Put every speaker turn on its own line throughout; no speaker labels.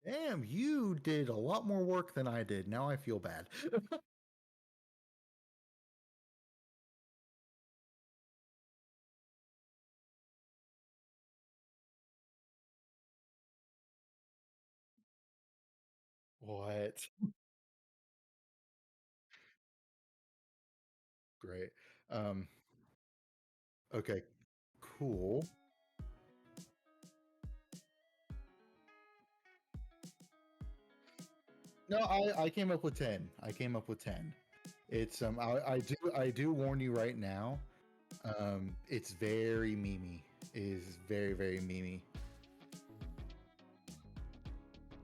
Damn, you did a lot more work than I did. Now I feel bad. What? Great. Um, okay, cool. No, I came up with 10. I came up with 10. It's I do warn you right now. It's very memey. It is very very memey.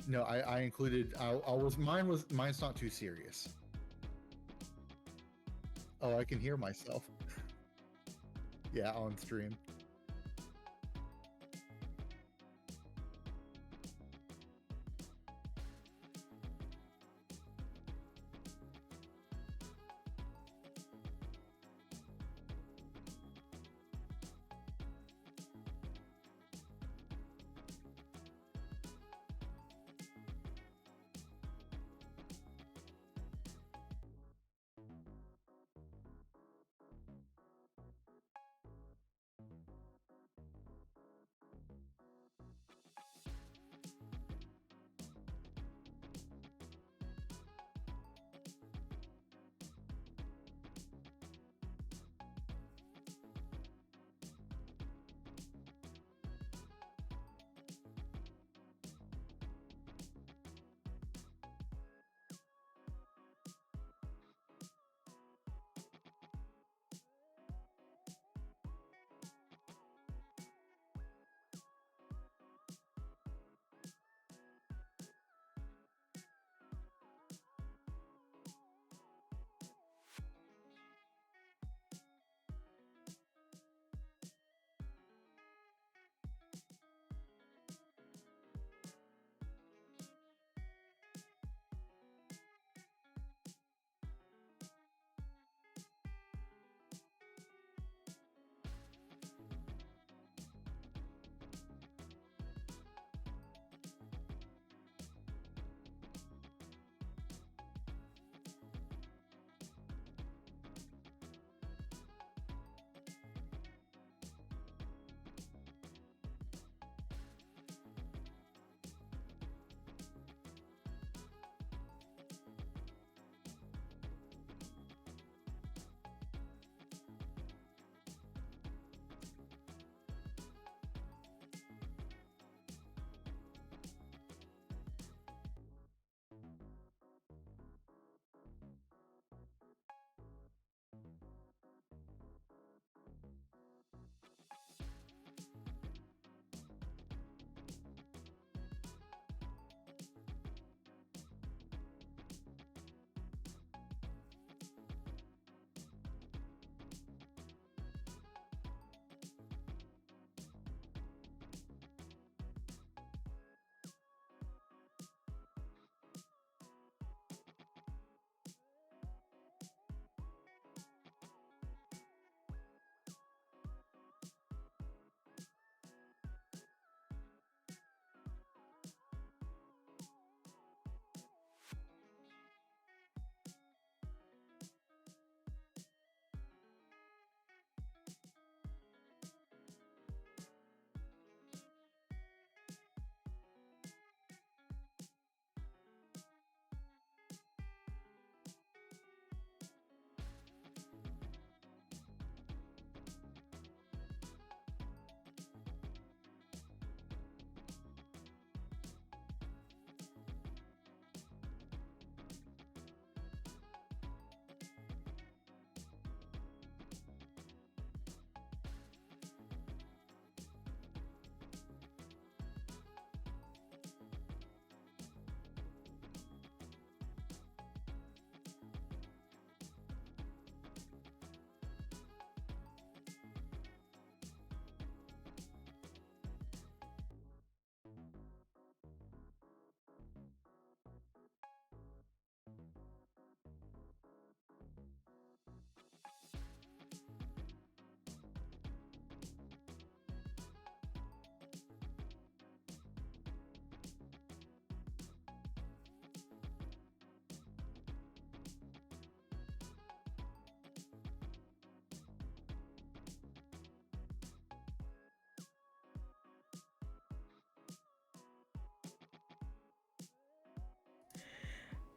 No, I included. I was mine's not too serious. Oh, I can hear myself. Yeah, on stream.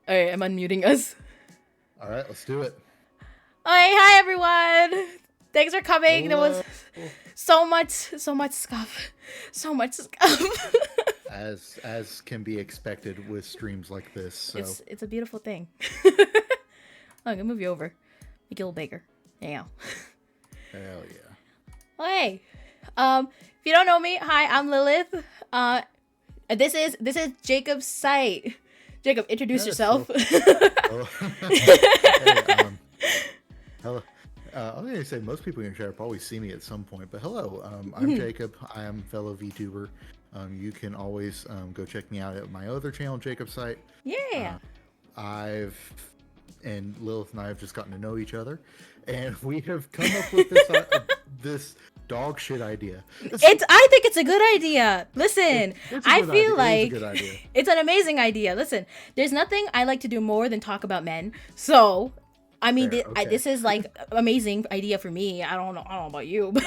All right, I'm unmuting us.
All right, let's do it.
Alright, hi everyone. Thanks for coming.
Hello.
There was so much stuff. So much stuff.
As can be expected with streams like this. So
It's a beautiful thing. Oh, I'm gonna move you over. Make it a little bigger. There you go.
hell yeah.
Oh, hey. If you don't know me, hi, I'm Lillith. This is Jacob's site. Jacob, introduce yourself.
Hello. Hey, hello. I'm going to say most people in your chat probably see me at some point, but hello. I'm Jacob. I am a fellow VTuber. You can always go check me out at my other channel, Jacob's site.
Yeah.
And Lilith and I have just gotten to know each other, and we have come up with this this dog shit idea.
I think it's a good idea. Listen, I feel like it's an amazing idea. Listen, there's nothing I like to do more than talk about men. So, I mean, this is like amazing idea for me. I don't know about you, but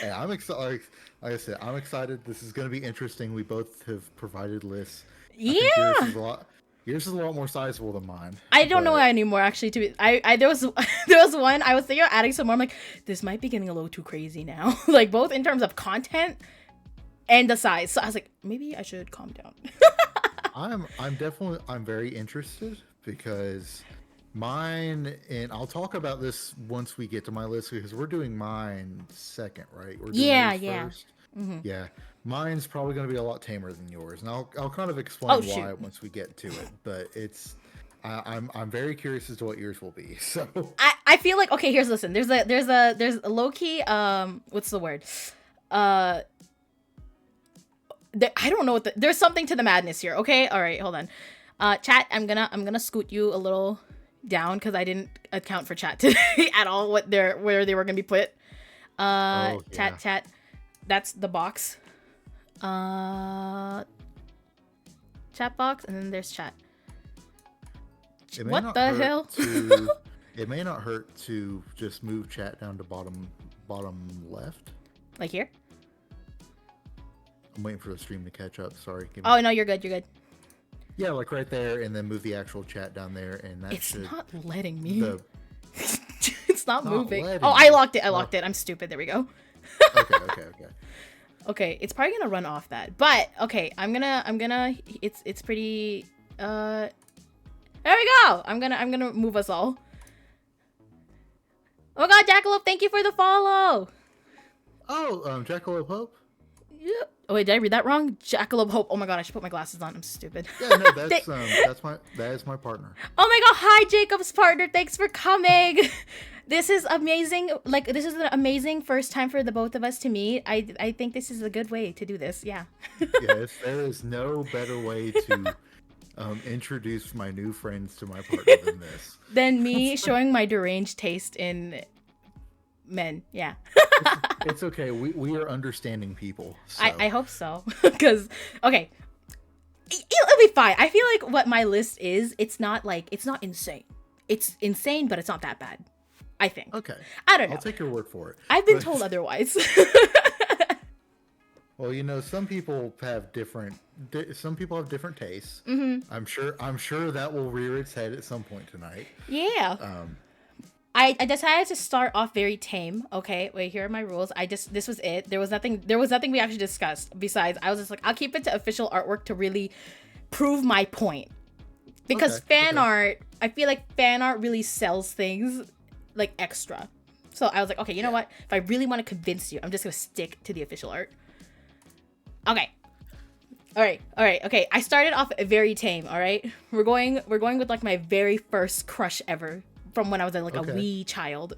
hey, I'm excited. Like I said, I'm excited. This is going to be interesting. We both have provided lists. Yours is a lot more sizable than mine.
I don't know anymore. Actually, there was one I was thinking of adding some more. I'm like, this might be getting a little too crazy now. Like both in terms of content and the size. So I was like, maybe I should calm down.
I'm very interested because mine, and I'll talk about this once we get to my list because we're doing mine second, right? We're doing yours first. Mm-hmm. Yeah. Mine's probably going to be a lot tamer than yours, and I'll kind of explain why once we get to it. But I'm very curious as to what yours will be. So
I feel like here's listen. There's a low key what's the word? I don't know there's something to the madness here. Okay, all right, hold on. Chat, I'm gonna scoot you a little down because I didn't account for chat today at all. Where they were gonna be put. Chat. That's the box. Chat box, and then there's chat. What the hell?
It may not hurt to just move chat down to bottom left.
Like here?
I'm waiting for the stream to catch up. Sorry.
Oh no, you're good.
Yeah, like right there, and then move the actual chat down there, and that
it's not letting me. It's not moving.
Oh,
I locked it. I locked it. I'm stupid. There we go.
Okay.
Okay, it's probably gonna run off that, but okay, I'm gonna. It's pretty. There we go. I'm gonna move us all. Oh my God, Jackalope, thank you for the follow.
Oh, Jackalope Hope.
Yeah. Oh wait, did I read that wrong? Jackalope Hope. Oh my God, I should put my glasses on. I'm stupid.
Yeah, no, that is my partner.
Oh my God, hi Jacob's partner. Thanks for coming. This is amazing. Like, this is an amazing first time for the both of us to meet. I think this is a good way to do this. Yeah.
Yes, there is no better way to introduce my new friends to my partner than this.
Than me showing my deranged taste in men. Yeah.
It's okay. We are understanding people. So.
I hope so. Because, okay. It'll be fine. I feel like what my list is, it's not insane. It's insane, but it's not that bad. I think.
Okay.
I don't know.
I'll take your word for it.
I've been told otherwise.
Well, some people have different tastes.
Mm-hmm.
I'm sure that will rear its head at some point tonight.
Yeah. I decided to start off very tame. Okay, wait, here are my rules. This was it. There was nothing we actually discussed besides I was just like, I'll keep it to official artwork to really prove my point. Because fan art, I feel like fan art really sells things like extra. So I was like, okay, you know what? If I really want to convince you, I'm just gonna stick to the official art. Okay. All right. Okay. I started off very tame. All right. We're going with like my very first crush ever from when I was like a wee child.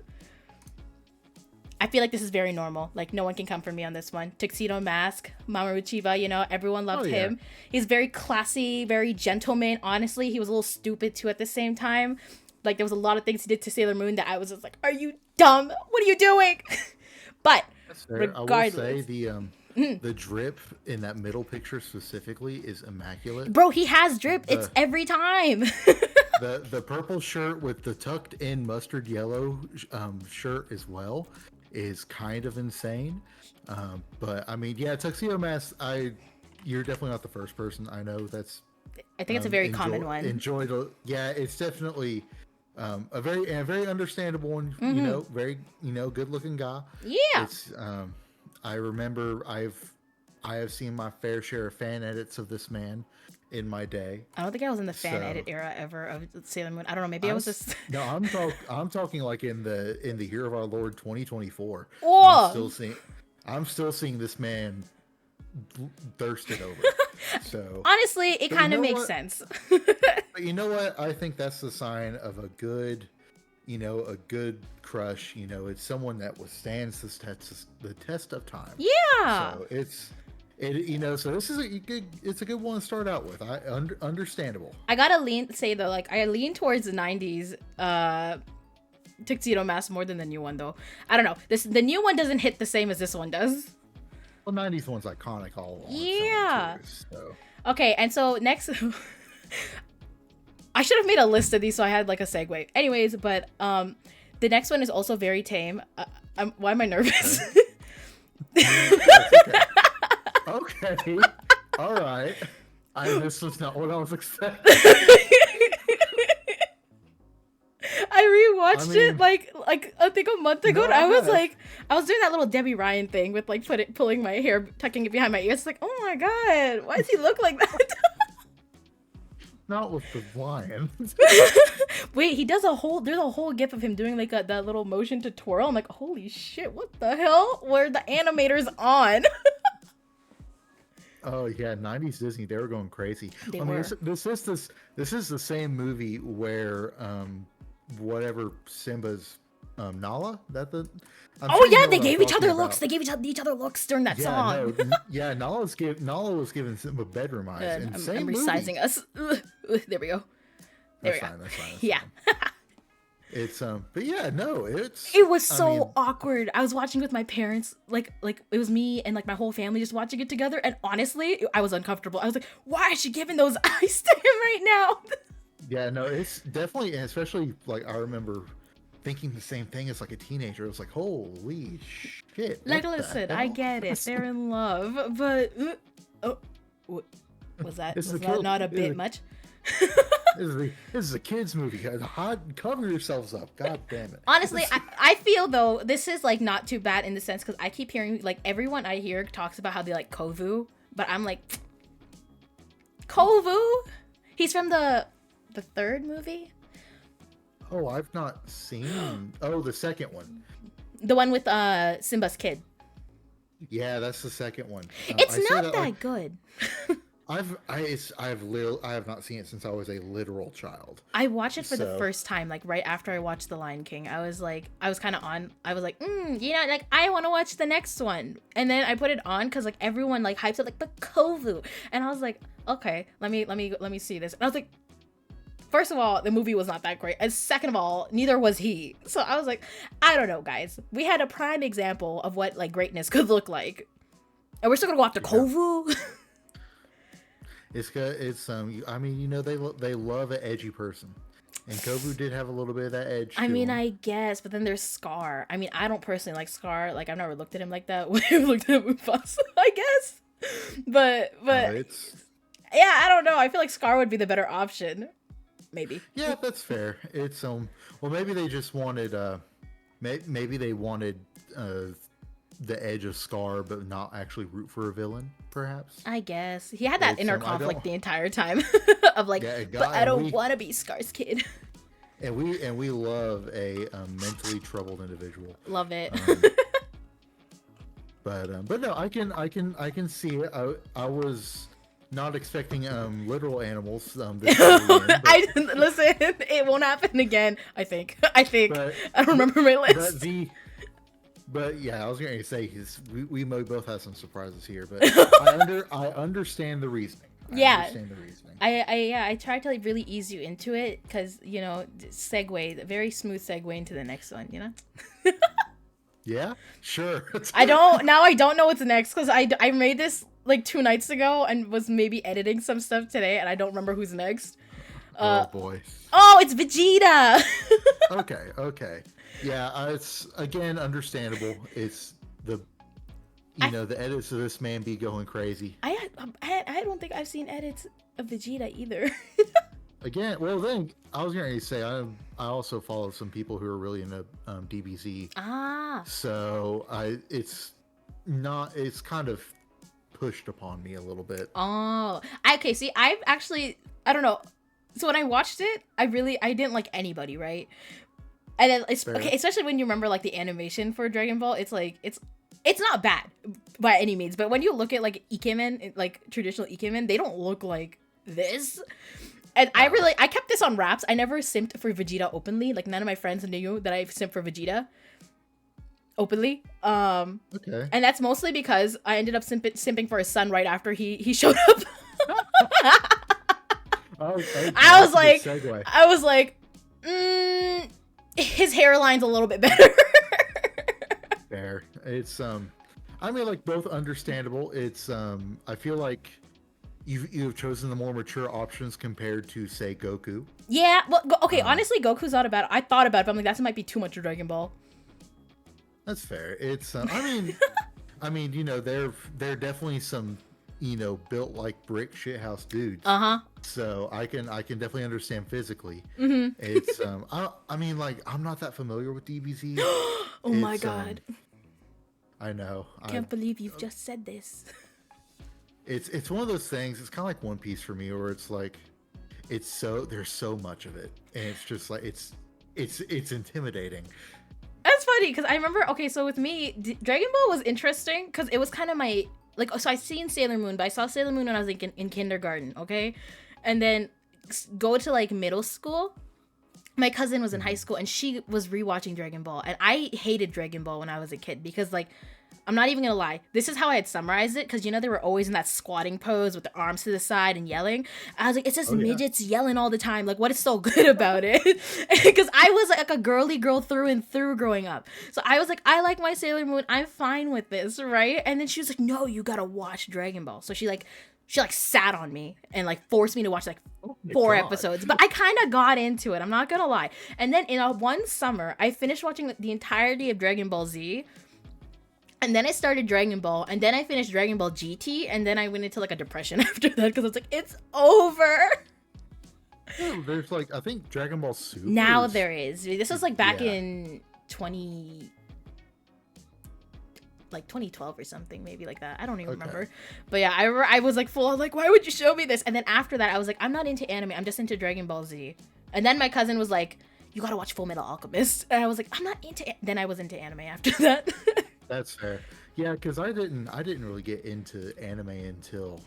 I feel like this is very normal. Like no one can come for me on this one. Tuxedo Mask, Mamoru Chiba, everyone loved him. He's very classy, very gentleman. Honestly, he was a little stupid too at the same time. Like there was a lot of things he did to Sailor Moon that I was just like, are you dumb? What are you doing? But regardless.
I will say the drip in that middle picture specifically is immaculate.
Bro, he has drip. It's every time.
the purple shirt with the tucked in mustard yellow shirt as well is kind of insane. But I mean, yeah, Tuxedo Mask, you're definitely not the first person I know that's
I think it's a very common one.
Yeah, it's definitely a very understandable one. You know, very good looking guy.
Yeah.
It's I remember I have seen my fair share of fan edits of this man in my day.
I don't think I was in the fan edit era ever of Sailor Moon. I don't know. Maybe I was just.
No, I'm talking like in the year of our Lord 2024.
Oh.
I'm still seeing this man thirsted over. So
honestly, it kind of makes sense.
But you know what? I think that's the sign of a good crush. You know, it's someone that withstands the test of time.
Yeah.
So so this is a good one to start out with. Understandable.
I gotta say though, like I lean towards the 90s tuxedo mask more than the new one though. I don't know. The new one doesn't hit the same as this one does.
Well, 90s one's iconic all along.
Yeah.
So.
Okay, and so next I should have made a list of these so I had like a segue. Anyways, but the next one is also very tame. Why am I nervous?
Okay. All right. This was not what I was expecting.
I rewatched it like I think a month ago, and I was doing that little Debbie Ryan thing with like pulling my hair, tucking it behind my ears. It's like, oh my god, why does he look like that?
Not with the lion.
Wait, there's a whole gif of him doing like that little motion to twirl. I'm like, holy shit, what the hell? Were the animators on?
Oh yeah, 90s Disney, they were going crazy.
They were.
This is the same movie where whatever Simba's Nala,
they gave each other looks. They gave each other looks during that song.
Nala was giving Simba bedroom eyes.
I'm resizing us. There we go.
That's fine.
Yeah.
It's but yeah, no,
it was so awkward. I was watching with my parents, like it was me and like my whole family just watching it together, and honestly, I was uncomfortable. I was like, why is she giving those eyes to him right now?
Yeah, no, it's definitely, especially like I remember thinking the same thing as like a teenager. It was like, holy shit.
Like, listen, I get it. They're in love, but was that not a bit much?
This is a kids movie. Cover yourselves up. God damn it.
Honestly, I feel though this is like not too bad in the sense because I keep hearing like everyone I hear talks about how they like Kovu, but I'm like, Kovu? He's from the third movie.
Oh, I've not seen. Oh, the second one.
The one with Simba's kid.
Yeah, that's the second one.
It's not that good.
I have not seen it since I was a literal child.
I watched it for the first time, like right after I watched The Lion King. I was kind of on. I was like, like I want to watch the next one, and then I put it on because like everyone like hypes it like the Kovu, and I was like, okay, let me see this. And I was like, first of all, the movie was not that great, and second of all, neither was he. So I was like, I don't know, guys. We had a prime example of what like greatness could look like, and we're still gonna watch the Kovu.
It's good. It's I mean, they love an edgy person, and Kovu did have a little bit of that edge.
I mean, I guess, but then there's Scar. I mean, I don't personally like Scar. Like, I've never looked at him like that when I've looked at Mufasa, I guess. But yeah, I don't know. I feel like Scar would be the better option. Maybe.
Yeah, that's fair. It's well, maybe they just wanted maybe they wanted the edge of Scar, but not actually root for a villain, perhaps.
I guess he had that inner conflict the entire time of like, but I don't want to be Scar's kid.
And we love a mentally troubled individual.
Love it.
But no, I can see it. I was not expecting literal animals. This
listen, it won't happen again. I think. I don't remember my list.
But yeah, I was going to say we both have some surprises here, but I understand the reasoning.
I tried to like really ease you into it because very smooth segue into the next one.
Yeah, sure.
I don't know what's next because I made this like 2 nights ago and was maybe editing some stuff today, and I don't remember who's next.
Oh boy.
Oh, it's Vegeta.
Okay. Yeah, it's again understandable. It's the edits of this man be going crazy.
I don't think I've seen edits of Vegeta either.
Again, well then I was going to say I also follow some people who are really into DBZ. So it's kind of pushed upon me a little bit.
Oh, okay. See, I don't know. So when I watched it, I didn't like anybody, right? And then okay, especially when you remember like the animation for Dragon Ball, it's like it's not bad by any means, but when you look at like Ikemen, like traditional Ikemen, they don't look like this. And I kept this on wraps. I never simped for Vegeta openly. Like none of my friends knew that I simped for Vegeta openly.
Okay.
And that's mostly because I ended up simping for his son right after he showed up. I was like, his hairline's a little bit better.
Fair. It's I mean, like, both understandable. It's I feel like you've chosen the more mature options compared to, say, Goku.
Yeah, well, okay, honestly, Goku's not about it. I thought about it, but I'm like, that might be too much of Dragon Ball.
That's fair. It's I mean, they're definitely some, built like brick shithouse dudes. So I can definitely understand physically. It's I mean, like, I'm not that familiar with DBZ.
Oh my god.
I know.
Can't believe you've just said this.
It's one of those things. It's kind of like One Piece for me, where it's like, there's so much of it, and it's just like it's intimidating.
That's funny because I remember. Okay, so with me, Dragon Ball was interesting because it was kind of my so I seen Sailor Moon, but I saw Sailor Moon when I was in kindergarten. Okay, and then go to like middle school. My cousin was in high school and she was rewatching Dragon Ball, and I hated Dragon Ball when I was a kid because, like, I'm not even gonna lie, this is how I had summarized it, because they were always in that squatting pose with their arms to the side and yelling. I was like, it's just midgets yelling all the time. Like, what is so good about it? Because I was like a girly girl through and through growing up. So I was like, I like my Sailor Moon. I'm fine with this, right? And then she was like, no, you gotta watch Dragon Ball. So she sat on me and like forced me to watch like 4 episodes. But I kind of got into it. I'm not gonna lie. And then in one summer, I finished watching the entirety of Dragon Ball Z. And then I started Dragon Ball, and then I finished Dragon Ball GT, and then I went into like a depression after that because I was like, it's over.
Oh, there's like, I think Dragon Ball Super.
Now there is. This was like back in 2012 or something, maybe like that. I don't even remember. But yeah, I was like full of like, why would you show me this? And then after that, I was like, I'm not into anime. I'm just into Dragon Ball Z. And then my cousin was like, you gotta watch Full Metal Alchemist. And I was like, I'm not into then I was into anime after that.
That's fair. Yeah, because I didn't really get into anime until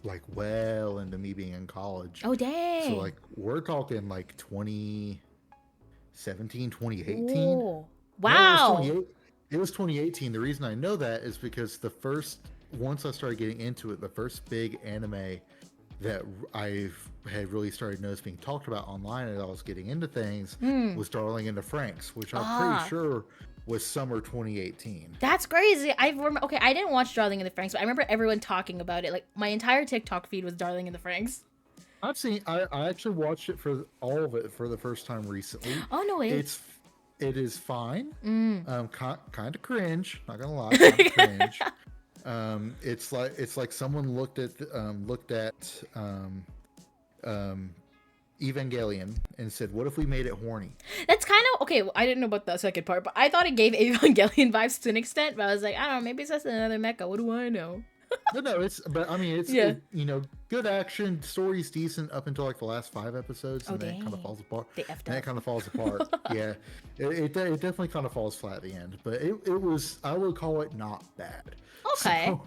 like well into me being in college.
Oh, dang.
So like we're talking like 2017, 2018.
Ooh. Wow.
No, it was 2018. The reason I know that is because once I started getting into it, the first big anime that I had really started noticing being talked about online as I was getting into things was Darling in the Franxx, which I'm pretty sure was summer 2018.
That's crazy. I didn't watch Darling in the Franxx, but I remember everyone talking about it. Like, my entire TikTok feed was Darling in the Franxx.
I actually watched it for all of it for the first time recently.
Oh, no way.
It is fine. Kind of cringe, not gonna lie, kind of cringe. It's like someone looked at Evangelion and said, what if we made it horny?
That's kind of okay. Well, I didn't know about the second part, but I thought it gave Evangelion vibes to an extent. But I was like, I don't know, maybe it's just another mecha. What do I know?
it's good action. Story's decent up until like the last 5 episodes, and then it kind of falls apart. It kind of falls apart. Yeah, it definitely kind of falls flat at the end, but it was, I would call it not bad.
Okay.
So,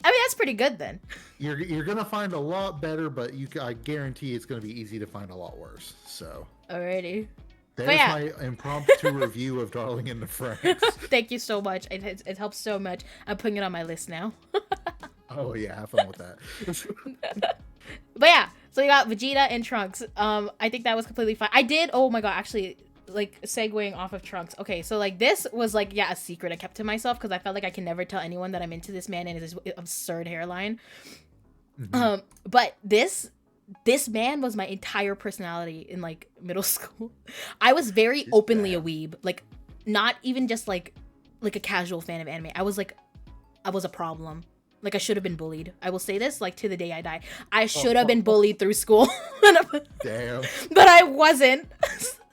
I mean, that's pretty good then.
You're gonna find a lot better, but I guarantee it's gonna be easy to find a lot worse. So.
Alrighty.
There's my impromptu review of Darling in the Franxx.
Thank you so much. It helps so much. I'm putting it on my list now.
Oh yeah, have fun with that.
But yeah, so you got Vegeta and Trunks. I think that was completely fine. I did. Oh my god, actually, like segueing off of Trunks. Okay, so like this was like a secret I kept to myself because I felt like I can never tell anyone that I'm into this man and his absurd hairline. But this man was my entire personality in like middle school. I was very openly a weeb, like not even just like a casual fan of anime. I was like I was a problem. Like, I should have been bullied. I will say this, like, to the day I die. I should have been bullied through school.
Damn.
But I wasn't.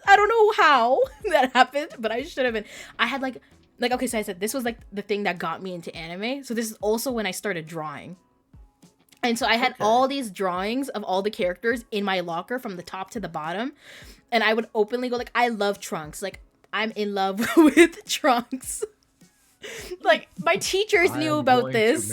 I don't know how that happened, but I should have been. I had, like, okay, so I said this was, like, the thing that got me into anime. So this is also when I started drawing. And so I had all these drawings of all the characters in my locker from the top to the bottom. And I would openly go, like, I love Trunks. Like, I'm in love with Trunks. Like, my teachers knew about this.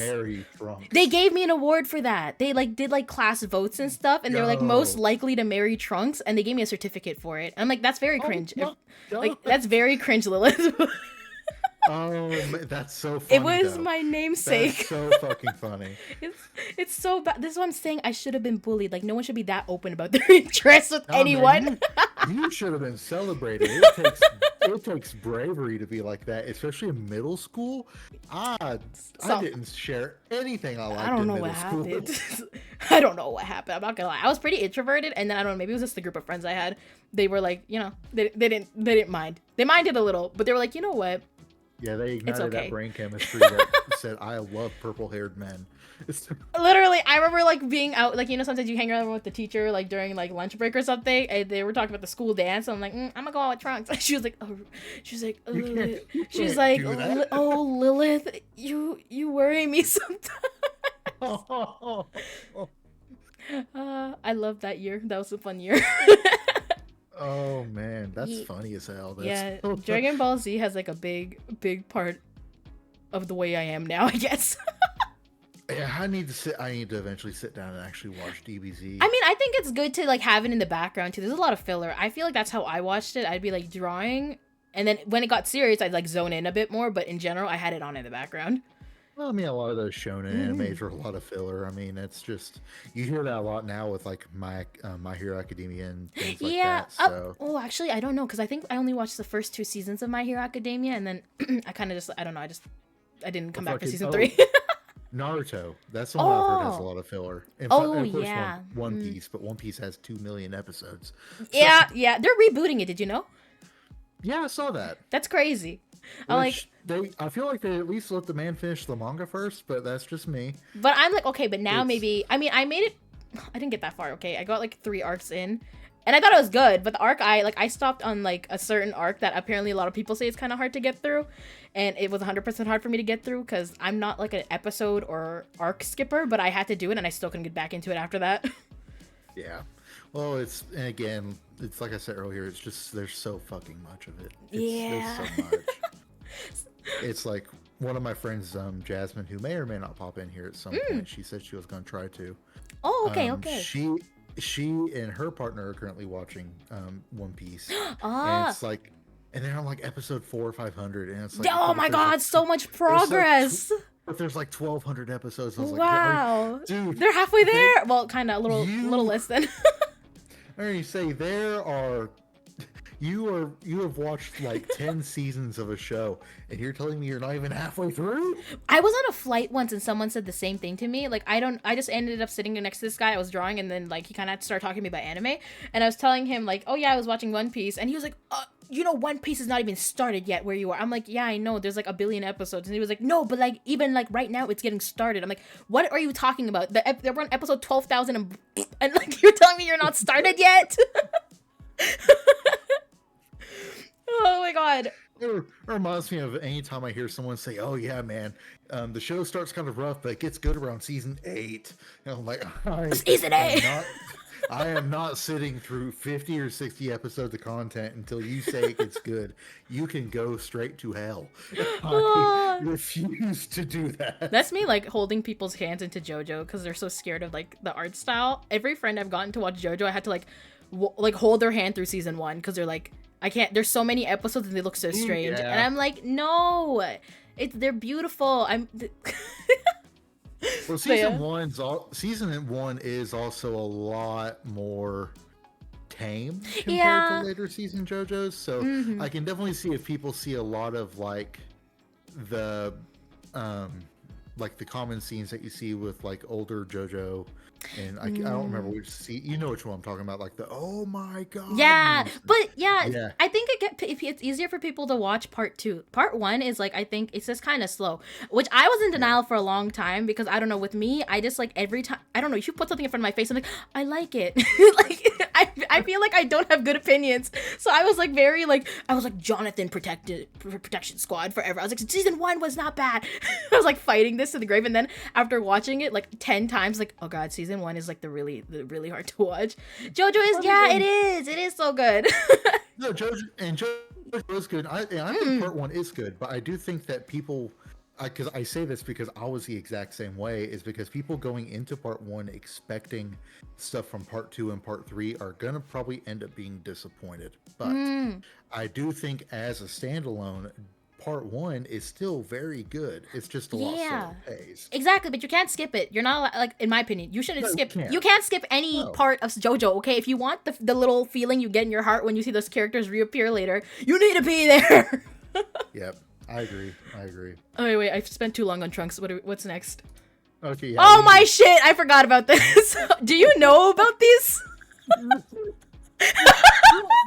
They gave me an award for that. They like did like class votes and stuff, and they were like most likely to marry Trunks, and they gave me a certificate for it. I'm like, that's very cringe. Like, that's very cringe, Lillith.
Oh, that's so funny.
It was my namesake.
That's so fucking funny.
It's so bad. This is what I'm saying. I should have been bullied. Like, no one should be that open about their interests with anyone.
Man, you should have been celebrated. It takes bravery to be like that, especially in middle school. I didn't share anything I liked. I don't know what happened.
I don't know what happened. I'm not gonna lie. I was pretty introverted, and then I don't know. Maybe it was just the group of friends I had. They were like, you know, they didn't mind. They minded a little, but they were like, you know what?
Yeah, they ignited that brain chemistry that said, I love purple-haired men.
Literally, I remember, like, being out, like, you know, sometimes you hang around with the teacher, like, during, like, lunch break or something, and they were talking about the school dance, and I'm like, I'm gonna go out with Trunks. She was like, oh, Lillith, you worry me sometimes. I love that year. That was a fun year.
Oh man, that's funny as hell.
That's Dragon Ball Z has like a big part of the way I am now, I guess.
Yeah, I need to eventually sit down and actually watch DBZ.
I mean, I think it's good to like have it in the background too. There's a lot of filler. I feel like that's how I watched it. I'd be like drawing, and then when it got serious, I'd like zone in a bit more. But in general, I had it on in the background.
Well, I mean, a lot of those shonen animes are a lot of filler. I mean, it's just, you hear that a lot now with like My Hero Academia and things like that. So.
Actually, I don't know, because I think I only watched the first 2 seasons of My Hero Academia, and then I kind of just, I don't know, I didn't come back for season 3.
Naruto, that's the one I've heard has a lot of filler. And of course, One Piece, but One Piece has 2 million episodes. So.
Yeah, they're rebooting it. Did you know?
Yeah, I saw that.
That's crazy. I
feel like they at least let the man finish the manga first, but that's just me.
But I'm like, okay, but now maybe, I mean, I didn't get that far, okay? I got like 3 arcs in, and I thought it was good, but the arc I stopped on like a certain arc that apparently a lot of people say it's kind of hard to get through, and it was 100% hard for me to get through because I'm not like an episode or arc skipper, but I had to do it, and I still couldn't get back into it after that.
Yeah. Well, it's like I said earlier, it's just, there's so fucking much of it. There's so much. It's like one of my friends, Jasmine, who may or may not pop in here at some point. She said she was going to try to.
Oh, okay.
She and her partner are currently watching One Piece. And it's like, and they're on like episode 400 or 500, and it's like,
oh my god, so much progress.
But there's like 1,200 episodes. I was
wow,
like, dude,
they're halfway there. Well, kind of a little less than.
I mean, you say you have watched like 10 seasons of a show, and you're telling me you're not even halfway through?
I was on a flight once, and someone said the same thing to me. Like, I just ended up sitting next to this guy I was drawing, and then like he kind of started talking to me about anime, and I was telling him like, oh yeah, I was watching One Piece, and he was like, you know, One Piece is not even started yet where you are. I'm like, yeah, I know, there's like 1 billion episodes. And he was like, no, but like even like right now it's getting started. I'm like, what are you talking about? We're on episode 12,000 and like you're telling me you're not started yet? Oh my god.
It reminds me of any time I hear someone say, oh yeah, man, the show starts kind of rough, but it gets good around season 8. And I'm like,
season 8.
I am not sitting through 50 or 60 episodes of content until you say it gets good. You can go straight to hell. I refuse to do that.
That's me like holding people's hands into JoJo because they're so scared of like the art style. Every friend I've gotten to watch JoJo, I had to like hold their hand through season 1 because they're like, I can't. There's so many episodes and they look so strange, and I'm like, no, they're beautiful.
Well, season 1 is also a lot more tame compared to later season JoJo's. So I can definitely see if people see a lot of like the common scenes that you see with like older JoJo. And I don't remember which you know which one I'm talking about, like the oh my god
Yeah,
memes.
but yeah,
Yeah.
I think it's easier for people to watch part 2. Part 1 is like, I think it's just kind of slow, which I was in denial for a long time, because I don't know, with me, I just like every time, I don't know, if you put something in front of my face, I'm like, I like it. Like I feel like I don't have good opinions, so I was like Jonathan protection squad forever. I was like, season 1 was not bad. I was like fighting this to the grave, and then after watching it like 10 times, like, oh god, season 1 is like the really hard to watch. JoJo is, it is so good.
No, JoJo is good. I think part 1 is good, but I do think that people, because I say this because I was the exact same way, is because people going into part 1 expecting stuff from part 2 and part 3 are gonna probably end up being disappointed. But I do think as a standalone, part 1 is still very good. It's just a lot slower pace.
Exactly, but you can't skip it. You're not, like, in my opinion, you shouldn't skip. You can't skip any part of JoJo, okay? If you want the little feeling you get in your heart when you see those characters reappear later, you need to be there.
Yep, I agree.
Oh wait, I've spent too long on Trunks. What's next?
Okay, yeah.
Oh my shit, I forgot about this. Do you know about these?
What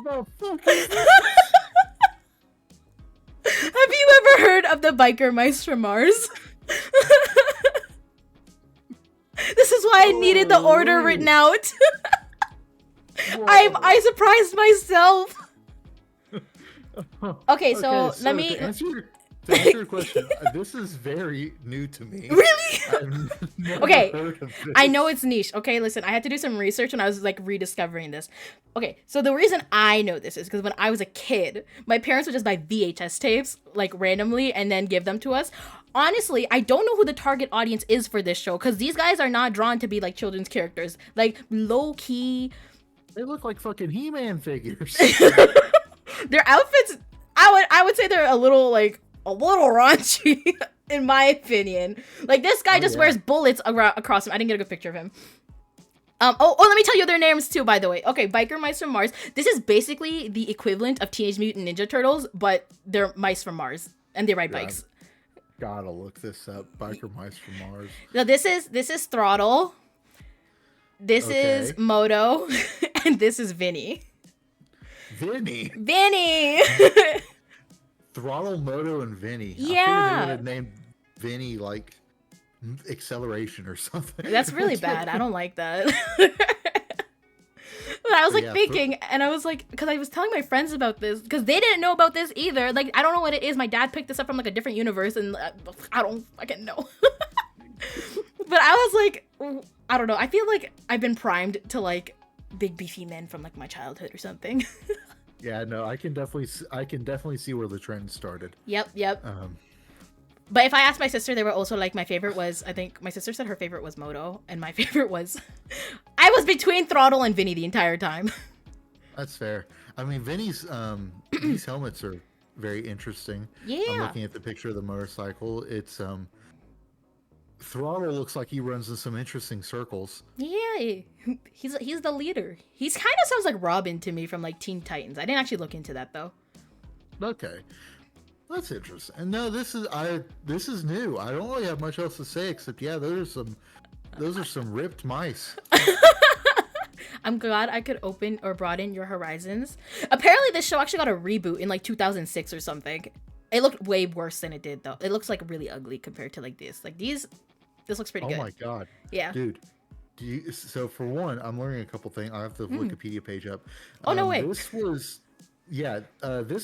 the fuck is this?
Have you ever heard of the biker mice from Mars? This is why I needed the order written out. I surprised myself. Okay, so let me
to answer your question. This is very new to me.
Really?
I've never
Okay,
heard of this.
I know it's niche. Okay, listen, I had to do some research when I was like rediscovering this. Okay, so the reason I know this is because when I was a kid, my parents would just buy VHS tapes like randomly and then give them to us. Honestly, I don't know who the target audience is for this show, because these guys are not drawn to be like children's characters. Like, low key,
They look like fucking He-Man figures.
their outfits, I would say they're a little raunchy, in my opinion. Like, this guy wears bullets across him. I didn't get a good picture of him. Let me tell you their names too, by the way. Okay, Biker Mice from Mars. This is basically the equivalent of Teenage Mutant Ninja Turtles, but they're mice from Mars and they ride bikes.
Gotta look this up. Biker Mice from Mars.
No, this is Throttle. This is Moto, and this is Vinny.
Vinny. Throttle, Moto, and Vinny.
Yeah.
I figured they would have named Vinny like Acceleration or something.
That's really bad. I don't like that. But I was like thinking, and I was like, because I was telling my friends about this, because they didn't know about this either. Like, I don't know what it is. My dad picked this up from like a different universe, and I don't fucking know. But I was like, I don't know. I feel like I've been primed to like big beefy men from like my childhood or something.
Yeah, no, I can definitely see where the trend started.
Yep. But if I asked my sister, they were also like, my favorite was, I think my sister said her favorite was Moto, and my favorite was, I was between Throttle and Vinny the entire time.
That's fair. I mean, Vinny's these helmets are very interesting.
Yeah.
I'm looking at the picture of the motorcycle. It's Throttle looks like he runs in some interesting circles.
Yeah, he's the leader. He's kind of sounds like Robin to me from like Teen Titans. I didn't actually look into that though.
Okay. That's interesting. And no, this is new. I don't really have much else to say except those are some ripped mice.
I'm glad I could open or broaden your horizons. Apparently this show actually got a reboot in like 2006 or something. It looked way worse than it did though. It looks like really ugly compared to like this. Like this looks pretty good.
Oh my god.
Yeah.
Dude. So for one, I'm learning a couple things. I have the Wikipedia page up.
Oh no way.
This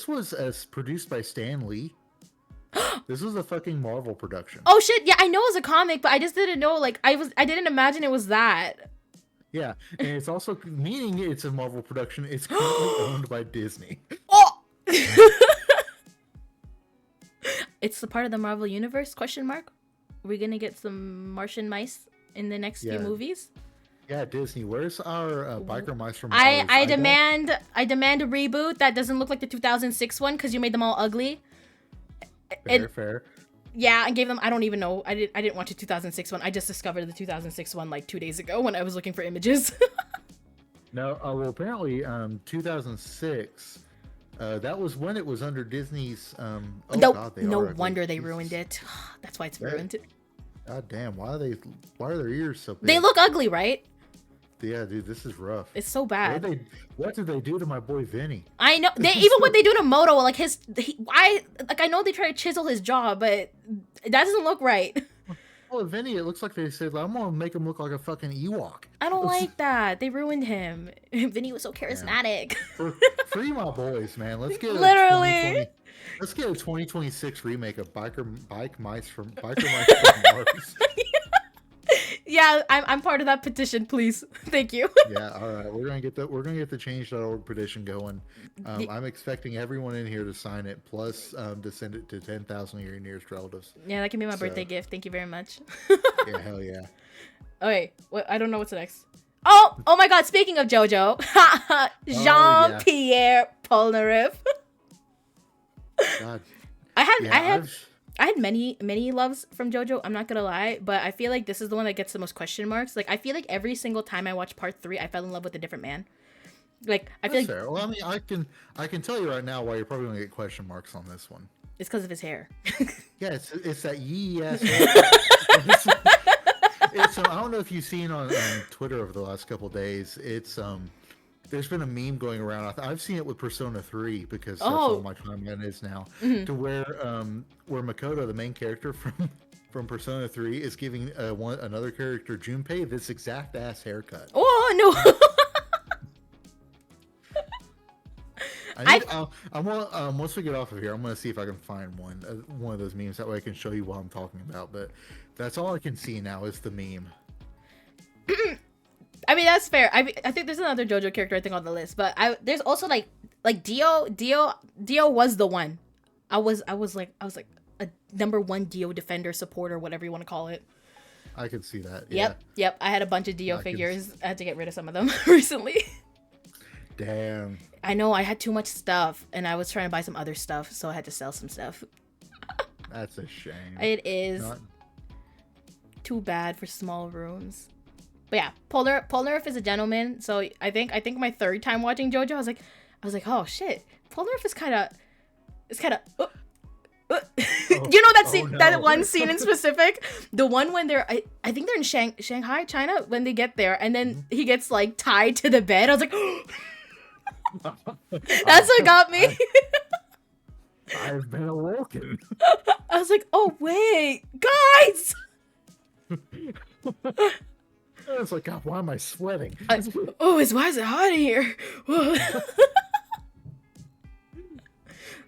was produced by Stan Lee. This was a fucking Marvel production.
Oh shit, yeah, I know it was a comic, but I just didn't know, like, I didn't imagine it was that.
Yeah, and it's also, meaning it's a Marvel production, it's currently owned by Disney.
Oh! It's the part of the Marvel Universe, question mark? Are we gonna get some Martian mice in the next few movies?
Yeah, Disney. Where's our biker mice from Mars?
I demand a reboot that doesn't look like the 2006 one because you made them all ugly.
Fair.
Yeah, I gave them. I don't even know. I didn't watch the 2006 one. I just discovered the 2006 one like 2 days ago when I was looking for images.
No, well, apparently, 2006. That was when it was under Disney's.
No wonder they ruined it. That's why it's ruined.
God damn, why are their ears so big?
They look ugly, right?
Yeah, dude, this is rough.
It's so bad.
What did they do to my boy Vinny?
I know. Even what they do to Moto, like I know they try to chisel his jaw, but that doesn't look right.
Oh, Vinny, it looks like they said, I'm gonna make him look like a fucking Ewok.
I don't like that. They ruined him. Vinny was so charismatic.
Yeah. Free my boys, man. Let's get
literally.
Let's get a 2026 remake of Biker Mice from Mars.
Yeah, I'm part of that petition, please. Thank you.
Yeah, all right. We're gonna get the change.org petition going. I'm expecting everyone in here to sign it, plus to send it to 10,000 of your nearest relatives.
Yeah, that can be my birthday gift. Thank you very much.
Yeah, hell yeah.
Okay, I don't know what's next. Oh my God! Speaking of JoJo, Jean-Pierre Polnareff.
God.
I had many loves from JoJo, I'm not gonna lie, but I feel like this is the one that gets the most question marks. Like, I feel like every single time I watch part 3, I fell in love with a different man. Like, I feel like...
Fair. Well, I mean, I can tell you right now why you're probably gonna get question marks on this one.
It's because of his hair.
Yeah, it's that yee ass hair. I don't know if you've seen on Twitter over the last couple days, there's been a meme going around. I've seen it with Persona 3 because that's all my timeline is now. Mm-hmm. To where Makoto, the main character from Persona 3, is giving another character, Junpei, this exact ass haircut.
Oh
no! Once we get off of here, I'm gonna see if I can find one of those memes. That way I can show you what I'm talking about. But that's all I can see now is the meme.
I mean, that's fair. I think there's another JoJo character I think on the list, but there's also like Dio. Dio was the one. I was like a number 1 Dio defender supporter, whatever you want to call it.
I could see that. Yeah.
Yep. I had a bunch of Dio figures. I had to get rid of some of them recently.
Damn.
I know, I had too much stuff, and I was trying to buy some other stuff, so I had to sell some stuff.
That's a shame.
It is. Too bad for small rooms. But yeah, Polnareff is a gentleman. So I think my 3rd time watching JoJo, I was like, oh shit, Polnareff is kind of. You know that scene, that one scene in specific, the one when they're I think they're in Shanghai, China, when they get there, and then he gets like tied to the bed. I was like, that's what got me.
I've been awoken.
I was like, oh wait, guys.
It's like, God, why am I sweating?
Why is it hot in here?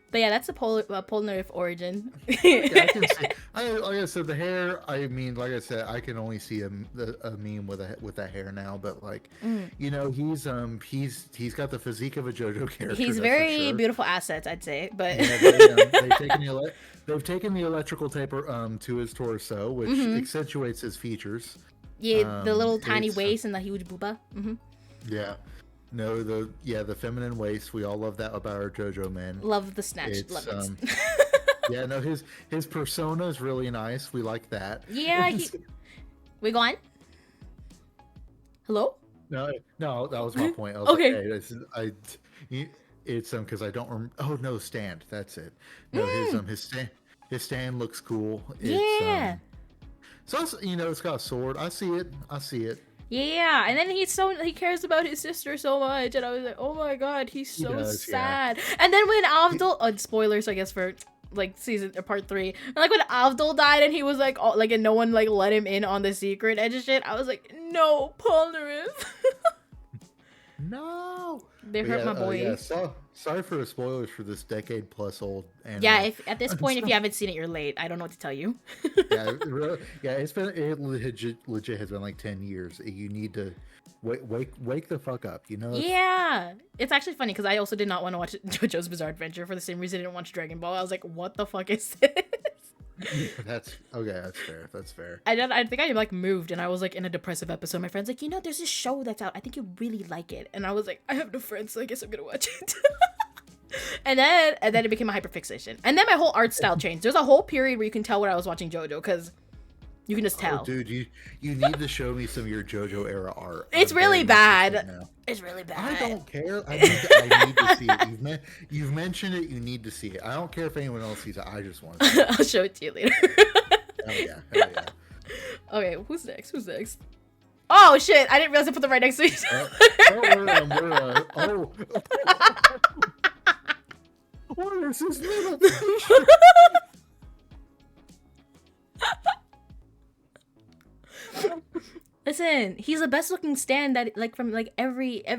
But yeah, that's the Polnareff origin.
I can see. Like I said, the hair. I mean, like I said, I can only see a meme with that hair now. But like, you know, he's got the physique of a JoJo character.
He's very beautiful assets, I'd say. But
yeah, they've taken the electrical taper to his torso, which accentuates his features.
Yeah, the little tiny waist and the huge booba. Mm-hmm.
Yeah. No, the feminine waist. We all love that about our JoJo men.
Love the snatch. Love it.
Yeah, no, his persona is really nice. We like that.
Yeah. We go on? Hello?
No, that was my point. I was
okay.
Like, hey, it's because I don't remember. Oh no, stand. That's it. No, his stand looks cool.
Yeah.
So it's got a sword. I see it.
Yeah, and then he cares about his sister so much, and I was like, oh my god, he's so sad. Yeah. And then when Avdol, spoilers I guess for like season or part 3, and like when Avdol died and he was like, and no one like let him in on the secret edge of shit, I was like, no, Polnareff.
No.
They hurt my boy.
Yeah, sorry for the spoilers for this decade plus old anime.
Yeah, at this point, if you haven't seen it, you're late. I don't know what to tell you.
It legit has been like 10 years. You need to wake the fuck up, you know?
Yeah. It's actually funny because I also did not want to watch JoJo's Bizarre Adventure for the same reason I didn't watch Dragon Ball. I was like, what the fuck is this?
That's fair. That's fair.
I think I like moved and I was like in a depressive episode. My friend's like, there's this show that's out. I think you really like it. And I was like, I have no friends, so I guess I'm gonna watch it. and then it became a hyperfixation. And then my whole art style changed. There's a whole period where you can tell when I was watching JoJo because you can just tell.
Oh, dude, you need to show me some of your JoJo era art.
It's really bad. It's really bad.
I don't care. I need to see it. You've mentioned it. You need to see it. I don't care if anyone else sees it. I just want to see it.
I'll show it to you later.
Hell yeah.
Okay, who's next? Who's next? Oh shit! I didn't realize I put them right next to each other.
What is this little
Listen, he's the best looking stand that like from like every I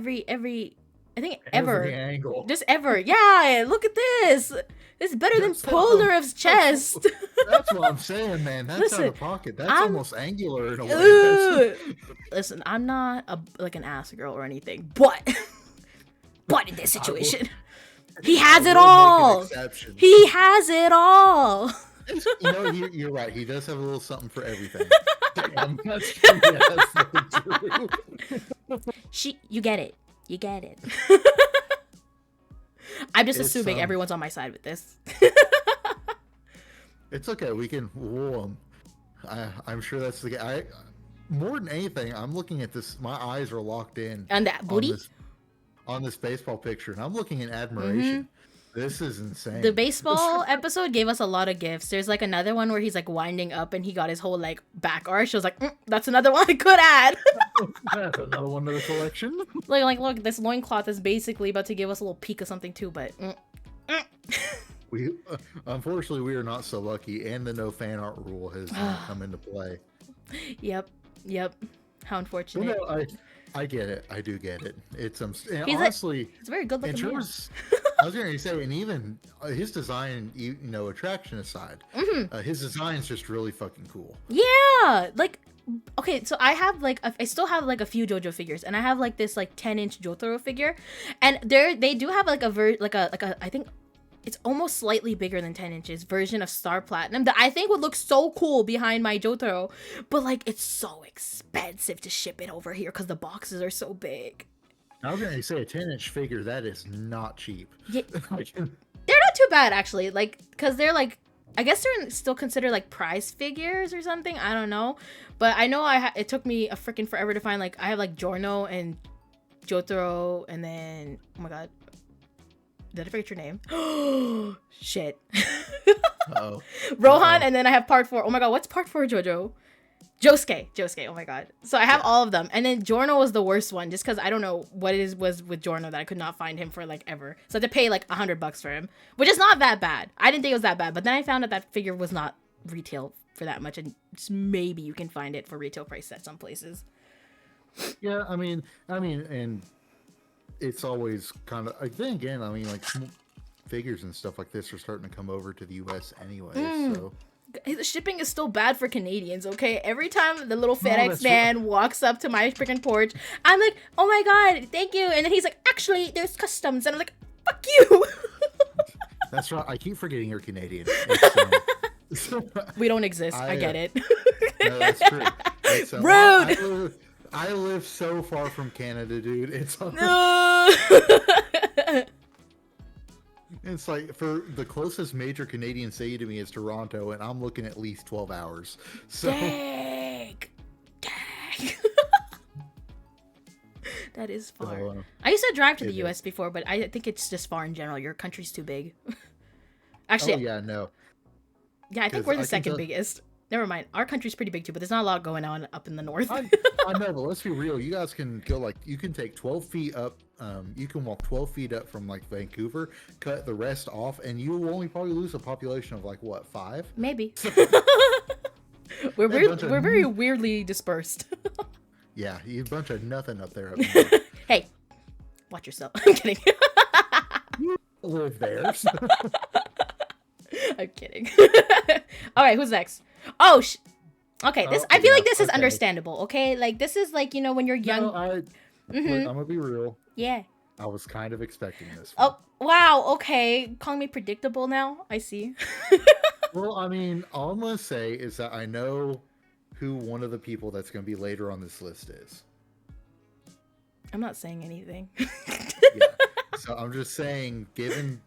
think ever.
Every angle.
Just ever. Yeah, look at this. It's better than Polarov's chest.
That's what I'm saying, man. That's out of pocket. That's almost angular in a way.
Listen, I'm not an ass girl or anything, but in this situation, he has it all. He has it all.
You know, you're right. He does have a little something for everything. Damn, that's true. Yeah, that's true.
You get it. You get it. I'm just assuming everyone's on my side with this.
It's okay. We can woo him. I'm sure that's the guy. More than anything, I'm looking at this. My eyes are locked in
on that booty,
on this baseball picture, and I'm looking in admiration. Mm-hmm. This is insane.
The baseball episode gave us a lot of gifts. There's like another one where he's like winding up and he got his whole like back arch. I was like, that's another one I could add.
That's another one to the collection.
Like look, this loincloth is basically about to give us a little peek of something too, but
we unfortunately we are not so lucky, and the no fan art rule has come into play.
Yep. How unfortunate.
Well, no, I get it. I do get it. It's honestly,
it's very good looking.
I was going to say, and even his design, attraction aside, his design's just really fucking cool.
Yeah, like, okay, so I have I still have like a few JoJo figures, and I have like this like 10-inch Jotaro figure, and they do have like a I think it's almost slightly bigger than 10 inches version of Star Platinum that I think would look so cool behind my Jotaro, but like it's so expensive to ship it over here because the boxes are so big.
I was gonna say a 10-inch figure, that is not cheap.
Yeah. They're not too bad actually, like because they're like, I guess they're still considered like prize figures or something. I don't know, but I know it took me a freaking forever to find, like, I have like Giorno and Jotaro, and then oh my god, did I forget your name? Shit.
Oh.
Rohan, and then I have part 4. Oh my god, what's part 4 JoJo? Josuke, oh my god. So I have all of them, and then Giorno was the worst one just because I don't know what it was with Giorno that I could not find him for like ever. So I had to pay like $100 for him, which is not that bad. I didn't think it was that bad, but then I found out that figure was not retail for that much, and maybe you can find it for retail price at some places.
Yeah, I mean, and it's always kind of, then again, I mean, like figures and stuff like this are starting to come over to the US anyway, so.
The shipping is still bad for Canadians, okay? Every time the little FedEx man walks up to my freaking porch, I'm like, oh my god, thank you. And then he's like, actually, there's customs. And I'm like, fuck you.
That's right. I keep forgetting you're Canadian.
We don't exist. I get it.
No, that's true.
Rude.
I live so far from Canada, dude. It's It's like, for the closest major Canadian city to me is Toronto, and I'm looking at least 12 hours. So
Dang. That is far. I used to drive to the US before, but I think it's just far in general. Your country's too big. Actually,
yeah, no.
Yeah, I think we're the second biggest. Never mind. Our country's pretty big too, but there's not a lot going on up in the north.
I know, but let's be real. You guys can go, like, you can take 12 feet up. You can walk 12 feet up from, like, Vancouver, cut the rest off, and you will only probably lose a population of, like, what, 5?
Maybe. We're very weirdly dispersed.
Yeah, you a bunch of nothing up there.
Hey, watch yourself. I'm kidding.
You live there. So.
I'm kidding. All right, who's next? Oh, okay. I feel like this is understandable. Okay, like this is like, when you're young.
No, I'm gonna be real.
Yeah.
I was kind of expecting this
one. Oh wow. Okay, calling me predictable now. I see.
Well, I mean, all I'm gonna say is that I know who one of the people that's gonna be later on this list is.
I'm not saying anything.
Yeah. So I'm just saying, given.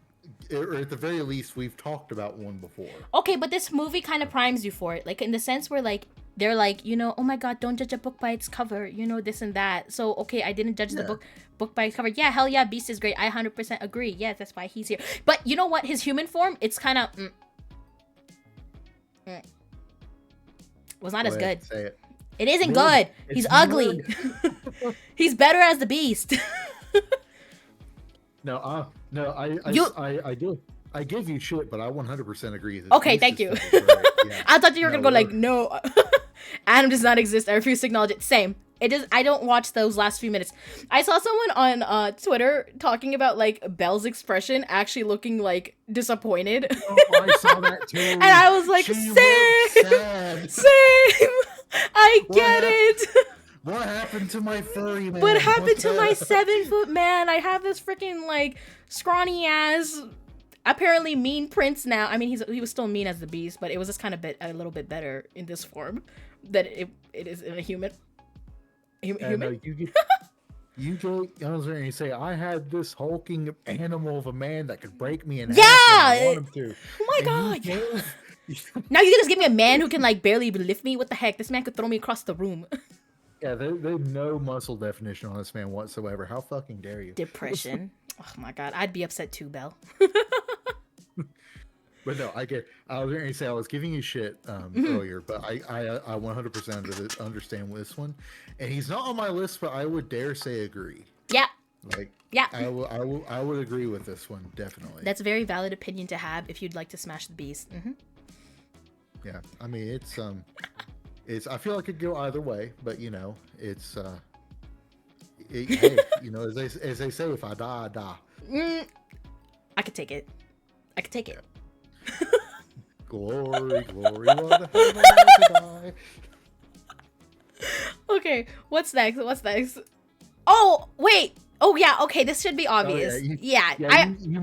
Or at the very least, we've talked about one before. Okay,
but this movie kind of primes you for it. Like, in the sense where, like, they're like, oh my god, don't judge a book by its cover, this and that. So, okay, I didn't judge the book by its cover. Yeah, hell yeah, Beast is great. I 100% agree. Yes, that's why he's here. But you know what? His human form, it's kind of... Was not
Go
as
ahead,
good.
say it.
It isn't
Lord,
good. He's ugly. He's better as the Beast.
No, I do. I give you shit, but I 100% agree. That
Okay, thank you. Yeah. I thought you were gonna go like, no, Adam does not exist. I refuse to acknowledge it. Same. It is. I don't watch those last few minutes. I saw someone on Twitter talking about like Belle's expression actually looking like disappointed.
Oh, I saw that too.
And I was like, same. I get it.
What happened to my furry man?
What happened to my 7-foot man? I have this freaking like scrawny ass, apparently mean prince now. I mean, he was still mean as the Beast, but it was just kind of a little bit better in this form than it is in a human. Human.
You go. I was going to say I had this hulking animal of a man that could break me in half.
Yeah.
I want him to.
Oh my god. Now you just give me a man who can like barely lift me. What the heck? This man could throw me across the room.
Yeah, there's no muscle definition on this man whatsoever. How fucking dare you?
Depression. Oh my god, I'd be upset too, Belle.
But no, I was going to say I was giving you shit earlier, but I 100% understand this one, and he's not on my list, but I would dare say agree.
Yeah.
Like
yeah,
I would agree with this one definitely.
That's a very valid opinion to have if you'd like to smash the Beast. Mm-hmm.
Yeah, I mean it's I feel like it could go either way, but you know it's hey, you know as they say, if I die, I die.
I could take it.
Glory, glory, what the hell am I to die?
Okay, what's next? Oh, wait. Oh, yeah, okay, this should be obvious.
Oh, you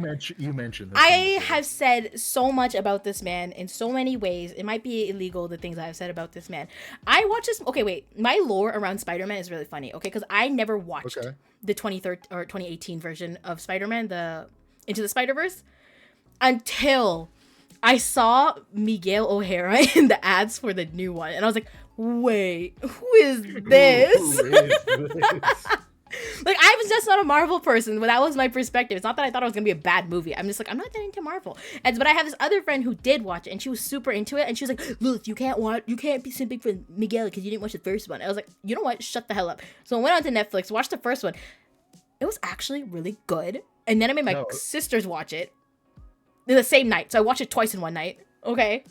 mentioned this.
I have said so much about this man in so many ways. It might be illegal, the things I've said about this man. I watch this. Okay, wait. My lore around Spider-Man is really funny, okay? Because I never watched the 2018 version of Spider-Man, the Into the Spider-Verse, until I saw Miguel O'Hara in the ads for the new one. And I was like, wait, who is this? Like, I was just not a Marvel person, but that was my perspective. It's not that I thought it was gonna be a bad movie. I'm just like, I'm not that into Marvel. But I have this other friend who did watch it, and she was super into it, and she was like, Lillith, you can't be simping for Miguel because you didn't watch the first one. I was like, you know what? Shut the hell up. So I went onto Netflix, watched the first one. It was actually really good. And then I made my sisters watch it the same night. So I watched it twice in one night. Okay.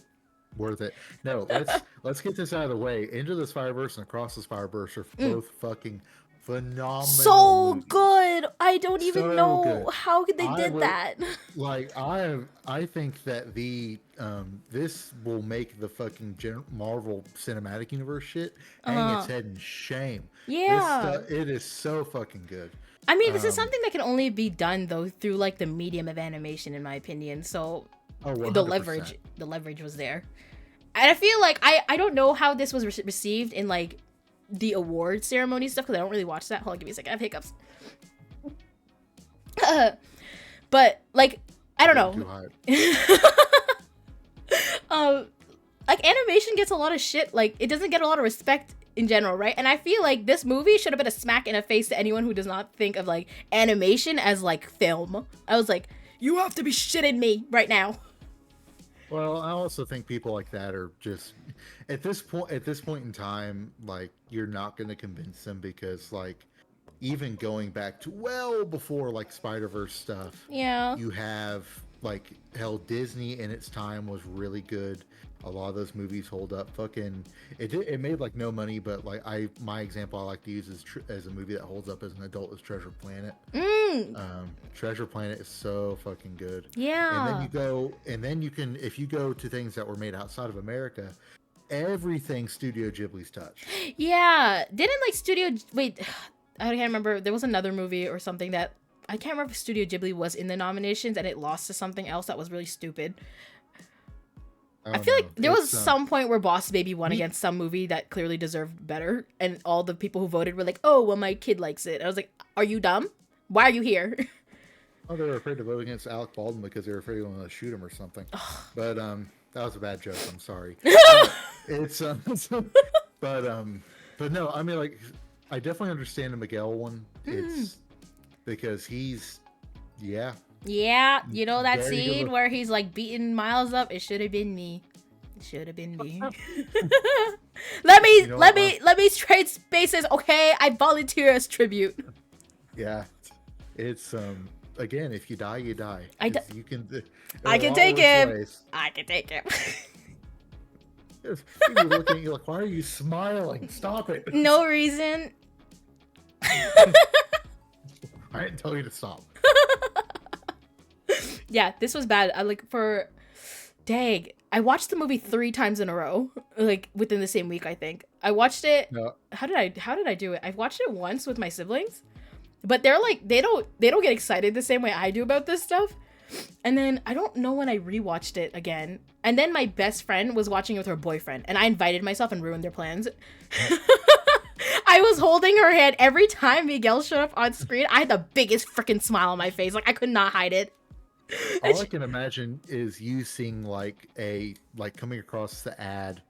Worth it. No, let's get this out of the way. Into the Spider-Verse and Across the Spider-Verse are both fucking phenomenal.
So
movies.
Good. I don't even know how they did that.
Like I think that this will make the fucking Marvel Cinematic Universe shit hang its head in shame.
Yeah.
It is so fucking good.
I mean, this is something that can only be done though through like the medium of animation, in my opinion. So the leverage was there. And I feel like I don't know how this was received in like the award ceremony stuff, because I don't really watch that. Hold on, give me a second. I have hiccups. But like, I don't know. Like animation gets a lot of shit. Like it doesn't get a lot of respect in general, right? And I feel like this movie should have been a smack in the face to anyone who does not think of like animation as like film. I was like, you have to be shitting me right now.
Well, I also think people like that are just at this point in time, like you're not going to convince them, because like even going back to well before like Spider-Verse stuff, you have like hell, Disney in its time was really good. A lot of those movies hold up. Fucking it made like no money, but like my example I like to use as a movie that holds up as an adult is Treasure Planet. Treasure Planet is so fucking good.
Yeah.
And then you can, if you go to things that were made outside of America, everything Studio Ghibli's touched.
Yeah. Didn't like wait, I can't remember. There was another movie or something that I can't remember if Studio Ghibli was in the nominations and it lost to something else that was really stupid. I feel like there was some point where Boss Baby won against some movie that clearly deserved better, and all the people who voted were like, oh, well, my kid likes it. I was like, are you dumb? Why are you here?
Oh, they were afraid to vote against Alec Baldwin because they were afraid they were going to shoot him or something. But that was a bad joke. I'm sorry. But no, I mean, like, I definitely understand the Miguel one. It's because he's,
Yeah, you know that scene where he's like beating Miles up? It should have been me. let me trade spaces, okay? I volunteer as tribute.
Yeah, it's again, if you die, you die. You can.
I can take him. I can take him.
People looking at you like, why are you smiling? Stop it.
No reason.
I didn't tell you to stop.
Yeah, this was bad. Dang, I watched the movie 3 times in a row, like within the same week. I think I watched it. No. How did I do it? I watched it once with my siblings, but they're like they don't get excited the same way I do about this stuff. And then I don't know when I rewatched it again. And then my best friend was watching it with her boyfriend, and I invited myself and ruined their plans. I was holding her hand every time Miguel showed up on screen. I had the biggest freaking smile on my face, like I could not hide it.
All I can imagine is you seeing coming across the ad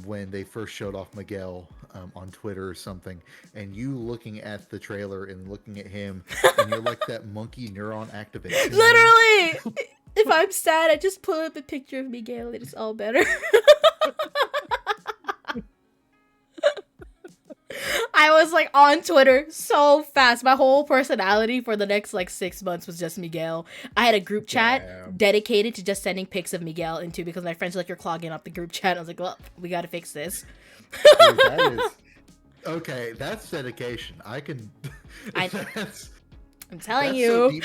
when they first showed off Miguel on Twitter or something, and you looking at the trailer and looking at him, and you're like that monkey neuron activation.
Literally! If I'm sad, I just pull up a picture of Miguel. It's all better. I was like on Twitter so fast. My whole personality for the next 6 months was just Miguel. I had a group chat dedicated to just sending pics of Miguel into, because my friends were like, you're clogging up the group chat. I was like, well, we got to fix this.
Dude, that is okay. That's dedication.
I'm telling you.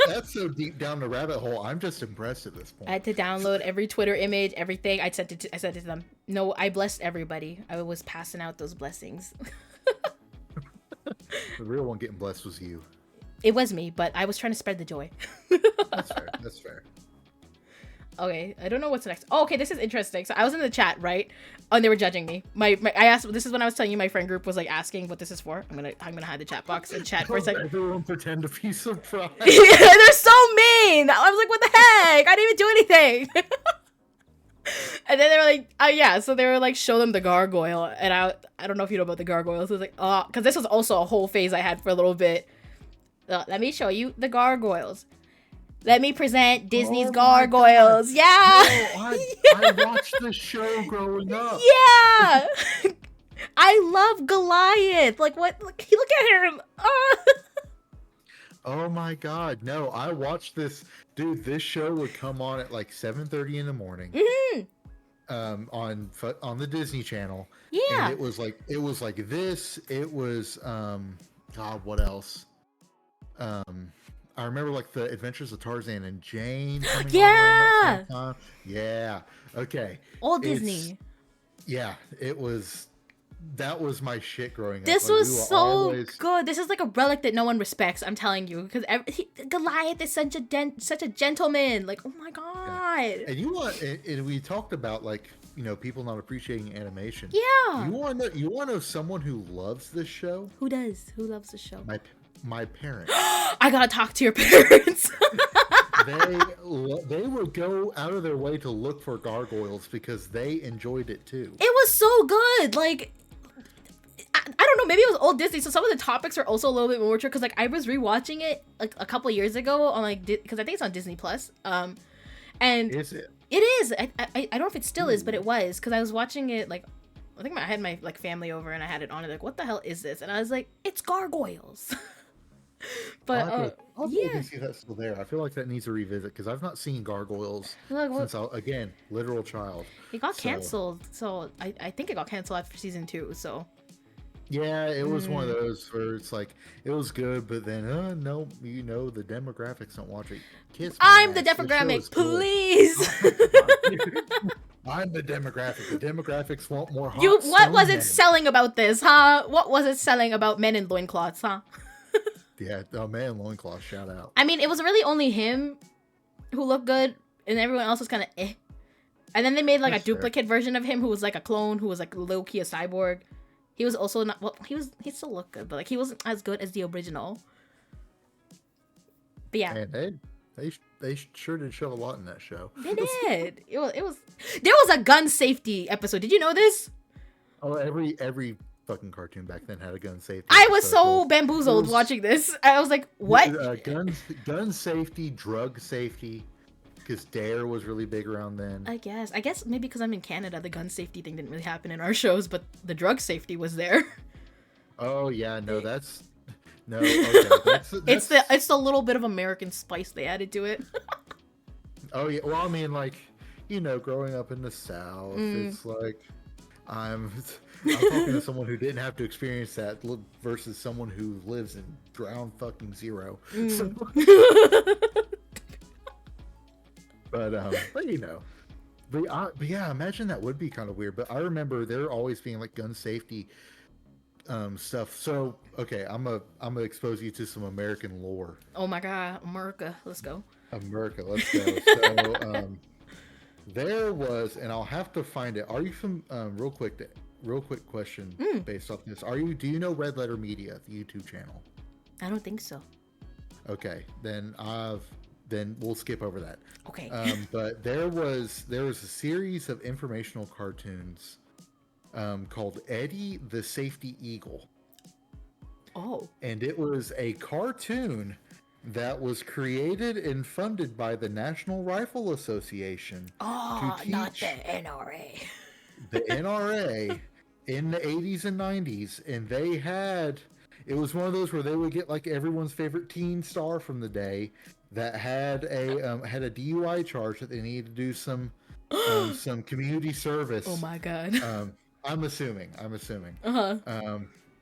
That's so deep down the rabbit hole. I'm just impressed at this point.
I had to download every Twitter image, everything. I sent it to them. No, I blessed everybody. I was passing out those blessings.
The real one getting blessed was you.
It was me, but I was trying to spread the joy.
That's fair.
Okay, I don't know what's next. Oh, okay, this is interesting. So I was in the chat, right? Oh, and they were judging me. I asked. This is when I was telling you my friend group was asking what this is for. I'm gonna hide the chat box and chat for a second.
Everyone pretend to be surprised.
Yeah, they're so mean. I was like, what the heck? I didn't even do anything. And then they were like, oh yeah. So they were show them the gargoyle, and I don't know if you know about the gargoyles. It was like, oh, because this was also a whole phase I had for a little bit. Let me show you the gargoyles. Let me present Disney's Gargoyles. Yeah.
No, I watched the show growing up.
Yeah. I love Goliath. What? Look at him.
Oh my God. No, I watched this. Dude, this show would come on at 7:30 in the morning.
Mm-hmm.
On the Disney Channel.
Yeah.
And it was like this. It was God, what else? I remember the Adventures of Tarzan and Jane coming on around that same time. Yeah. Okay.
Old Disney.
Yeah, that was my shit growing up.
This was so good. This is a relic that no one respects, I'm telling you, because Goliath is such a gentleman. Oh my God.
Yeah. And we talked about people not appreciating animation.
Yeah.
You want to know someone who loves this show?
Who does? Who loves the show?
My parents.
I gotta talk to your parents.
They would go out of their way to look for gargoyles because they enjoyed it too.
It was so good. I don't know, maybe it was old Disney, so some of the topics are also a little bit more mature, because I was rewatching it a couple years ago on because I think it's on Disney Plus. And
is it?
It is. I don't know if it still is, but it was, because I was watching it I think I had my family over and I had it on, and what the hell is this? And I was like, it's gargoyles. But
I'll see if that's still there. I feel like that needs a revisit, because I've not seen gargoyles since literal child.
It got canceled, so I think it got canceled after season 2. So
yeah, it was one of those where it's it was good, but then no, the demographics don't watch it.
I'm the demographic, please.
I'm the demographic. The demographics want more hot.
What was it selling about this, huh? What was it selling about men in loincloths, huh?
Yeah, man, loincloth, shout out.
I mean, it was really only him who looked good, and everyone else was kind of eh. And then they made a duplicate version of him who was a clone, who was low-key a cyborg. He was also not, well, he still looked good, but he wasn't as good as the original. But yeah.
Man, they sure did show a lot in that show.
They did. There was a gun safety episode. Did you know this?
Oh, every fucking cartoon back then had a gun safety.
I was so bamboozled watching this. I was like, what?
Gun safety, drug safety. because Dare was really big around then.
I guess maybe because I'm in Canada, the gun safety thing didn't really happen in our shows, but the drug safety was there.
Oh yeah, no, that's no. Okay,
it's the little bit of American spice they added to it.
Oh yeah, well I mean like, growing up in the South, it's like I'm talking to someone who didn't have to experience that versus someone who lives in ground fucking zero. So, but yeah, imagine that would be kind of weird. But I remember there always being like gun safety stuff. So okay, I'm gonna expose you to some American lore.
Oh my god, America, let's go.
America, let's go. So there was, and I'll have to find it. Are you from real quick question based off this? Do you know Red Letter Media, the YouTube channel?
I don't think so.
Okay, then we'll skip over that.
Okay.
But there was a series of informational cartoons called Eddie the Safety Eagle.
Oh.
And it was a cartoon that was created and funded by the National Rifle Association.
Oh, not the NRA.
The NRA in the 80s and 90s. And it was one of those where they would get like everyone's favorite teen star from the day that had a DUI charge that they needed to do some community service.
Oh my god.
I'm assuming.
Uh-huh.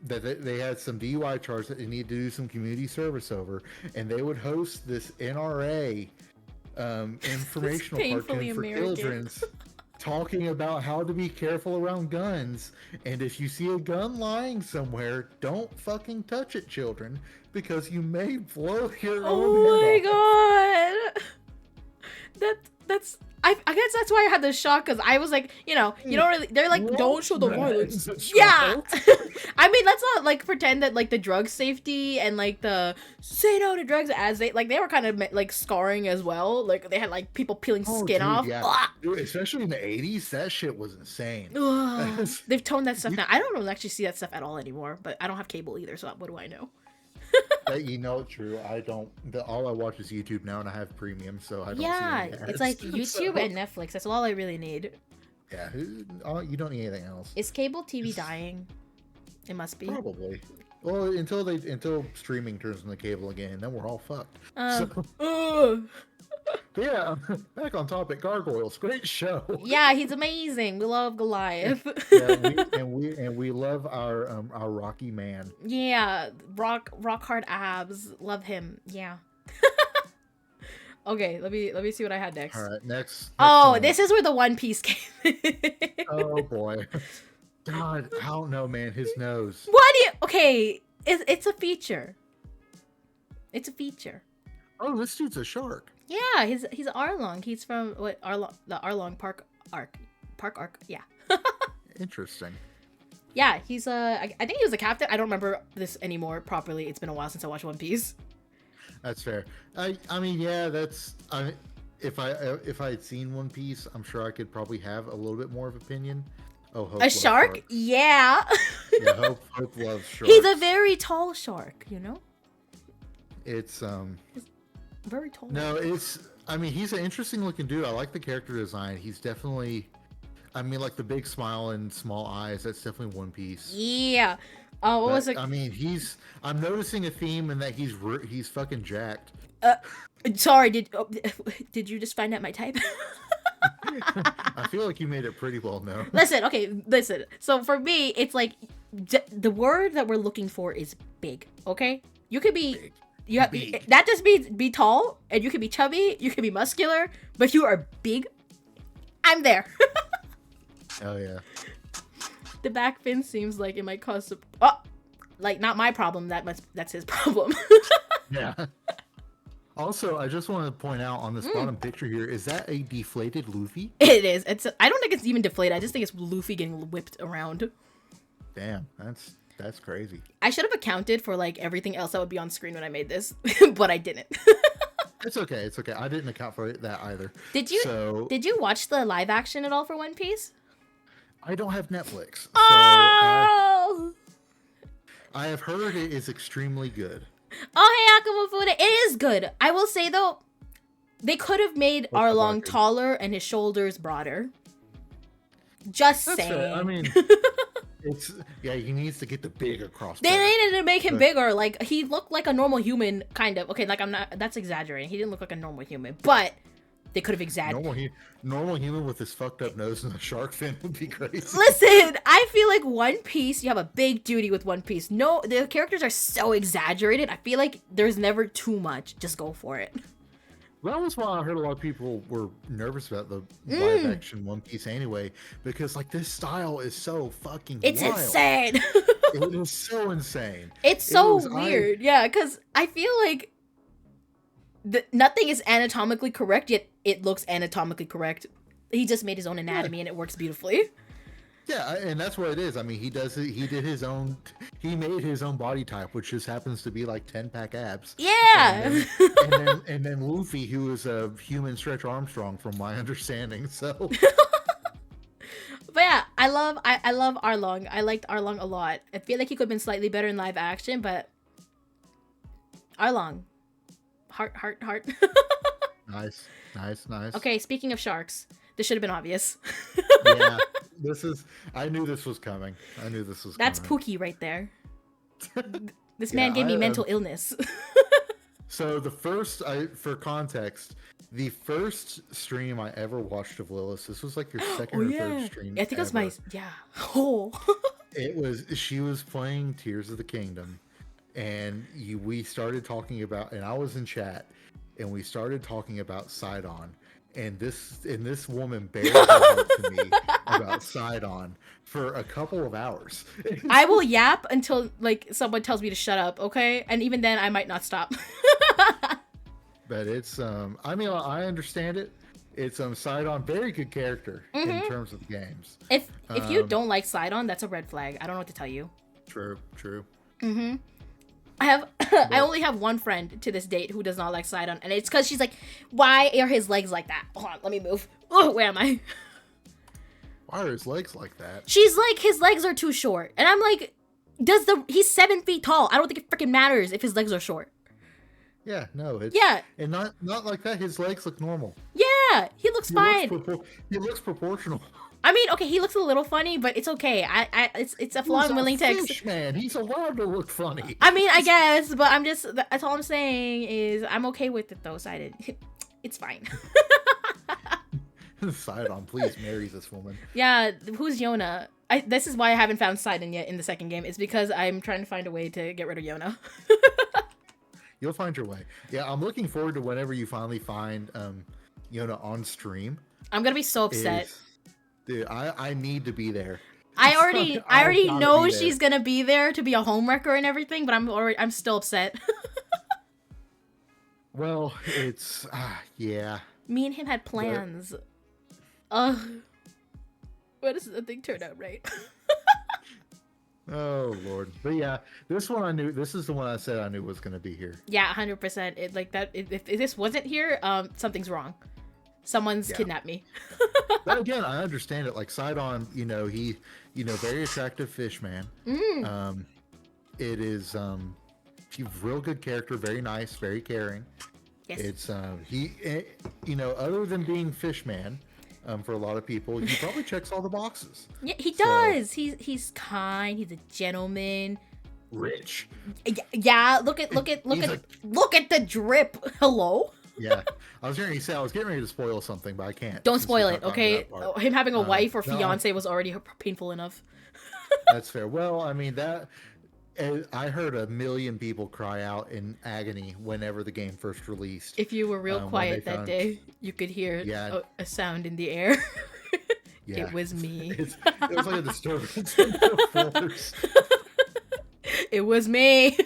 That they had some DUI charge that they needed to do some community service over, and they would host this NRA informational cartoon for children talking about how to be careful around guns, and if you see a gun lying somewhere, don't fucking touch it, children, because you may blow your own head off.
Oh my god. That's I guess that's why I had this shock, because I was like, you don't really, they're like, don't show the violence. Yeah. I mean, let's not like pretend that like the drug safety and like the say no to drugs as they were kind of like scarring as well. Like they had like people peeling skin off.
Yeah. Dude, especially in the 80s, that shit was insane.
They've toned that stuff down. I don't really actually see that stuff at all anymore, but I don't have cable either, so what do I know?
True. I don't. All I watch is YouTube now, and I have premium, so I don't.
Yeah,
see any
it's like YouTube and Netflix. That's all I really need.
Yeah, you don't need anything else.
Is cable TV dying? It must be.
Probably. Well, until streaming turns into cable again, then we're all fucked. Yeah, back on topic. Gargoyles, great show.
Yeah, he's amazing. We love Goliath.
we love our Rocky man.
Yeah, rock hard abs. Love him. Yeah. Okay, let me see what I had next.
All right, next
this is where the One Piece came.
Oh boy. God, I don't know, man. His nose.
Okay, it's a feature. It's a feature.
Oh, this dude's a shark.
Yeah, he's Arlong. He's from the Arlong Park arc. Yeah.
Interesting.
Yeah, he's I think he was a captain. I don't remember this anymore properly. It's been a while since I watched One Piece.
That's fair. I mean, yeah, if I had seen One Piece, I'm sure I could probably have a little bit more of opinion. Oh, Hope
a shark? Yeah.
Yeah, Hope loves sharks.
He's a very tall shark,
It's
very tall.
No, he's an interesting looking dude. I like the character design. He's definitely, like the big smile and small eyes. That's definitely One Piece.
Yeah. Oh, what was it?
I mean, I'm noticing a theme in that he's fucking jacked.
Sorry, did you just find out my type?
I feel like you made it pretty well known.
Listen. So for me, it's like the word that we're looking for is big. Okay, you could be big. That just means be tall, and you can be chubby, you can be muscular, but you are big. I'm there.
Oh yeah.
The back fin seems like it might cause some. Like not my problem. That's his problem.
Yeah. Also, I just want to point out on this bottom picture here, is that a deflated Luffy?
It is. I don't think it's even deflated. I just think it's Luffy getting whipped around.
Damn, that's crazy.
I should have accounted for like everything else that would be on screen when I made this, but I didn't.
It's okay. I didn't account for that either.
Did you watch the live action at all for One Piece?
I don't have Netflix.
Oh!
So I have heard it is extremely good.
Oh, hey, Akamofuda, it is good. I will say though, They could have made
What's that
Arlong
darker?
taller and his shoulders broader. Just
That's
saying.
fair. I mean, he needs to get the bigger crossbow.
They needed to make him bigger. Like, he looked like a normal human, kind of. Okay, like, that's exaggerating. He didn't look like a normal human, but they could have exaggerated.
Normal human with his fucked up nose and a shark fin would be crazy.
Listen, I feel like One Piece, you have a big duty with One Piece. No, the characters are so exaggerated. I feel like there's never too much. Just go for it.
That was why I heard a lot of people were nervous about the live action One Piece anyway, because like this style is so fucking
It's
wild.
insane.
It is so insane.
It's so weird. Yeah, because I feel like nothing is anatomically correct, yet it looks anatomically correct. He just made his own anatomy and it works beautifully.
Yeah, and that's what it is. I mean, he made his own body type, which just happens to be like 10-pack abs.
Yeah.
And then Luffy, who is a human Stretch Armstrong, from my understanding. So.
But yeah, I love Arlong. I liked Arlong a lot. I feel like he could have been slightly better in live action, but Arlong, heart.
Nice.
Okay, speaking of sharks, this should have been obvious.
Yeah, I knew this was coming.
That's Pookie right there. This man gave me mental illness.
So for context, the first stream I ever watched of Lillith, this was like your second or third stream.
I think it was Oh.
She was playing Tears of the Kingdom, and we started talking about, and I was in chat, and we started talking about Sidon. And this woman barely talked to me about Sidon for a couple of hours.
I will yap until like someone tells me to shut up, okay? And even then, I might not stop.
But it's I mean, I understand it. It's Sidon, very good character in terms of games.
If you don't like Sidon, that's a red flag. I don't know what to tell you.
True.
I only have one friend to this date who does not like Sidon, and it's because she's like, why are his legs like that? Hold on, let me move. Oh, where am I?
Why are his legs like that?
She's like, his legs are too short. And I'm like, he's 7 feet tall. I don't think it freaking matters if his legs are short.
Yeah, no. And not like that. His legs look normal.
Yeah, he looks fine.
He looks proportional.
I mean, okay, he looks a little funny, but it's okay. It's a flaw I'm willing to accept.
Man, he's allowed to look funny.
I mean, I guess, but that's all I'm saying is I'm okay with it though. Sidon, it's fine.
Sidon, please marry this woman.
Yeah, who's Yona? This is why I haven't found Sidon yet in the second game. It's because I'm trying to find a way to get rid of Yona.
You'll find your way. Yeah, I'm looking forward to whenever you finally find Yona on stream. I'm
gonna be so upset.
Dude, I need to be there.
I already know she's gonna be there to be a homewrecker and everything, but I'm still upset.
Well, it's yeah.
Me and him had plans. Ugh. What does the thing turn out right?
Oh Lord. But yeah, this one I knew. This is the one I said I knew was gonna be here.
Yeah, 100%. It like that. If this wasn't here, something's wrong. Someone's kidnapped me.
But again, I understand it. Like Sidon, he, very attractive fish man. It is he's a real good character, very nice, very caring.
Yes.
It's other than being fish man, for a lot of people, he probably checks all the boxes.
Yeah, he does. He's kind. He's a gentleman.
Rich.
Yeah. Look at the drip. Hello.
Yeah, I was getting ready to spoil something, but I can't.
Don't spoil it, okay? Him having a wife or fiance was already painful enough.
That's fair. Well, I mean I heard 1 million people cry out in agony whenever the game first released.
If you were real quiet that day, you could hear a sound in the air. Yeah. It was me.
It was like a disturbance in the force.
It was me.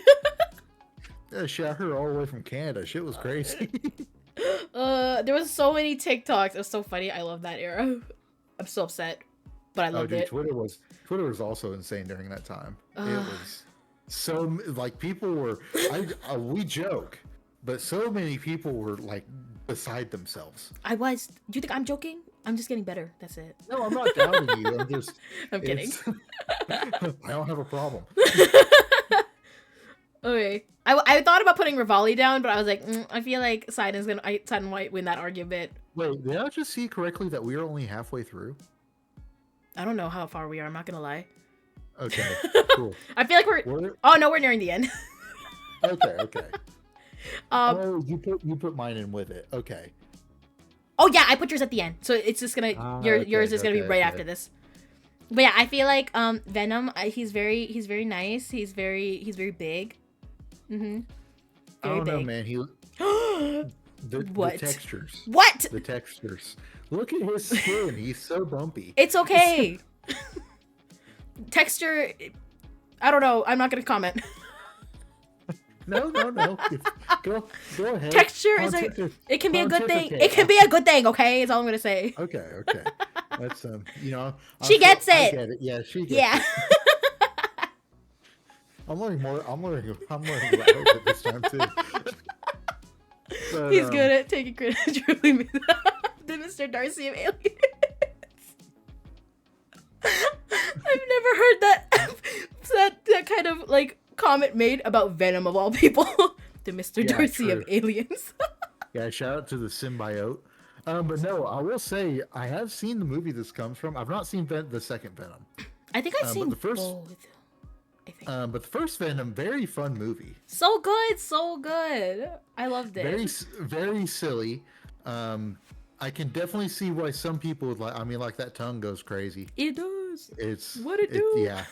Yeah, shit, I heard it all the way from Canada. Shit was crazy.
There was so many TikToks. It was so funny. I love that era. I'm so upset, but I loved it.
Twitter was also insane during that time. It was so like people were. We joke, but so many people were like beside themselves.
I was. Do you think I'm joking? I'm just getting better. That's it.
No, I'm not doubting you. I'm
kidding.
I don't have a problem.
Okay. I thought about putting Rivali down, but I was like, I feel like Sidon might win that argument.
Wait, did I just see correctly that we are only halfway through?
I don't know how far we are. I'm not gonna lie.
Okay, cool.
I feel like we're. Oh no, we're nearing the end.
Okay. Oh, you put mine in with it. Okay.
Oh yeah, I put yours at the end, so it's just gonna yours is gonna be right after this. But yeah, I feel like Venom. He's very nice. He's very big. Mm-hmm.
I don't know, man. The textures.
What?
The textures. Look at his skin. He's so bumpy.
It's okay. Texture. I don't know. I'm not gonna comment.
No. Go ahead.
Texture is it can be a good thing. It can be a good thing, okay? Is all I'm gonna say.
Okay. That's
she gets it.
I get it. Yeah, she gets it. I'm learning more. I'm learning about it this time too. But,
he's good at taking credit. Truly, the Mr. Darcy of Aliens. I've never heard that kind of like comment made about Venom of all people. The Mr. Darcy of Aliens.
Yeah, shout out to the symbiote. But no, I will say I have seen the movie this comes from. I've not seen the second Venom.
I think I've seen
the first,
both. I think.
But the first Venom, very fun movie.
So good. I loved it.
Very silly. I can definitely see why some people would like. I mean, like that tongue goes crazy.
It does.
It's
what it do.
Yeah.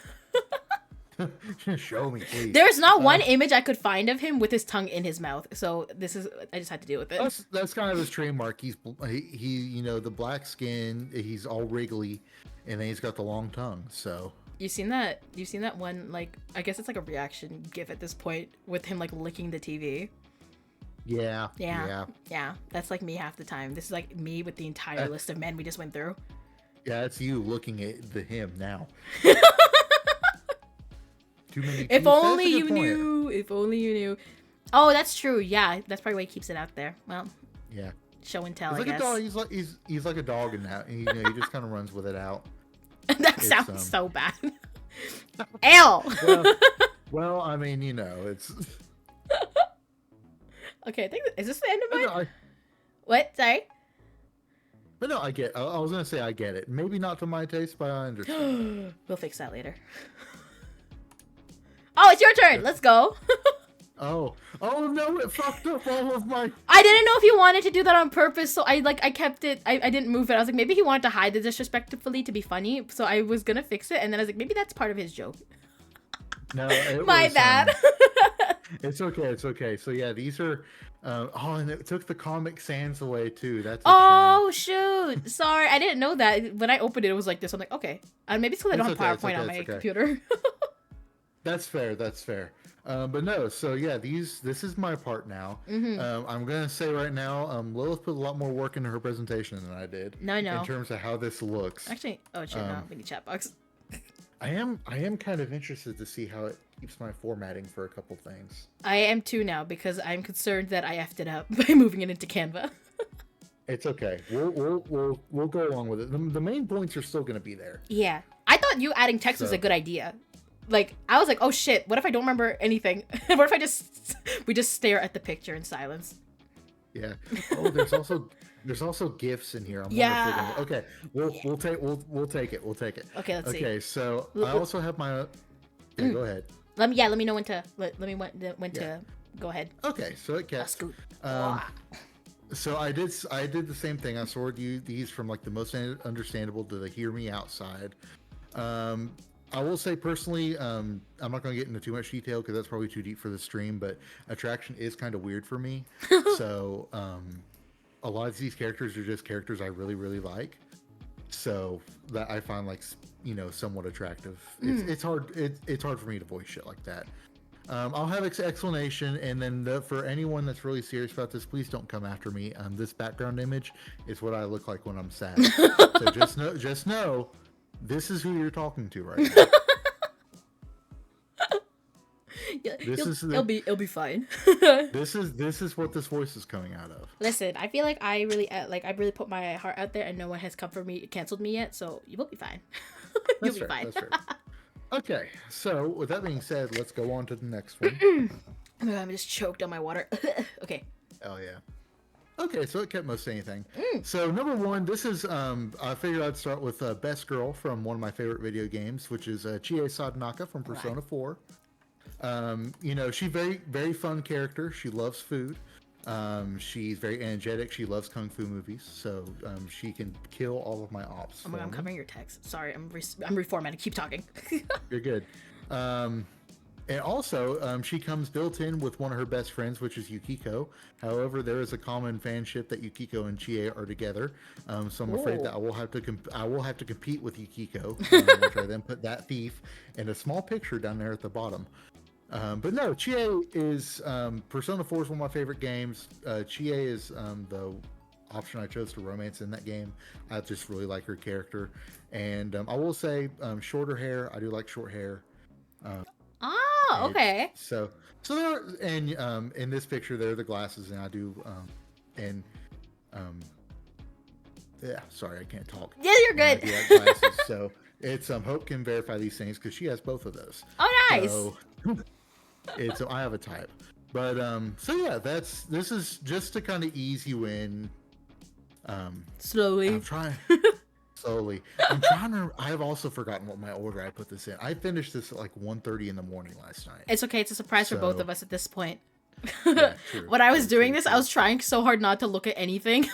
Show me, please.
There's not one image I could find of him with his tongue in his mouth. So I just had to deal with it.
That's kind of his trademark. He the black skin. He's all wriggly, and then he's got the long tongue. So
you've seen that one, like, I guess it's like a reaction gif at this point with him like licking the TV.
Yeah.
That's like me half the time. This is like me with the entire list of men we just went through.
Yeah, it's you looking at him now.
If only you knew. Oh, that's true. Yeah, that's probably why he keeps it out there. Well,
yeah.
Show and tell.
He's like
I guess.
a dog. He's like a dog in that. He just kind of runs with it out.
That sounds so bad. Ew.
Well, I mean, it's.
Okay, is this the end of mine? What? Sorry.
But no, I get. I was gonna say I get it. Maybe not to my taste, but I understand.
We'll fix that later. Oh, it's your turn. Let's go.
Oh no! It fucked up all of my.
I didn't know if you wanted to do that on purpose, so I kept it. I didn't move it. I was like, maybe he wanted to hide the disrespectfully to be funny, so I was gonna fix it, and then I was like, maybe that's part of his joke.
No,
my bad.
It's okay. So yeah, these are. And it took the Comic Sans away too. That's.
Shoot! Sorry, I didn't know that. When I opened it, it was like this. I'm like, okay, maybe it's because I don't have PowerPoint on my computer.
That's fair. But no, so yeah, this is my part now.
Mm-hmm.
I'm gonna say right now, Lilith put a lot more work into her presentation than I did.
No.
In terms of how this looks.
Actually, oh shit, no, we need chat box.
I am kind of interested to see how it keeps my formatting for a couple things.
I am too now because I'm concerned that I effed it up by moving it into Canva.
It's okay. We'll go along with it. The main points are still gonna be there.
Yeah, I thought you adding text was a good idea. Like, I was like, oh shit, what if I don't remember anything? What if we just stare at the picture in silence?
Yeah. Oh, there's also gifts in here. Okay, we'll take it.
Okay, let's see.
Okay, so I also have my. Yeah, go ahead.
Let me know when to to go ahead.
Okay, so it gets. So I did the same thing. I sorted these from like the most understandable to the hear me outside. I will say personally, I'm not going to get into too much detail because that's probably too deep for the stream, but Attraction is kind of weird for me. So a lot of these characters are just characters I really, really like. So that I find like, somewhat attractive. It's hard. It's hard for me to voice shit like that. I'll have explanation, and then for anyone that's really serious about this, please don't come after me. This background image is what I look like when I'm sad. So just know. This is who you're talking to right now.
Yeah, it'll be fine.
This is what this voice is coming out of.
Listen, I feel like I really put my heart out there, and no one has canceled me yet, so you will be fine. You'll be fine.
That's fair. Okay, so with that being said, let's go on to the next one.
Oh my God, I'm just choked on my water. Okay.
Oh yeah. Okay, so it kept most anything. So number one, this is I figured I'd start with Best Girl from one of my favorite video games, which is Chie Sadanaka from Persona 4. You know, she's very fun character. She loves food. She's very energetic. She loves kung fu movies, so she can kill all of my ops.
Oh my God, I'm covering your text. Sorry, I'm reformatting. Keep talking.
You're good. And also, she comes built in with one of her best friends, which is Yukiko. However, there is a common fanship that Yukiko and Chie are together. So I'm afraid that I will have to compete with Yukiko, which I then put that thief in a small picture down there at the bottom. But no, Chie is Persona 4 is one of my favorite games. Chie is the option I chose to romance in that game. I just really like her character, and I will say, shorter hair. I do like short hair.
Okay.
So there, and in this picture, there are the glasses, and I do, yeah. Sorry, I can't talk.
Yeah, you're good.
I do like glasses, so it's Hope can verify these things because she has both of those.
Oh, nice.
So, I have a type, but so yeah, this is just to kind of ease you in.
Slowly.
I'm trying. Slowly. I'm trying to. I've also forgotten what my order I put this in. I finished this at like 1:30 in the morning last night.
It's okay. It's a surprise for both of us at this point.
Yeah, true,
when I was doing this, I was trying so hard not to look at anything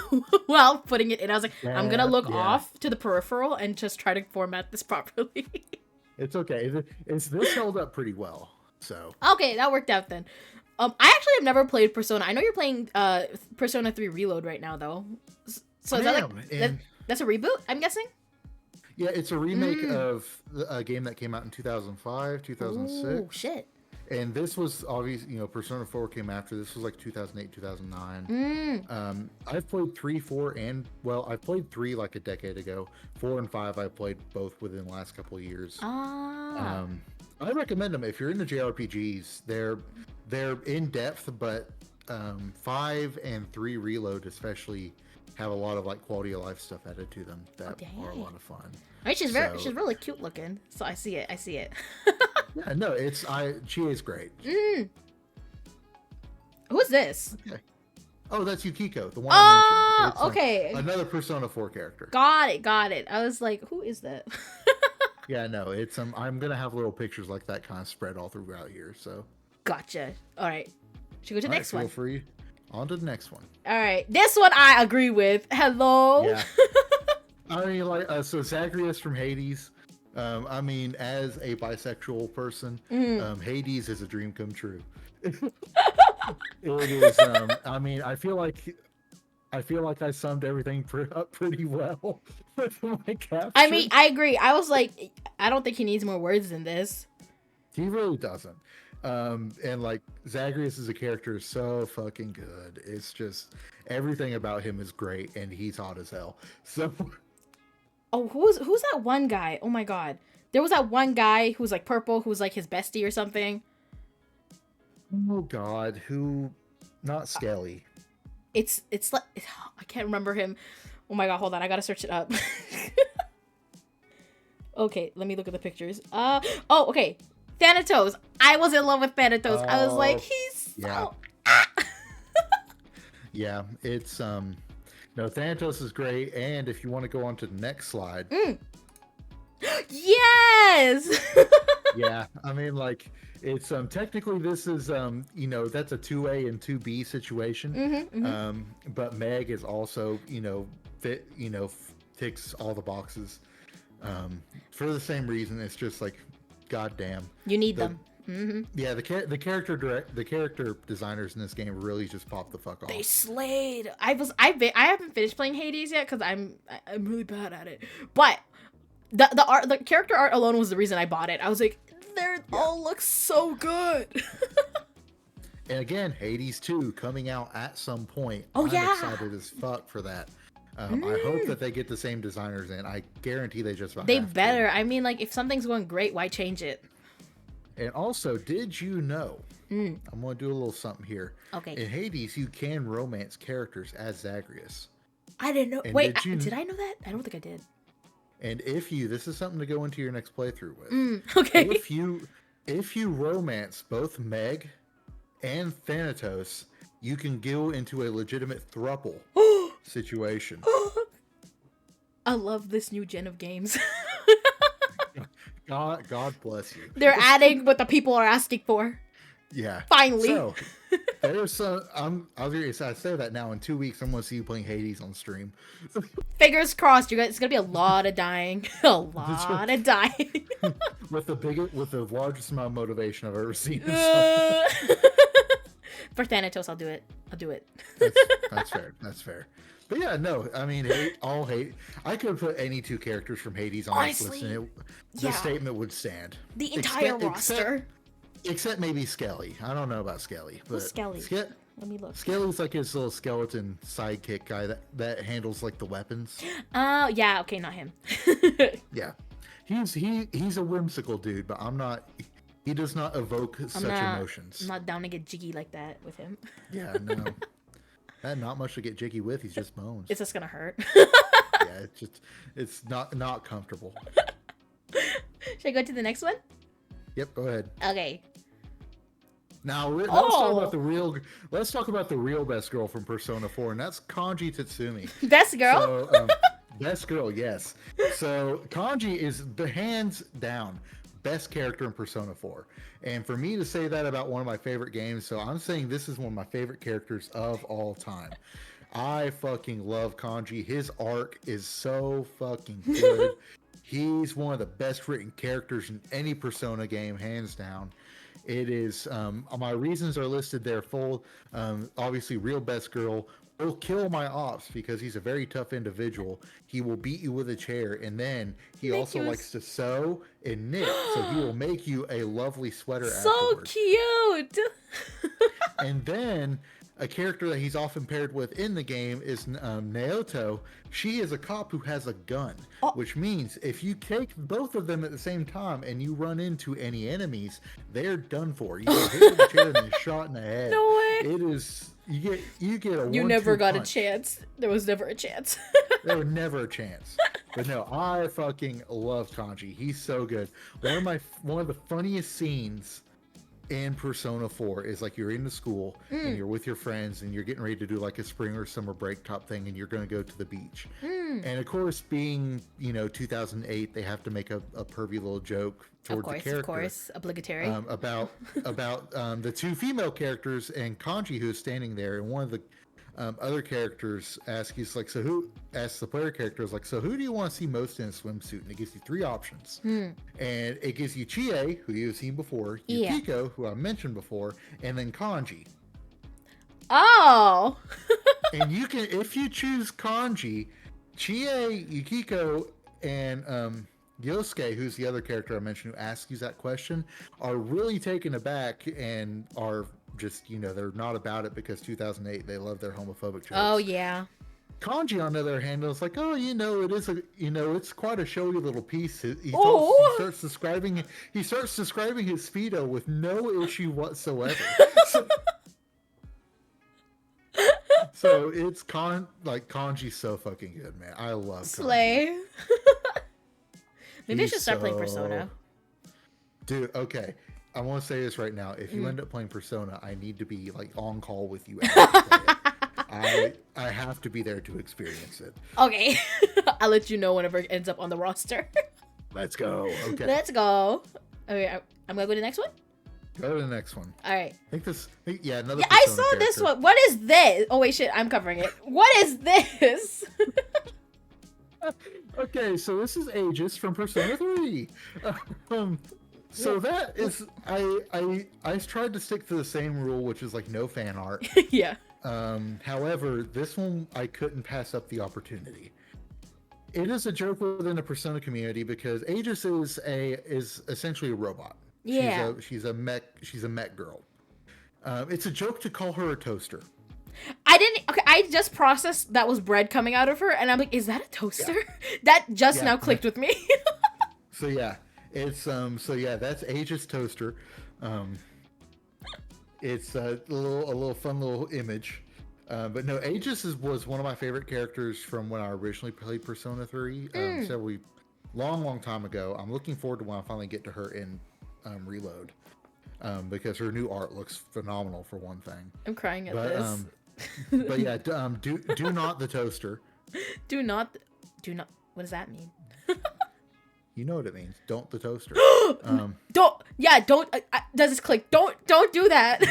while putting it in. I was like, I'm gonna look off to the peripheral and just try to format this properly.
It's okay. This held up pretty well. So
okay, that worked out then. I actually have never played Persona. I know you're playing Persona 3 Reload right now though. So is that like that's a reboot, I'm guessing?
Yeah, it's a remake of a game that came out in 2005, 2006.
Oh, shit.
And this was obviously, Persona 4 came after. This was like 2008, 2009. I've played 3, 4, and, well, I've played 3 like a decade ago. 4 and 5, I played both within the last couple of years. I recommend them if you're into JRPGs. They're in depth, but 5 and 3 Reload especially have a lot of like quality of life stuff added to them that are a lot of fun.
I mean, she's really cute looking, so I see it.
Yeah, no, Chie is great.
Who's this? Okay.
Oh, that's Yukiko, the one I mentioned. It's,
okay.
Another Persona 4 character.
Got it. I was like, who is that?
Yeah, no, it's I'm gonna have little pictures like that kind of spread all throughout here. So.
Gotcha. All right. Should we go to the next one?
Feel free. On to the next one.
All right. This one I agree with. Hello.
Yeah. I mean, like, so Zagreus from Hades. I mean, as a bisexual person, Hades is a dream come true. It is. I mean, I feel like I summed everything up pretty well with my caption.
I mean, I agree. I was like, I don't think he needs more words than this.
He really doesn't. And like Zagreus as a character is so fucking good. It's just everything about him is great, and he's hot as hell. So,
oh, who's that one guy? Oh my god, there was that one guy who was like purple, who was like his bestie or something.
Oh god, who? Not Skelly.
It's like I can't remember him. Oh my god, hold on, I gotta search it up. Okay, let me look at the pictures. Okay. Thanatos. I was in love with Thanatos. I was like, he's so...
Yeah, it's no, Thanatos is great, and if you want to go on to the next slide.
Yes.
Yeah, I mean, like, it's technically this is that's a 2A and 2B situation. But Meg is also ticks all the boxes. For the same reason, it's just like, goddamn,
you need them.
Yeah, the character designers in this game really just popped the fuck off.
They slayed. I haven't finished playing Hades yet because I'm really bad at it. But the character art alone was the reason I bought it. I was like, all looks so good.
And again, Hades 2 coming out at some point.
I'm
excited as fuck for that. I hope that they get the same designers in. I guarantee they just about
they better. I mean, like, if something's going great, why change it?
And also, did you know? I'm going to do a little something here.
Okay.
In Hades, you can romance characters as Zagreus.
I didn't know.
And
wait, did I know that? I don't think I did.
And this is something to go into your next playthrough with.
Okay.
If you romance both Meg and Thanatos, you can go into a legitimate throuple situation.
I love this new gen of games.
God bless you.
They're adding what the people are asking for.
Yeah.
Finally.
So there's some. I say that now. In 2 weeks, I'm gonna see you playing Hades on stream.
Fingers crossed. You guys, it's gonna be a lot of dying. A lot of dying.
with the largest amount of motivation I've ever seen.
For Thanatos, I'll do it.
That's fair. That's fair. But yeah, no, I mean, all hate. I could put any two characters from Hades on this list, and the statement would stand.
The entire roster.
Except maybe Skelly. I don't know about Skelly. But
who's Skelly? Let me look.
Skelly's like his little skeleton sidekick guy that handles like the weapons.
Oh, yeah. Okay, not him.
Yeah, he's a whimsical dude, but he does not evoke such emotions.
I'm not down to get jiggy like that with him.
Yeah, no. Not much to get jiggy with. He's just bones.
It's just gonna hurt.
Yeah, it's not comfortable.
Should I go to the next one?
Yep, go ahead.
Okay.
Now let's talk about the real best girl from Persona 4, and that's Kanji Tatsumi.
Best girl?
So, best girl, yes. So Kanji is the hands down best character in Persona 4. And for me to say that about one of my favorite games, so I'm saying this is one of my favorite characters of all time. I fucking love Kanji. His arc is so fucking good. He's one of the best written characters in any Persona game, hands down. It is, my reasons are listed there full. Obviously, real best girl will kill my ops because he's a very tough individual. He will beat you with a chair, and then he also likes to sew and knit, so he will make you a lovely sweater afterwards.
So cute!
And then a character that he's often paired with in the game is Naoto. She is a cop who has a gun, which means if you take both of them at the same time and you run into any enemies, they're done for. You get hit with a chair and then shot in the head.
No way!
It is... You get a
You never got
punch.
a chance. There was never a chance.
There was never a chance. But no, I fucking love Kanji. He's so good. One of the funniest scenes in Persona 4 is like you're in the school and you're with your friends and you're getting ready to do like a spring or summer break top thing, and you're going to go to the beach. And of course, being 2008, they have to make a pervy little joke toward the character. Of course,
obligatory.
About the two female characters and Kanji, who is standing there, and one of the other characters asks the player character is like, so who do you want to see most in a swimsuit? And it gives you three options. And it gives you Chie, who you've seen before, Yukiko, who I mentioned before, and then Kanji.
Oh.
And you can, if you choose Kanji, Chie, Yukiko, and Yosuke, who's the other character I mentioned who asks you that question, are really taken aback and are just, they're not about it because 2008, they love their homophobic jokes.
Oh, yeah.
Kanji, on the other hand, was like, oh, it is it's quite a showy little piece. He starts describing his Speedo with no issue whatsoever. So it's Kanji's so fucking good, man. I love
Slay.
Kanji.
Maybe I should start playing Persona.
Dude, okay. I want to say this right now. If you end up playing Persona, I need to be on call with you. I have to be there to experience it.
Okay. I'll let you know whenever it ends up on the roster.
Let's go. Okay.
Let's go. Okay, I'm going to go to the next one?
Go to the next one.
All right.
Another
Yeah,
Persona
I saw
character.
this one. What is this? Oh, wait, shit. I'm covering it. What is this?
Okay, so this is Aegis from Persona 3. So that is, I tried to stick to the same rule, which is no fan art.
Yeah.
However, this one I couldn't pass up the opportunity. It is a joke within the Persona community because Aegis is essentially a robot.
Yeah.
She's a mech girl. It's a joke to call her a toaster.
I just processed that was bread coming out of her, and I'm like, is that a toaster? Yeah. That just now clicked with me.
So yeah, it's that's Aegis Toaster. It's a little fun little image. But no, Aegis was one of my favorite characters from when I originally played Persona 3 long time ago. I'm looking forward to when I finally get to her in Reload, because her new art looks phenomenal for one thing.
I'm crying at this.
But yeah, do not the toaster.
Do not. What does that mean?
You know what it means. Don't the toaster.
Don't. Yeah. Don't. Does this click? Don't do that.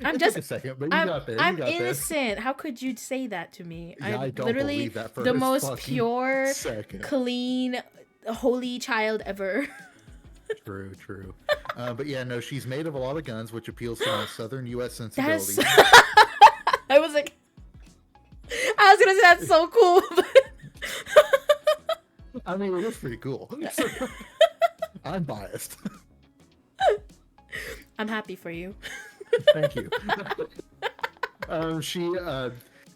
I'm just
a second, but you got there.
I'm innocent. How could you say that to me?
Yeah, I don't
literally
believe that for
the most pure,
second.
clean, holy child ever.
True. But yeah, no, she's made of a lot of guns, which appeals to my southern U.S. sensibility.
I was gonna say that's so cool.
I mean, it is pretty cool. I'm biased.
I'm happy for you.
Thank you.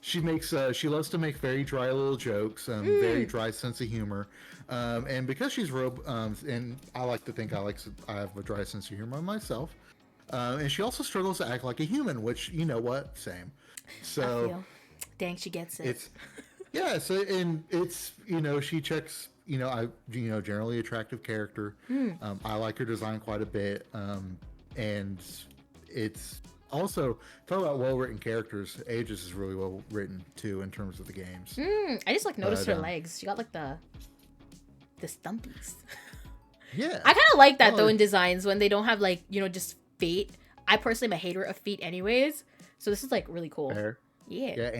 She loves to make very dry little jokes, very dry sense of humor, and because she's and I like to think I have a dry sense of humor myself, and she also struggles to act like a human, which, you know what, same. So,
dang, she gets it.
So and it's, she checks, generally attractive character. I like her design quite a bit, and it's also, talk about well-written characters. Aegis is really well written too in terms of the games.
I just noticed her legs. She got the stumpies.
Yeah,
I kind of like that though in designs when they don't have just feet. I personally am a hater of feet anyways, so this is really cool.
Fair. Yeah,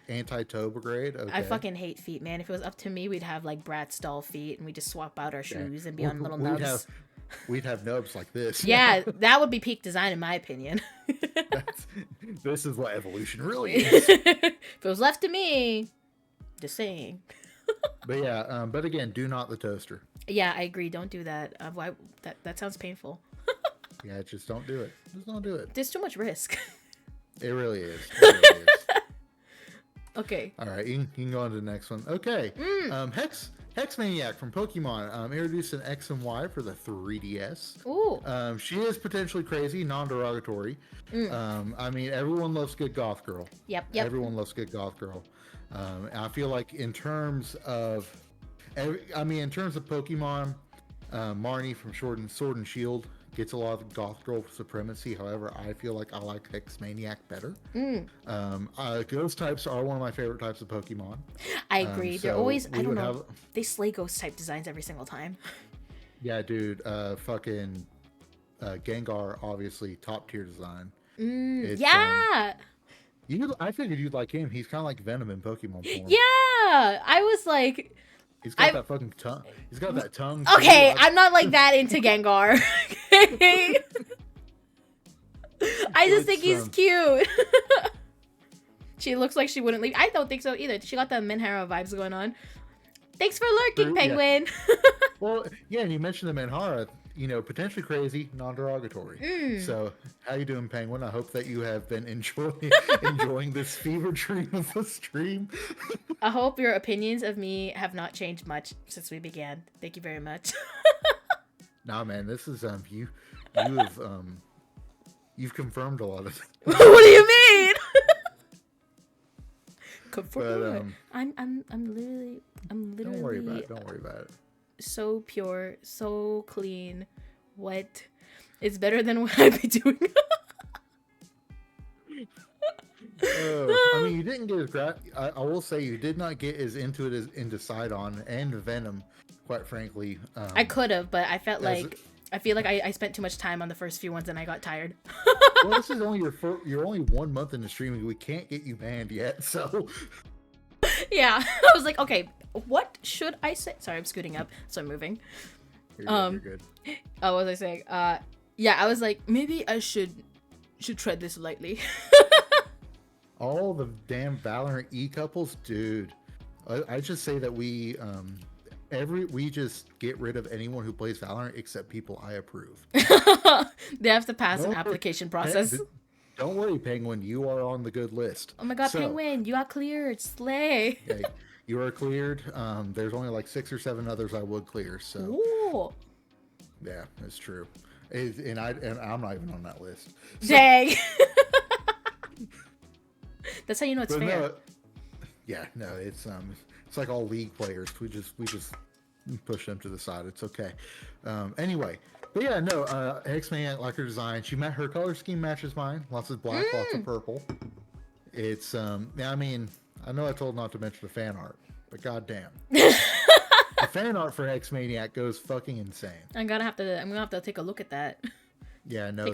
anti-toe brigade. Okay.
I fucking hate feet, man. If it was up to me, we'd have Bratz doll feet and we just swap out our shoes and be on little nubs.
We'd have nubs like this.
Yeah, that would be peak design in my opinion.
This is what evolution really is.
If it was left to me, just saying.
But yeah, but again, do not the toaster.
Yeah, I agree. Don't do that. Why? That sounds painful.
Yeah, just don't do it. Just don't do it.
There's too much risk.
It really is.
Okay.
All right, you can go on to the next one. Okay. Hex Maniac from Pokemon introduced an X and Y for the 3DS.
Ooh.
She is potentially crazy, non-derogatory. I mean, everyone loves good goth girl.
Yep.
Everyone loves good goth girl. I feel like in terms of Pokemon, Marnie from Sword and Shield gets a lot of goth girl supremacy. However, I feel like I like Hex Maniac better. Ghost types are one of my favorite types of Pokemon.
I agree. They're always, I don't know, they slay ghost type designs every single time.
Yeah, dude. Fucking Gengar, obviously top tier design.
Yeah.
I figured you'd like him. He's kind of like Venom in Pokemon form.
Yeah, I was like,
he's got that fucking tongue. He's got that tongue.
Okay, I'm not like that into Gengar. Okay? I just think he's cute. She looks like she wouldn't leave. I don't think so either. She got the Minhara vibes going on. Thanks for lurking, Penguin.
Yeah. Well, yeah, and you mentioned the Minhara. Potentially crazy, non-derogatory. So, how you doing, Penguin? I hope that you have been enjoying this fever dream of a stream.
I hope your opinions of me have not changed much since we began. Thank you very much.
Nah, man, this is you've confirmed a lot of things.
What do you mean? Confirmed. I'm literally.
Don't worry about it.
So pure, so clean. What? It's better than what I'd be doing.
I mean, you didn't get as I will say you did not get as into it as into Sidon and Venom, quite frankly.
I could have, but I felt I feel like I spent too much time on the first few ones and I got tired.
Well, this is only you're only 1 month into streaming. We can't get you banned yet, so.
Yeah, I was like, okay, what should I say? Sorry, I'm scooting up, so I'm moving.
You're good.
Oh, what was I saying? Yeah, I was like, maybe I should tread this lightly.
All the damn Valorant couples, dude. I just say that we just get rid of anyone who plays Valorant except people I approve.
They have to pass an application process.
Don't worry, Penguin. You are on the good list.
Oh my god, Penguin, you got cleared. Slay.
Yeah, you are cleared. There's only like 6 or 7 others I would clear. So.
Ooh.
Yeah, that's true. And I'm not even on that list. So.
Dang. That's how you know it's fair.
No, it's It's like all League players. We just push them to the side. It's okay. Anyway, but yeah, no. X-Man, I like her design. Her color scheme matches mine. Lots of black, lots of purple. It's yeah, I mean, I know I told not to mention the fan art, but goddamn. The fan art for X-Maniac goes fucking insane.
I'm gonna have to take a look at that.
Yeah, no,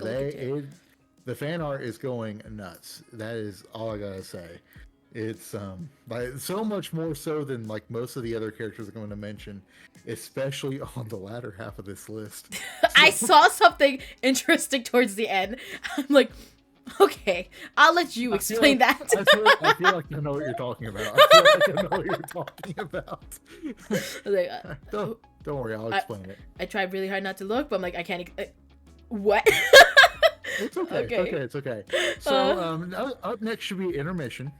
the fan art is going nuts. That is all I gotta say. It's like so much more so than like most of the other characters I'm going to mention, especially on the latter half of this list.
I saw something interesting towards the end. I'm like, okay, I'll let you explain that.
I feel like I know what you're talking about. I feel like I know what you're talking about.
Like,
don't worry, I'll explain it.
I tried really hard not to look, but I'm like, I can't. What?
It's okay. Okay. It's okay. So up next should be intermission.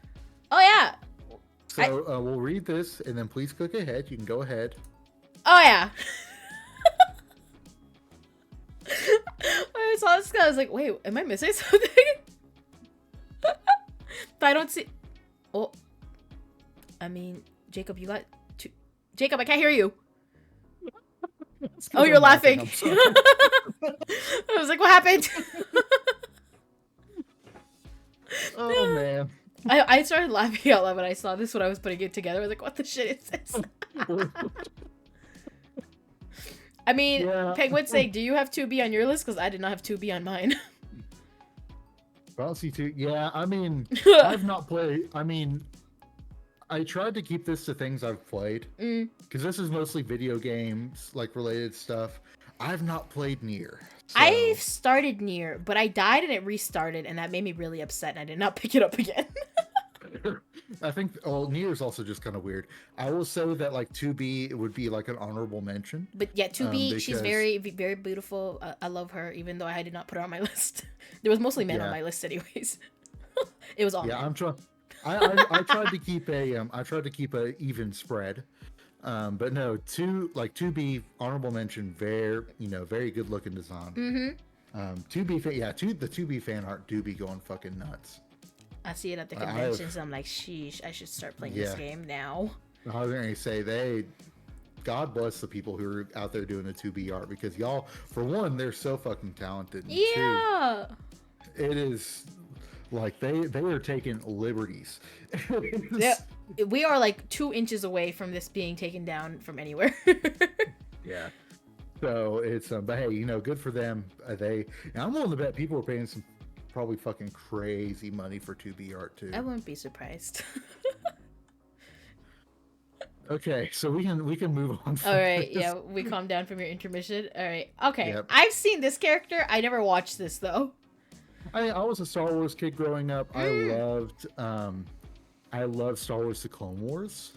Oh yeah.
So we'll read this and then please click ahead. You can go ahead.
Oh yeah. I saw this guy. I was like, wait, am I missing something? But I don't see. Oh, I mean, Jacob, you got two. Jacob, I can't hear you. Oh, you're laughing. I was like, what happened?
Oh man.
I started laughing out loud when I saw this when I was putting it together. I was like, what the shit is this? I mean, yeah. Penguin's saying, do you have 2B on your list? Because I did not have 2B on mine.
Bouncy 2. Yeah, I mean, I've not played. I mean, I tried to keep this to things I've played. Because this is mostly video games, like related stuff. I've not played Nier. So.
I've started Nier, but I died and it restarted, and that made me really upset, and I did not pick it up again.
I think Nier is also just kind of weird. I will say that like 2B it would be like an honorable mention.
But yeah, 2B, because... she's very, very beautiful. I love her, even though I did not put her on my list. There was mostly men on my list, anyways. It was all. Yeah, men.
I'm trying. I tried to keep a even spread. But no, 2B honorable mention, very good looking design. 2B, the 2B fan art do be going fucking nuts.
I see it at the conventions. I'm like, sheesh, I should start playing this game now.
I was going to say, God bless the people who are out there doing the 2B art, because y'all, for one, they're so fucking talented. And
yeah.
Two, it is like they are taking liberties.
Yeah, we are like 2 inches away from this being taken down from anywhere.
Yeah. So it's but hey, good for them. I'm willing to bet people are paying some probably fucking crazy money for 2B art too.
I wouldn't be surprised.
Okay, so we can move on.
All right, yeah, we calm down from your intermission. All right, okay. Yep. I've seen this character. I never watched this though.
I was a Star Wars kid growing up. I loved Star Wars: The Clone Wars,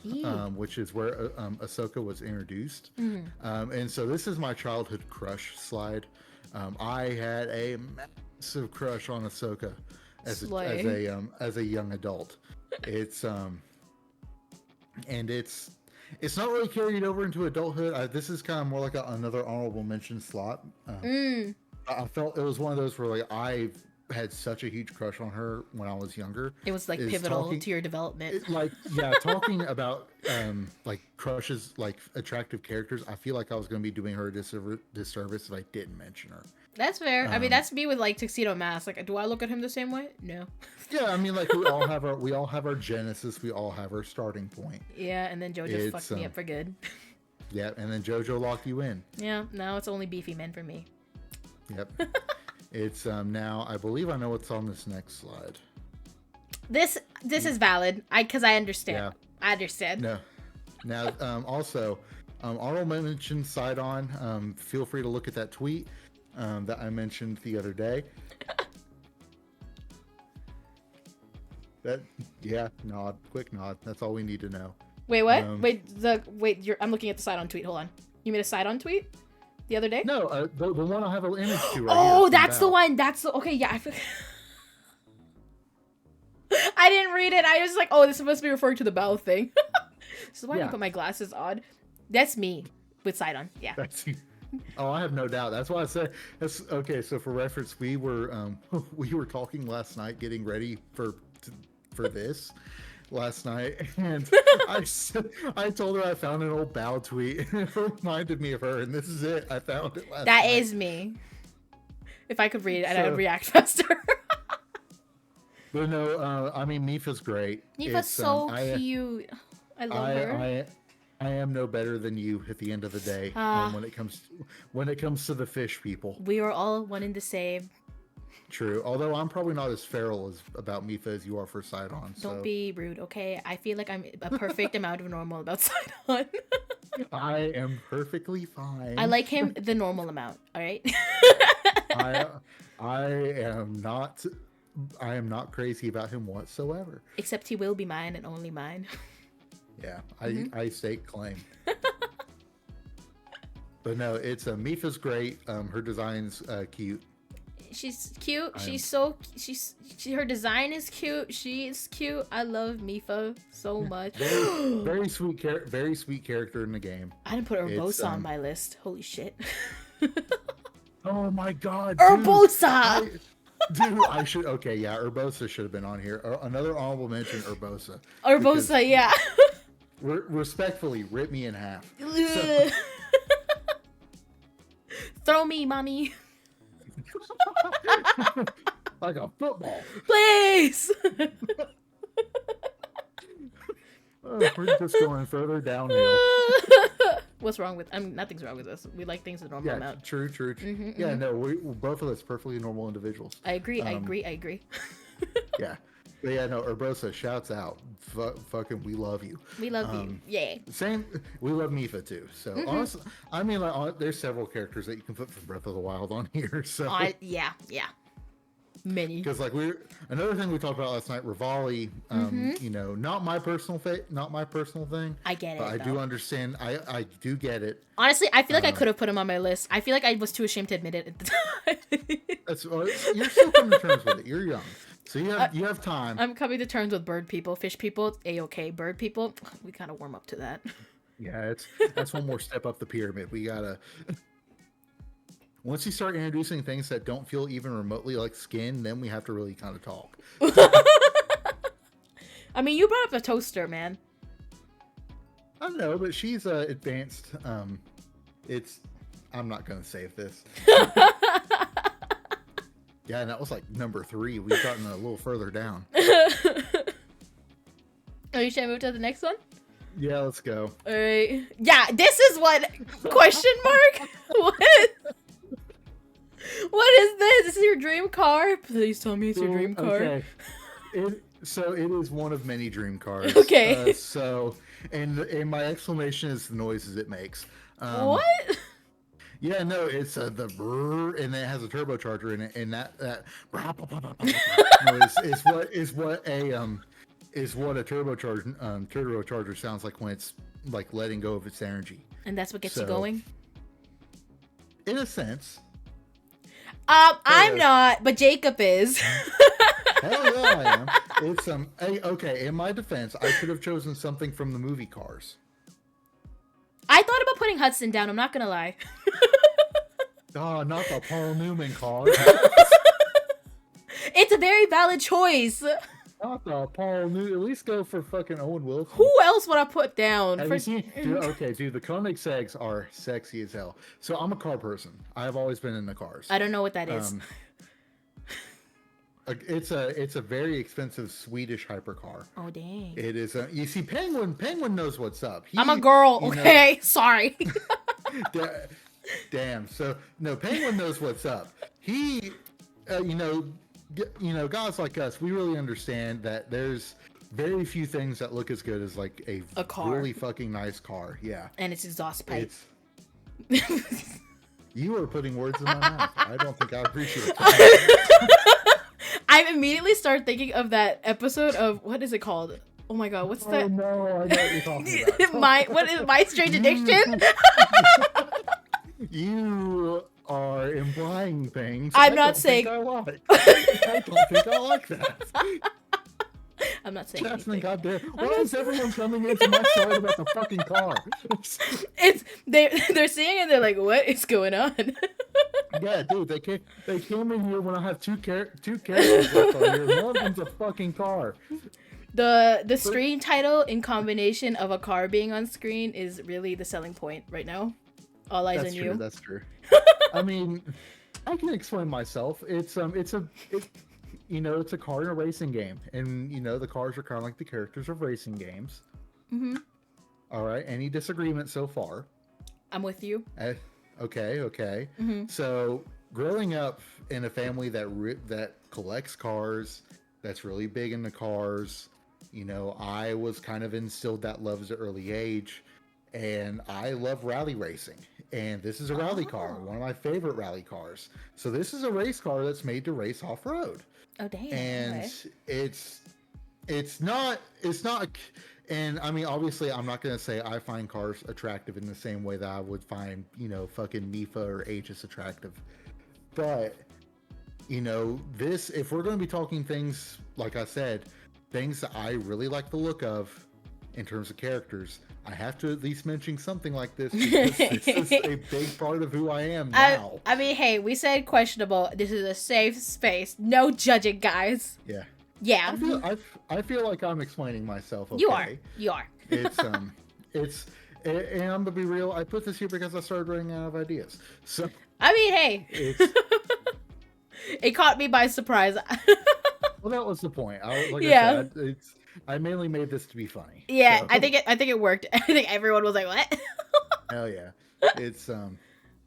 which is where Ahsoka was introduced. And so this is my childhood crush slide. I had a massive crush on Ahsoka as a young adult. It's and it's not really carried over into adulthood. This is kind of more like another honorable mention slot. I felt it was one of those where like I had such a huge crush on her when I was younger.
It was like pivotal to your development.
Talking about like crushes, like attractive characters. I feel like I was going to be doing her a disservice if I didn't mention her.
That's fair. I mean, that's me with like Tuxedo Mask. Like, do I look at him the same way? No.
Yeah, I mean, like we all have our genesis. We all have our starting point.
Yeah, and then JoJo fucked me up for good.
Yeah, and then JoJo locked you in.
Yeah, now it's only beefy men for me.
Yep. It's now I believe I know what's on this next slide.
This is valid. Because I understand. Yeah. I understand.
No. Now also honorable mention side on. Feel free to look at that tweet that I mentioned the other day. Quick nod. That's all we need to know.
Wait, what? I'm looking at the side on tweet. Hold on. You made a side on tweet? The other day?
No, the one I have an image to right
here.
Oh,
that's the one. Okay, yeah. I didn't read it. I was like, oh, this must be referring to the bell thing. This is why I put my glasses on. That's me with side on. Yeah.
That's you. Oh, I have no doubt. That's why I said that's okay. So for reference, we were talking last night, getting ready for this. last night, and I told her I found an old Bow tweet, and it reminded me of her, and this is it. I found it last night.
That is me. If I could read it, I'd react faster.
But no, I mean, Mifa's great.
Mifa's so cute. I love her.
I am no better than you at the end of the day when it comes to the fish people.
We are all one and the same.
True. Although I'm probably not as feral about Mifa as you are for Sidon.
Don't be rude, okay? I feel like I'm a perfect amount of normal about Sidon.
I am perfectly fine.
I like him the normal amount, alright?
I am not crazy about him whatsoever.
Except he will be mine and only mine.
Yeah, I stake claim. But no, it's Mifa's great. Her design's cute.
She's cute. Her design is cute. She's cute. I love Mifa so much.
Very sweet character in the game.
I didn't put Urbosa on my list. Holy shit.
Oh my god.
Urbosa!
Dude, I should. Okay, yeah, Urbosa should have been on here. Another honorable mention, Urbosa.
Urbosa, yeah.
Respectfully, rip me in half.
So. Throw me, mommy.
Like a football.
Please.
We're just going further downhill.
What's wrong with? Nothing's wrong with us. We like things the normal amount.
True.
Mm-hmm,
yeah, no, we're both of us perfectly normal individuals.
I agree.
Yeah. But yeah, no, Urbosa, shouts out. Fucking, we love you.
We love you. Yeah.
Same, we love Mifa too. So honestly, I mean, like, there's several characters that you can put from Breath of the Wild on here. So
yeah. Many.
Because like another thing we talked about last night, Rivali. You know, not my personal thing.
I get it.
But I do understand. I do get it.
Honestly, I feel like I could have put him on my list. I feel like I was too ashamed to admit it at the time.
You're still coming to terms with it. You're young, so you have time.
I'm coming to terms with bird people, fish people, a-okay. Bird people, we kind of warm up to that.
Yeah, that's one more step up the pyramid. We gotta. Once you start introducing things that don't feel even remotely like skin, then we have to really kind of talk.
I mean, you brought up the toaster, man.
I don't know, but she's advanced. I'm not gonna save this. Yeah, and that was like number 3. We've gotten a little further down.
Are you sure I move to the next one?
Yeah, let's go.
All right. Yeah, this is what? Question mark? What? What is this? This is your dream car? Please tell me it's your dream car.
Okay. So it is one of many dream cars.
Okay.
And my exclamation is the noises it makes.
What?
Yeah, no, it's the brrr, and it has a turbocharger in it, and that is what a turbocharger sounds like when it's like letting go of its energy.
And that's what gets you going?
In a sense.
I'm not, but Jacob is.
Hell yeah, I am. It's okay, in my defense, I could have chosen something from the movie Cars.
I thought about putting Hudson down, I'm not gonna lie.
Oh, not the Paul Newman car.
It's a very valid choice.
Not the Paul Newman. At least go for fucking Owen Wilson.
Who else would I put down?
Dude, the Koenigseggs are sexy as hell. So I'm a car person. I've always been into cars.
I don't know what that is.
It's a very expensive Swedish hypercar.
Oh dang!
It is. You see, Penguin knows what's up.
I'm a girl. Okay, sorry.
Damn. So no, Penguin knows what's up. He, guys like us, we really understand that there's very few things that look as good as like a car. Really fucking nice car. Yeah.
And its exhaust pipe.
You are putting words in my mouth. I don't think I appreciate it.
I immediately started thinking of that episode of, what is it called? Oh my god, what's that?
Oh no, I know what you're talking about.
My Strange Addiction?
You are implying things.
I'm not saying.
I don't think I like that.
I'm not saying
Jasmine, goddamn. Why is everyone coming into my side about the fucking car?
They're seeing it, they're like, what is going on?
Yeah, dude, they came in here when I have two characters left on here. One of them's a fucking car.
The screen title in combination of a car being on screen is really the selling point right now. All eyes on you.
That's true. I mean, I can explain myself. It's a car in a racing game, and the cars are kind of like the characters of racing games.
Mm-hmm.
All right. Any disagreement so far?
I'm with you.
Okay.
Mm-hmm.
So growing up in a family that collects cars, that's really big into cars, I was kind of instilled that love at an early age, and I love rally racing. And this is a rally car, one of my favorite rally cars. So this is a race car that's made to race off road.
Oh damn!
And
okay.
it's not. And I mean, obviously, I'm not going to say I find cars attractive in the same way that I would find, fucking Mifa or Aegis attractive. But, if we're going to be talking things, like I said, things that I really like the look of in terms of characters, I have to at least mention something like this because this is a big part of who I am now.
I mean, hey, we said questionable. This is a safe space. No judging, guys.
Yeah.
Yeah.
I feel like I'm explaining myself. Okay?
You are.
And I'm gonna be real. I put this here because I started running out of ideas. So
I mean, hey, it caught me by surprise.
Well, that was the point. I said, I mainly made this to be funny.
Yeah, so. I think it worked. I think everyone was like, "What?"
Hell yeah!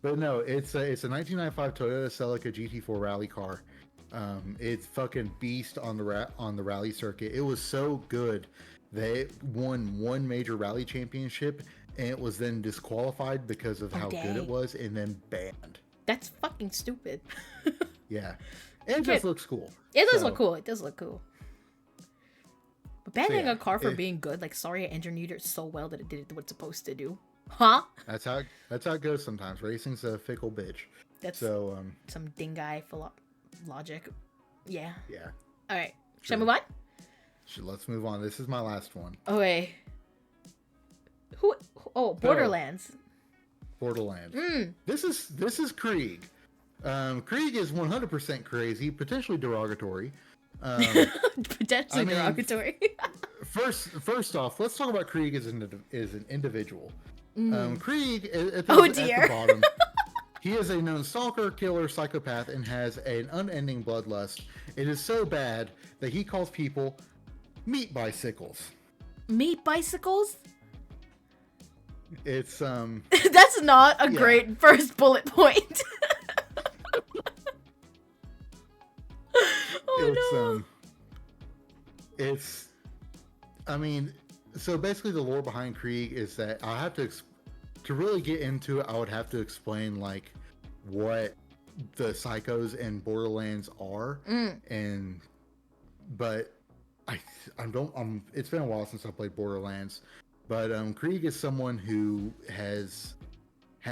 But no, it's a 1995 Toyota Celica GT4 rally car. It's fucking beast on the rally circuit. It was so good they won one major rally championship, and it was then disqualified because of how good it was, and then banned.
That's fucking stupid.
Yeah, it just looks cool.
It does look cool. It does look cool. But banning a car for being good, like, sorry, I engineered it so well that it did what it's supposed to do. Huh?
That's how it goes sometimes. Racing's a fickle bitch.
That's some dingai logic. Yeah.
Yeah.
All right. Shall I move on?
Let's move on. This is my last one.
Okay. Who? Oh, Borderlands.
Borderlands. This is Krieg. Krieg is 100% crazy, potentially derogatory.
Derogatory.
First off, let's talk about Krieg as an individual. Krieg at
dear.
the bottom. He is a known stalker, killer, psychopath, and has an unending bloodlust. It is so bad that he calls people meat bicycles.
Meat bicycles?
It's
That's not a great first bullet point.
I mean, so basically the lore behind Krieg is that I have to really get into it, I would have to explain like what the psychos in Borderlands are, but it's been a while since I played Borderlands, but Krieg is someone who has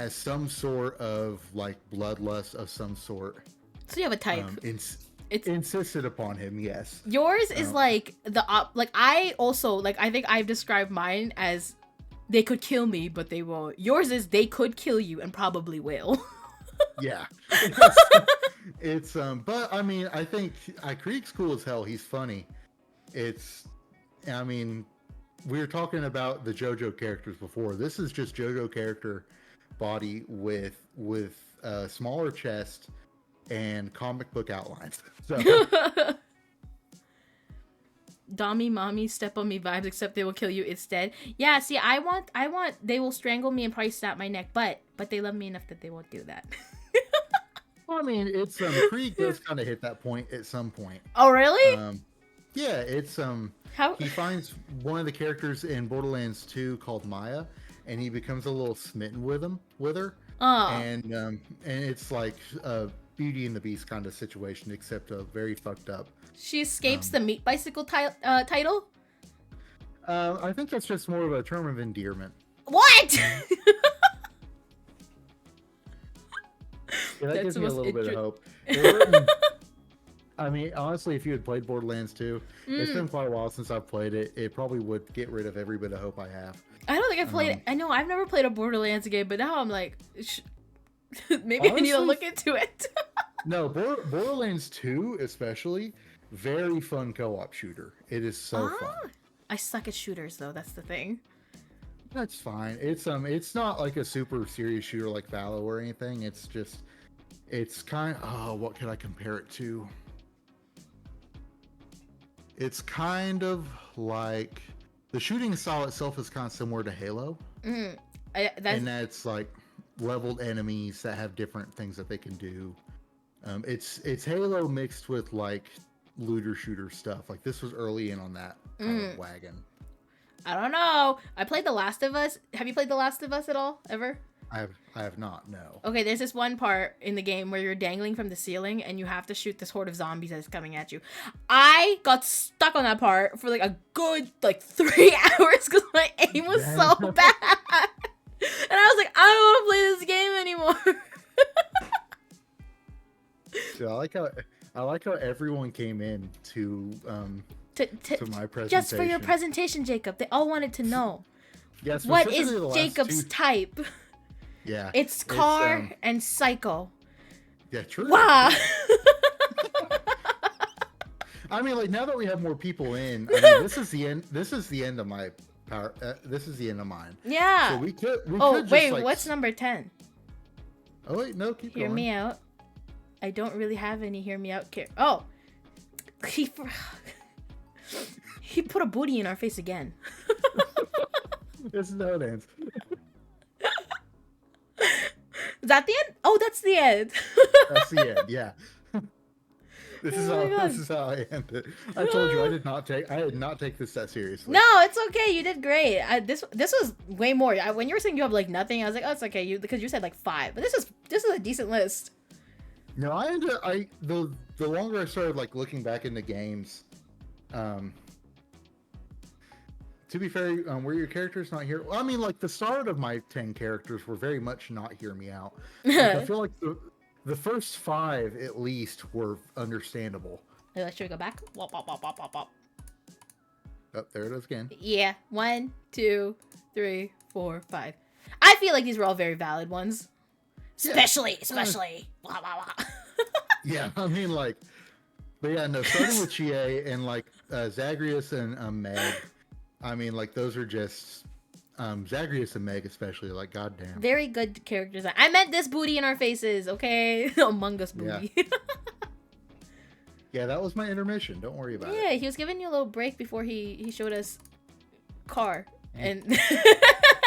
some sort of like bloodlust of some sort.
So you have a type.
It's insisted upon him, yes.
Yours is like I think I've described mine as they could kill me, but they won't. Yours is they could kill you and probably will.
Yeah. But I mean, I think Krieg's cool as hell. He's funny. I mean, we were talking about the JoJo characters before. This is just JoJo character body with a smaller chest and comic book outlines. So
Dommy mommy step on me vibes, except they will kill you instead. Yeah, see, I want they will strangle me and probably snap my neck, but they love me enough that they won't do that.
Well, I mean, it's Krieg does kind of hit that point at some point.
Oh really?
Yeah, it's
how
he finds one of the characters in Borderlands 2 called Maya, and he becomes a little smitten with her. And it's like a Beauty and the Beast kind of situation, except very fucked up.
She escapes the meat bicycle title?
I think that's just more of a term of endearment.
What?
Yeah, that gives me a little bit of hope. I mean, honestly, if you had played Borderlands 2, it's been quite a while since I've played it. It probably would get rid of every bit of hope I have.
I don't think I've played I know, I've never played a Borderlands game, but now I'm like, maybe honestly, I need to look into it.
No, Borderlands 2 especially Very fun co-op shooter. It is so fun.
I suck at shooters though. That's the thing.
That's fine. It's not like a super serious shooter like Valo or anything. It's kind of, oh, what could I compare it to? It's kind of like the shooting style itself is kind of similar to Halo. And that's like leveled enemies that have different things that they can do. It's Halo mixed with like looter shooter stuff. Like this was early in on that kind of wagon.
I don't know. I played The Last of Us. Have you played The Last of Us at all? Ever?
I have not, no.
Okay, there's this one part in the game where you're dangling from the ceiling and you have to shoot this horde of zombies that's coming at you. I got stuck on that part for like a good like 3 hours because my aim was so bad. And I was like, I don't want to play this game anymore.
Yeah, I like how everyone came in to my presentation.
Just for your presentation, Jacob. They all wanted to know.
Yes.
What is Jacob's type?
Yeah.
It's car and psycho.
Yeah, true.
Wow.
I mean, like now that we have more people in, I mean, this is the end. This is the end of my power. This is the end of mine.
Yeah.
So we could
wait,
just, like,
what's number 10?
Oh wait, no, keep going.
Hear me out. I don't really have any hear me out. Oh, he put a booty in our face again.
It's no dance.
Is that the end? Oh, that's the end.
That's the end. Yeah. This is how I end it. I told you I did not take this that seriously.
No, it's okay. You did great. This was way more. When you were saying you have like nothing, I was like, oh, it's okay. Because you said like 5, but this is a decent list.
No, the longer I started like looking back into games, to be fair, were your characters not here? Well, I mean, like the start of my 10 characters were very much not hear me out. Like, I feel like the first 5 at least were understandable.
Should we go back? Wop, wop, wop, wop, wop, wop.
Oh, there it is again.
Yeah, 1, 2, 3, 4, 5. I feel like these were all very valid ones. Especially. Blah, blah, blah.
Yeah, I mean, like, but yeah, no, starting with Chie and like Zagreus and Meg. I mean, like, those are just Zagreus and Meg, especially. Like, goddamn.
Very good characters. I meant this booty in our faces, okay? Among Us booty.
Yeah. Yeah, that was my intermission. Don't worry about it.
Yeah, he was giving you a little break before he showed us Car and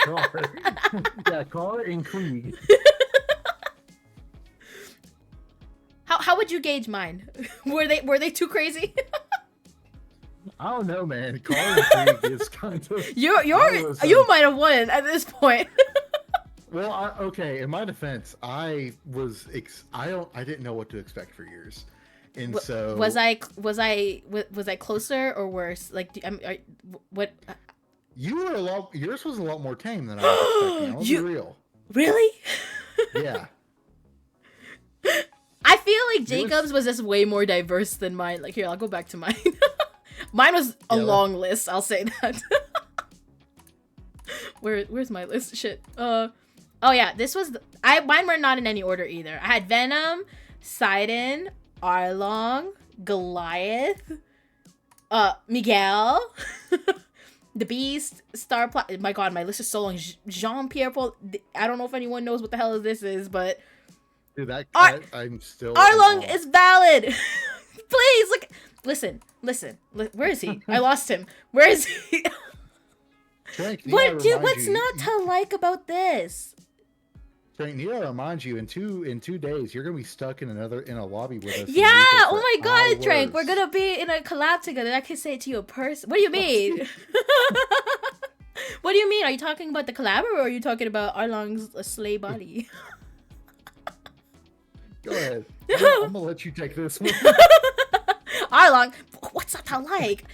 Car. Yeah, Car and Krieg.
How would you gauge mine? Were they too crazy?
I don't know, man. Car and Krieg is kind of.
You might have won at this point.
Well, okay. In my defense, I didn't know what to expect for yours, and so
was I closer or worse? Like, what?
You were yours was a lot more tame than I was expecting. I'll be real.
Really?
Yeah.
I feel like Jacob's was just way more diverse than mine. Like, here, I'll go back to mine. Mine was a long list. I'll say that. Where's my list? Shit. Oh yeah, this was mine were not in any order either. I had Venom, Sidon, Arlong, Goliath, Miguel, the Beast, My God, my list is so long. Jean-Pierre Paul. I don't know if anyone knows what the hell this is, but
dude, I'm still.
Arlong is valid. Please look. Listen. Where is he? I lost him. Where is he?
Frank,
what's not to like about this?
Frank, need to remind you, in two days, you're gonna be stuck in a lobby with us.
Yeah. Oh my God, Frank, we're gonna be in a collab together. I can say it to you in person. What do you mean? What do you mean? Are you talking about the collab, or are you talking about Arlong's slay body?
Go ahead. I'm gonna let you take this one.
Arlong, what's not to like?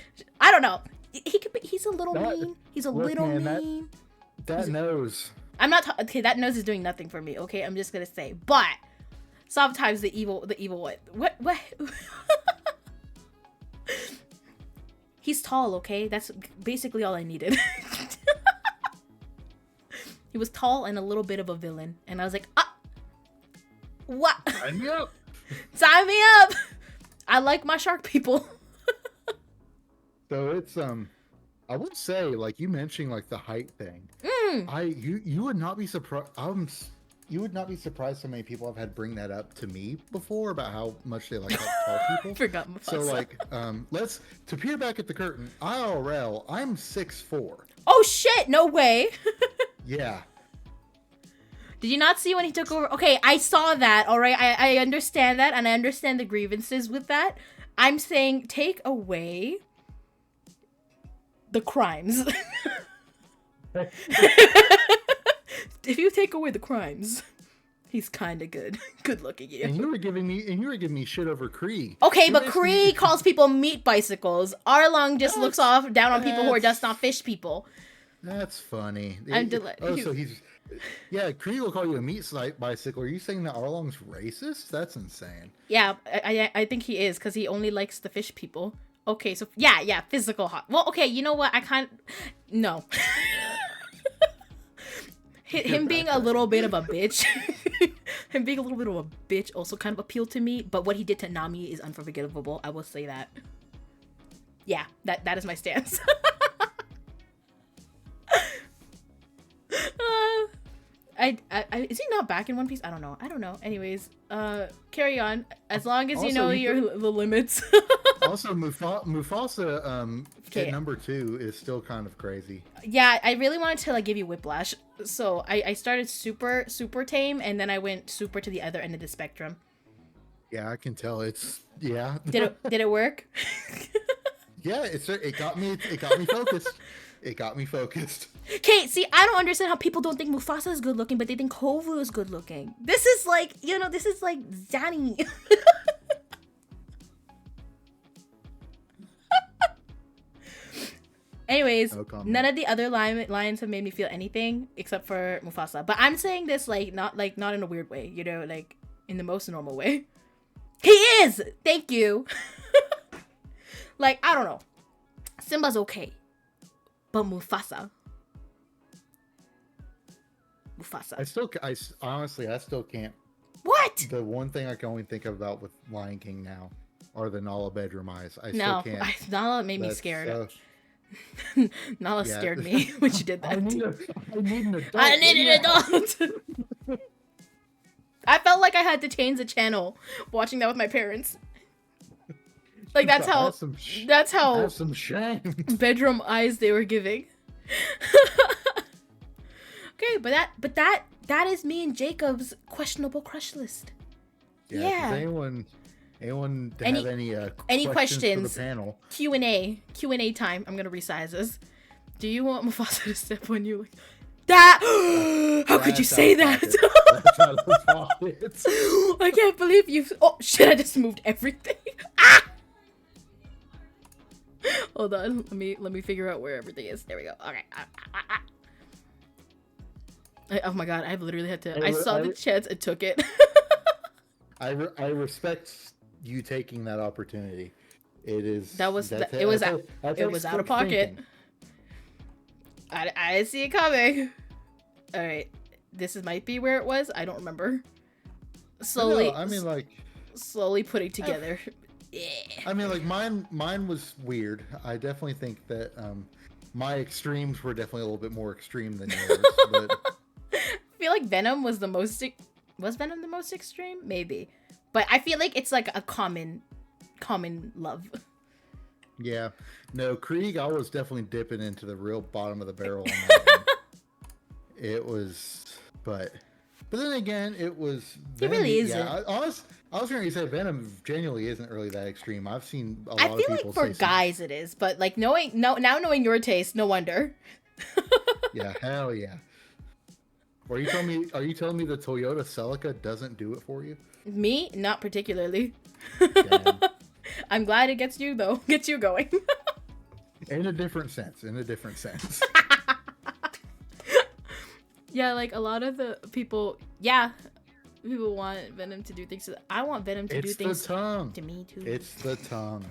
I don't know. He's a little mean. He's a little mean.
That nose.
I'm not okay. That nose is doing nothing for me. Okay, I'm just gonna say. But sometimes the evil one. What? He's tall. Okay, that's basically all I needed. He was tall and a little bit of a villain, and I was like, what?
Sign me up.
Sign me up. I like my shark people.
So it's I would say, like you mentioning like the height thing. You would not be surprised. You would not be surprised so many people have had bring that up to me before about how much they like tall people.
Forgot Mufasa.
So like let's to peer back at the curtain. IRL, I'm 6'4".
Oh shit! No way.
Yeah.
Did you not see when he took over? Okay, I saw that. All right, I understand that, and I understand the grievances with that. I'm saying take away the crimes. If you take away the crimes, he's kind of good. Good looking.
And you were giving me shit over Krieg.
Okay, but Krieg calls people meat bicycles. Arlong just looks off down on people who are just not fish people.
That's funny.
I'm
so he's yeah. Krieg will call you a meat bicycle. Are you saying that Arlong's racist? That's insane.
Yeah, I think he is because he only likes the fish people. Okay, so yeah, physical hot. Well, okay, you know what? I can't. No. Him being a little bit of a bitch. Him being a little bit of a bitch also kind of appealed to me, but what he did to Nami is unforgivable. I will say that. Yeah, that is my stance. Is he not back in One Piece? I don't know. Anyways, carry on. As long as you know the limits.
Also, Mufasa at number 2 is still kind of crazy.
Yeah, I really wanted to like give you whiplash. So I started super tame, and then I went super to the other end of the spectrum.
Yeah, I can tell. It's yeah.
Did it work?
Yeah, it got me focused. It got me focused.
Okay, see, I don't understand how people don't think Mufasa is good looking, but they think Kovu is good looking. This is like, this is like Zanny. Anyways, none of the other lions have made me feel anything except for Mufasa. But I'm saying this not in a weird way, like in the most normal way. He is! Thank you. Like, I don't know. Simba's okay. But Mufasa.
I honestly still can't.
What?
The one thing I can only think about with Lion King now are the Nala bedroom eyes.
Still can't. Nala made me scared. Nala scared me when she did that. I need an adult. I felt like I had to change the channel watching that with my parents. Like that's how
have some shame.
Bedroom eyes they were giving. Okay, but that is me and Jacob's questionable crush list.
Yeah. Anyone have any questions for the panel?
Q&A time. I'm gonna resize this. Do you want Mufasa to step on you? That how could you say that? I can't believe you. Oh shit! I just moved everything. Ah! Hold on. Let me figure out where everything is. There we go. Okay. Oh my god! I literally had to. I saw the chance and took it.
I respect you taking that opportunity. It was
out of pocket. I didn't see it coming. All right, might be where it was. I don't remember. Slowly.
No,
slowly putting together. Yeah.
I mean, like mine was weird. I definitely think that my extremes were definitely a little bit more extreme than yours. But
I feel like Venom was the most. Was Venom the most extreme? Maybe, but I feel like it's like a common love.
Yeah, no, Krieg, I was definitely dipping into the real bottom of the barrel on that one. It was, but then again, it was.
It really isn't.
Yeah, I was going to say Venom genuinely isn't really that extreme. I've seen a lot of people.
I feel like for guys it is, but like now knowing your taste, no wonder.
Yeah, hell yeah. Are you telling me the Toyota Celica doesn't do it for you?
Me? Not particularly.
Damn.
I'm glad it gets you though. Gets you going.
In a different sense.
Yeah, like a lot of the people want Venom to do things. I want Venom to do things to me too.
It's the tongue.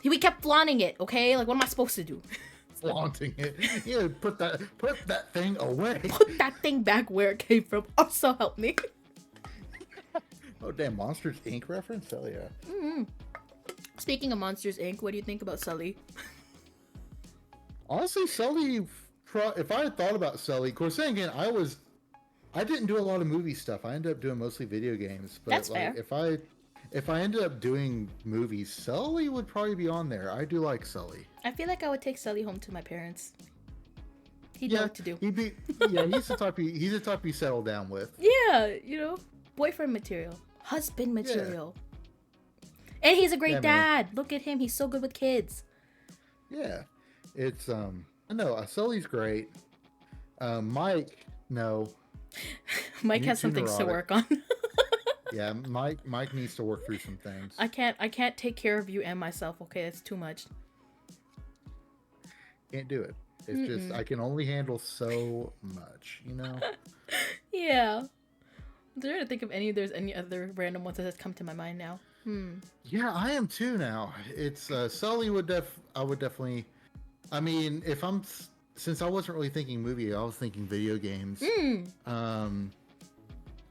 We kept flaunting it, okay? Like, what am I supposed to do?
Flaunting it. Yeah, put that thing away.
Put that thing back where it came from. Oh, so help me.
Oh, damn, Monsters Inc. reference? Hell yeah.
Mm-hmm. Speaking of Monsters Inc., what do you think about Sully?
Honestly, Sully, if I had thought about Sully, of course, then again, I didn't do a lot of movie stuff. I ended up doing mostly video games. But
That's
like,
fair.
if I ended up doing movies, Sully would probably be on there. I do like Sully.
I feel like I would take Sully home to my parents. He'd know what to do.
He's the type you settle down with.
Yeah, boyfriend material, husband material. Yeah. And he's a great dad. Man. Look at him. He's so good with kids.
Yeah. It's, no, Sully's great. Mike, no.
Mike has some things to work on.
Yeah, Mike needs to work through some things.
I can't take care of you and myself, okay? It's too much.
Can't do it. It's just, I can only handle so much,
Yeah. I'm trying to think if there's any other random ones that has come to my mind now.
Yeah, I am too now. It's Sully I would definitely. I mean, since I wasn't really thinking movie, I was thinking video games.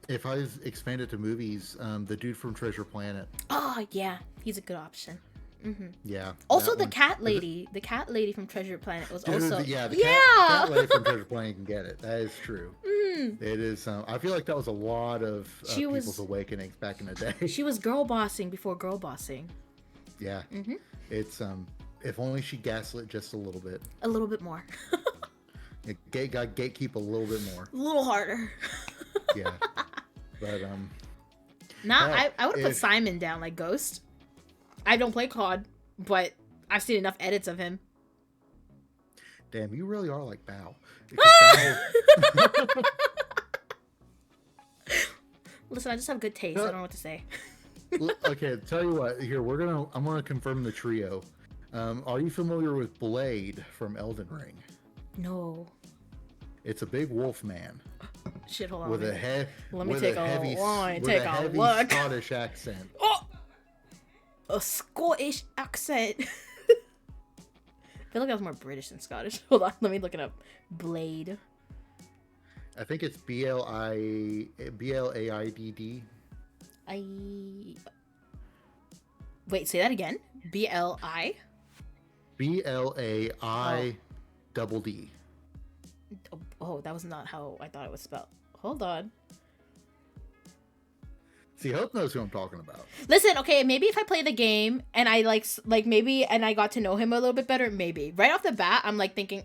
If I expanded to movies, the dude from Treasure Planet.
Oh yeah, he's a good option.
Yeah.
Also, the cat lady from Treasure Planet was also.
The cat lady from Treasure Planet can get it. That is true. It is. I feel like that was a lot of people's awakenings back in the day.
She was girl bossing before girl bossing.
Yeah. It's if only she gaslit just a little bit.
A little bit more.
Got Gatekeeper a little bit more.
A little harder.
Yeah. But
I would have put Simon down like Ghost. I don't play COD, but I've seen enough edits of him.
Damn, you really are like Bao.
Listen, I just have good taste. I don't know what to say.
Okay, tell you what. Here, I'm gonna confirm the trio. Are you familiar with Blade from Elden Ring?
No.
It's a big wolf man.
Shit, hold on.
With a heavy
look.
Scottish accent.
Oh! A Scottish accent. I feel like I was more British than Scottish. Hold on, let me look it up. Blade.
I think it's Blaidd.
Wait, say that again. BLI.
BLAIDD.
Oh, that was not how I thought it was spelled. Hold on.
See, Hope knows who I'm talking about.
Listen, okay, maybe if I play the game and I maybe and I got to know him a little bit better, maybe. Right off the bat, I'm like thinking,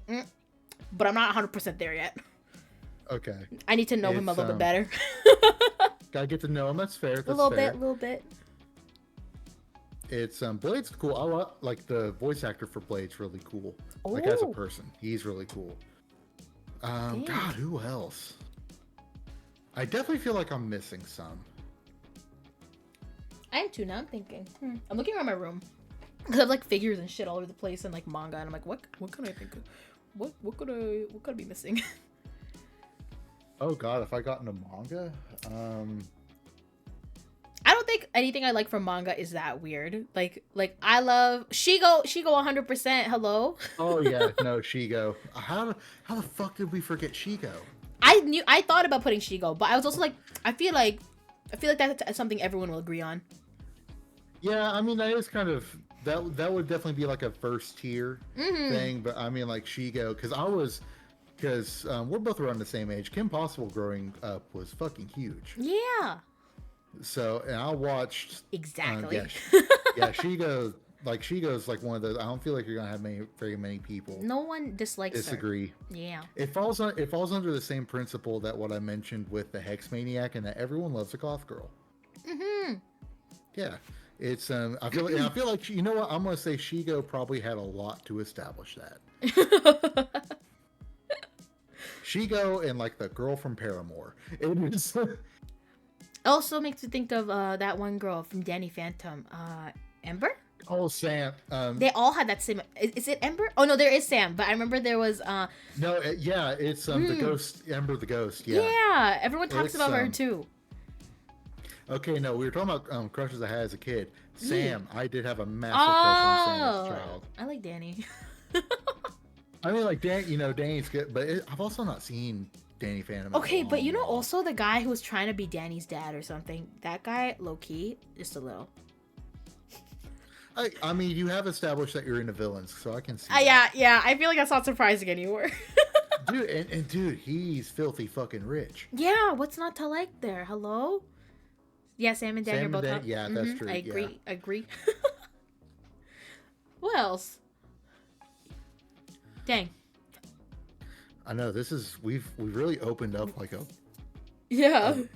but I'm not 100% there yet.
Okay.
I need to know him a little bit better.
Gotta get to know him. That's fair. That's
a little bit.
It's Blade's cool. I like the voice actor for Blade's really cool. Ooh. Like as a person, he's really cool. God, who else? I definitely feel like I'm missing some.
I am too. Now I'm thinking. I'm looking around my room because I have like figures and shit all over the place and like manga, and I'm like, what could I think of? What could I be missing?
Oh God, if I got into manga,
I don't think anything I like from manga is that weird. Like I love Shigo 100%. Hello.
Oh yeah, no Shigo. How the fuck did we forget Shigo?
I thought about putting Shigo, but I was also like, I feel like that's something everyone will agree on.
Yeah, I mean that is kind of that would definitely be like a first tier thing, but I mean like Shigo because we're both around the same age. Kim Possible growing up was fucking huge.
Yeah.
So and I watched
exactly.
Shigo's like one of those. I don't feel like you're gonna have very many people.
No one dislikes
disagree.
Her. Yeah.
It falls under the same principle that what I mentioned with the Hex Maniac, and that everyone loves a goth girl. Yeah. It's I feel like you know what, I'm gonna say Shigo probably had a lot to establish that. Shigo and like the girl from Paramore. It is.
Also makes me think of that one girl from Danny Phantom, Ember.
Oh, Sam.
They all had that same. Is it Ember? Oh no, there is Sam. But I remember there was.
No, it's the ghost, Ember the ghost. Yeah.
Yeah, everyone talks about her too.
Okay, no, we were talking about crushes I had as a kid. Sam, I did have a massive crush on Sam as a child.
I like Danny.
I mean, like Danny's good, but I've also not seen Danny Phantom.
Okay, but also the guy who was trying to be Danny's dad or something. That guy, low key, just a little.
I mean, you have established that you're into villains, so I can see.
Yeah. I feel like that's not surprising anymore.
Dude, and dude, he's filthy fucking rich.
Yeah, what's not to like there? Hello? Yeah, Sam and Dan are both hot.
Yeah, that's true.
I agree. What else? Dang.
I know we've really opened up like a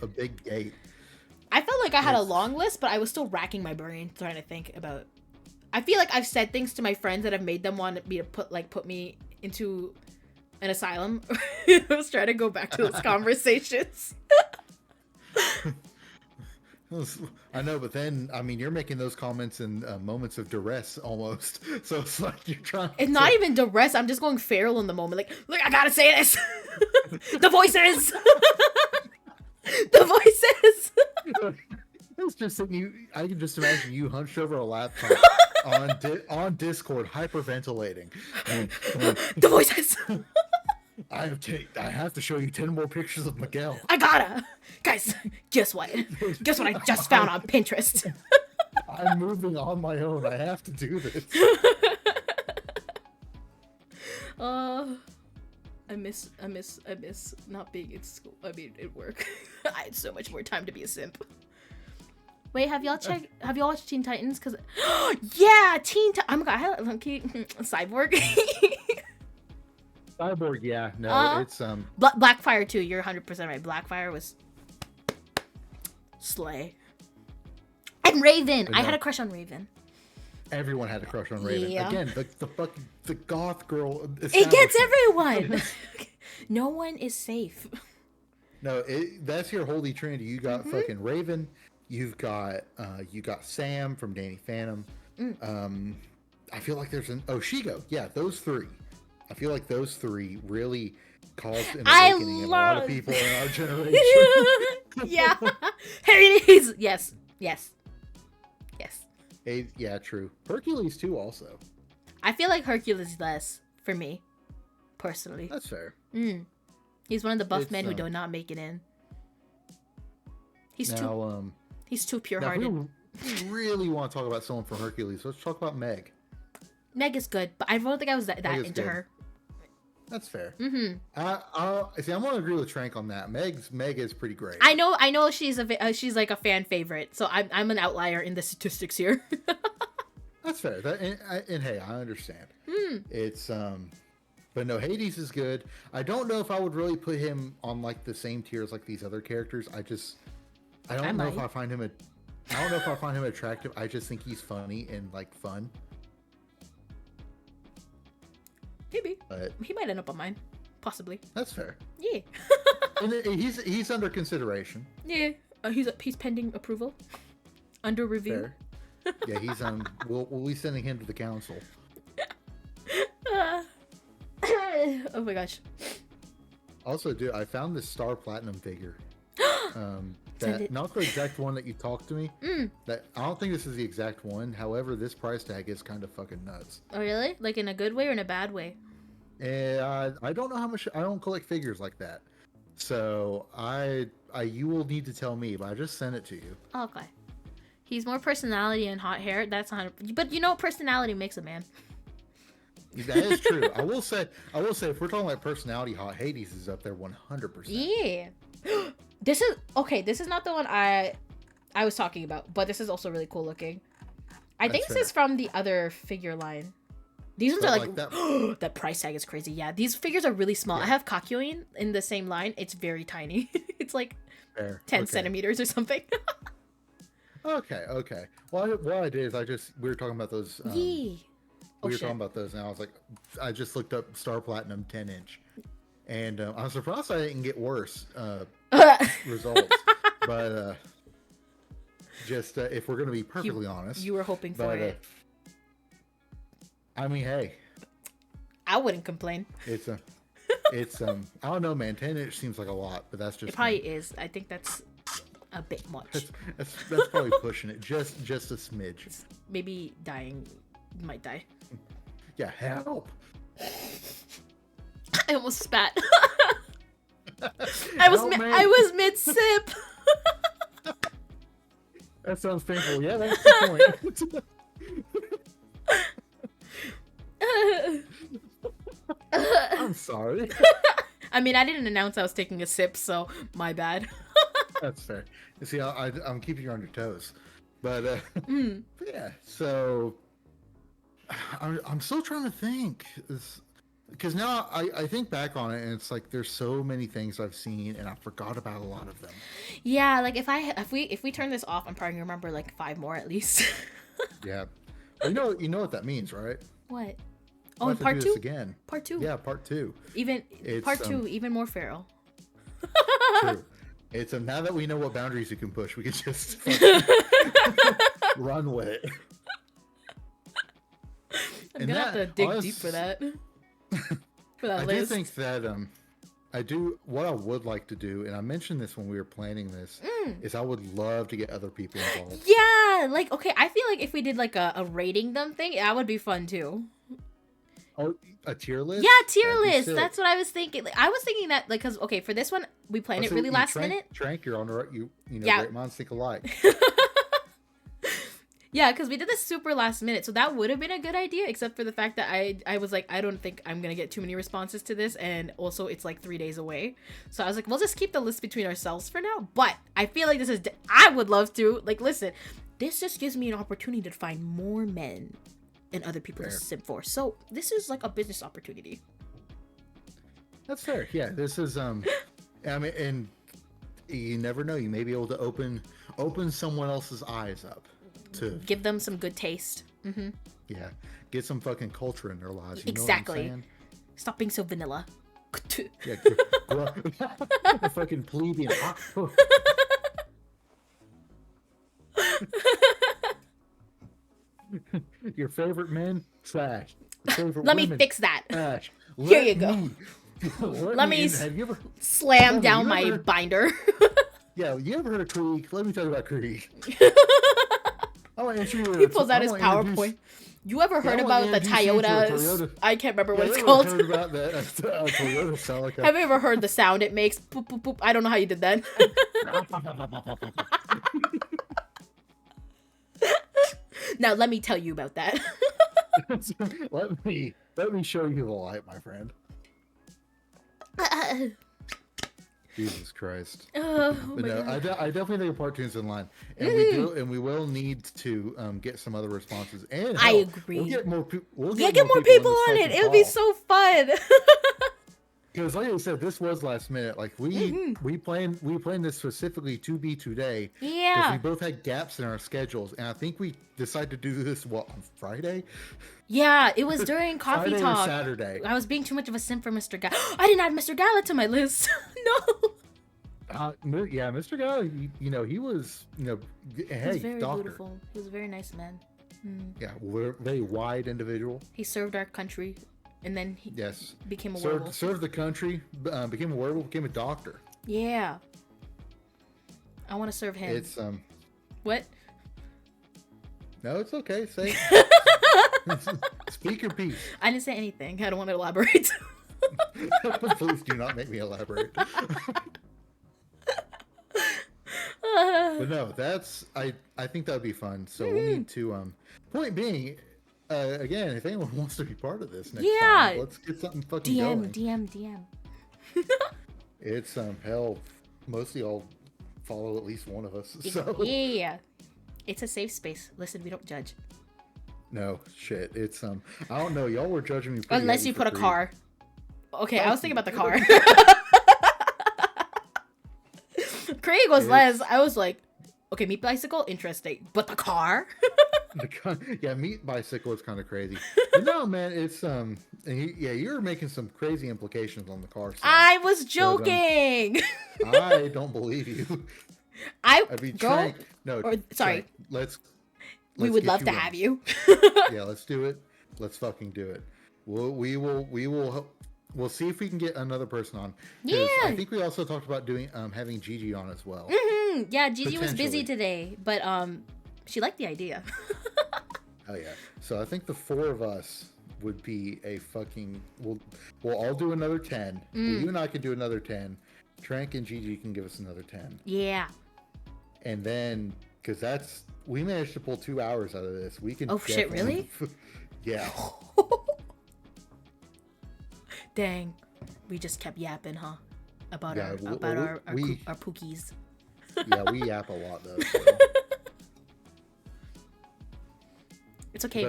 big gate.
I felt like I had a long list, but I was still racking my brain trying to think about. I feel like I've said things to my friends that have made them want me to put me into an asylum. I was trying to go back to those conversations.
I know, but then I mean, you're making those comments in moments of duress almost. So it's like you're trying.
It's not even duress. I'm just going feral in the moment. Like, look, I gotta say this. The voices. The voices.
It's just I can just imagine you hunched over a laptop on Discord, hyperventilating.
The voices.
I have to show you 10 more pictures of Miguel.
I gotta. Guys, guess what? Guess what I just found on Pinterest?
I'm moving on my own. I have to do this.
I miss not being in school. I mean, at work. I had so much more time to be a simp. Wait, have y'all watched Teen Titans? Cause yeah, oh my god, Cyborg.
Cyborg, yeah, no, it's
Blackfire too. You're 100% right. Blackfire was slay. And Raven. I had a crush on Raven.
Everyone had a crush on Raven. Yeah. Again, the goth girl.
It gets everyone. No one is safe.
No, that's your holy trinity. You got fucking Raven. You've got Sam from Danny Phantom. I feel like there's Shigo. Yeah, those three. I feel like those three really caused an awakening in a lot of people in our generation.
Yeah. Hades. Yes.
Yeah, true. Hercules too, also.
I feel like Hercules less for me, personally.
That's fair.
He's one of the buff men who do not make it in. He's too pure-hearted.
If we really want to talk about someone from Hercules, let's talk about Meg.
Meg is good, but I don't think I was that into her.
That's fair. See, I'm gonna agree with Trank on that. Meg is pretty great.
I know she's like a fan favorite, so I'm an outlier in the statistics here.
That's fair. And hey, I understand. It's but no, Hades is good. I don't know if I would really put him on like the same tier as like these other characters. I don't know if I find him attractive. I just think he's funny and like fun.
Maybe. But he might end up on mine. Possibly.
That's fair.
Yeah.
And he's under consideration.
Yeah. He's pending approval. Under review.
Fair. Yeah, he's we'll be sending him to the council.
Oh my gosh.
Also, dude, I found this Star Platinum figure. Not the exact one that you talked to me. That I don't think this is the exact one. However, this price tag is kind of fucking nuts.
Oh really? Like in a good way or in a bad way?
I don't know how much. I don't collect figures like that. So you will need to tell me, but I just sent it to you.
Okay. He's more personality and hot hair. That's 100. But you know, personality makes a man.
That is true. I will say, if we're talking like personality, hot Hades is up there 100%.
Yeah. This is not the one I was talking about, but this is also really cool looking. I think this is from the other figure line. These ones are like that. That price tag is crazy. Yeah, these figures are really small. Yeah. I have Kakyoin in the same line. It's very tiny. It's like 10 centimeters or something. Okay.
Well, what I did is we were talking about those.
We were
talking about those, and I was like, I just looked up Star Platinum 10-inch, and I'm surprised I didn't get worse results. But just if we're gonna be perfectly honest,
you were hoping for it.
I mean, hey,
I wouldn't complain.
It's I don't know, man. 10-inch seems like a lot, but that's just
it. Probably is. I think that's a bit much.
That's probably pushing it just a smidge.
It's maybe dying. You might die.
Yeah, help!
I almost spat. I was mid sip.
That sounds painful. Yeah, that's the point. sorry.
I mean, I didn't announce I was taking a sip, so my bad.
That's fair. You see, I'm keeping you on your toes. But yeah, so I'm still trying to think. Because now I think back on it, and it's like there's so many things I've seen, and I forgot about a lot of them.
Yeah, like if we turn this off, I'm probably gonna remember like 5 more at least.
Yeah, you know what that means, right?
What?
We'll
Oh, part 2
again.
Part 2.
Yeah, part 2.
Part 2, even more feral.
True. It's now that we know what boundaries you can push, we can just run with it.
I'm gonna have to dig deep for that. For that
I
list.
do think that what I would like to do, and I mentioned this when we were planning this, is I would love to get other people involved.
Yeah, like okay, I feel like if we did like a rating them thing, that would be fun too.
Oh, a tier list?
Yeah, tier list. That's what I was thinking. Like, I was thinking that like because okay, for this one we planned it really last minute.
Trank, you're on the right. You know,
yeah.
Great minds think alike.
Yeah, because we did this super last minute, so that would have been a good idea, except for the fact that I was like, I don't think I'm gonna get too many responses to this, and also it's like 3 days away, so I was like, we'll just keep the list between ourselves for now. But I feel like I would love to like listen. This just gives me an opportunity to find more men and other people to simp for. So this is like a business opportunity.
That's fair. Yeah, this is I mean, and you never know. You may be able to open someone else's eyes up. To
give them some good taste. Mm-hmm.
Yeah, get some fucking culture in their lives. You
exactly.
Know what I'm saying?
Stop being so vanilla.
Yeah, fucking plebeian. Your favorite men, trash. Your favorite
Let
women,
me fix that.
Trash.
Here you go. Let me slam down my binder.
Yeah, you ever heard of Krieg? Let me tell you about Krieg.
He pulls out his PowerPoint. You ever heard about the Toyota? I can't remember what it's called.
Heard about that Toyota Celica.
Have you ever heard the sound it makes? Boop, boop, boop. I don't know how you did that. Now let me tell you about that.
let me show you the light, my friend. Jesus Christ! But no, I definitely think part 2 is in line, and we will need to get some other responses. And
I agree.
We'll get more people.
Get more people on it. It'll be so fun.
Because, like I said, this was last minute. Like we planned this specifically to be today.
Yeah.
Because we both had gaps in our schedules, and I think we decided to do this on Friday.
Yeah, it was during coffee
Friday
talk.
Or Saturday.
I was being too much of a simp for Mr. Gala. I didn't add Mr. Gala to my list. No.
Yeah, Mr. Gala, he was, hey,
he was very
doctor.
beautiful. He was a very nice man.
Yeah, very wide individual.
He served our country, and then he became a werewolf.
Served the country, became a werewolf, became a doctor.
Yeah. I want to serve him.
It's
What?
No, it's okay. Say. Speak your piece.
I didn't say anything. I don't want to elaborate.
Please do not make me elaborate. But no, I think that would be fun. So we'll need to point being, again, if anyone wants to be part of this next time, let's get something fucking going.
DM.
It's hell, mostly I'll follow at least one of us. So
yeah. It's a safe space. Listen, we don't judge.
No, shit. It's I don't know. Y'all were judging me.
Unless you put a car. Okay, I was thinking about the car. Craig was less. I was like, okay, meat bicycle, interesting, but the car.
Yeah, meat bicycle is kind of crazy. But no, man, it's you're making some crazy implications on the car side.
I was joking.
I don't believe you.
Sorry. We would love to have you.
Yeah, let's do it. Let's fucking do it. We'll see if we can get another person on. Yeah. I think we also talked about doing having Gigi on as well.
Mm-hmm. Yeah, Gigi was busy today, but she liked the idea.
Oh yeah. So I think the 4 of us would be a fucking. We'll all do another 10. Well, you and I can do another 10. Trank and Gigi can give us another 10.
Yeah.
And then, because we managed to pull 2 hours out of this. We can.
Oh shit! Really?
Yeah.
Dang. we just kept yapping, huh? About
Yeah,
our pookies.
Yeah, we yap a lot though. So.
It's okay.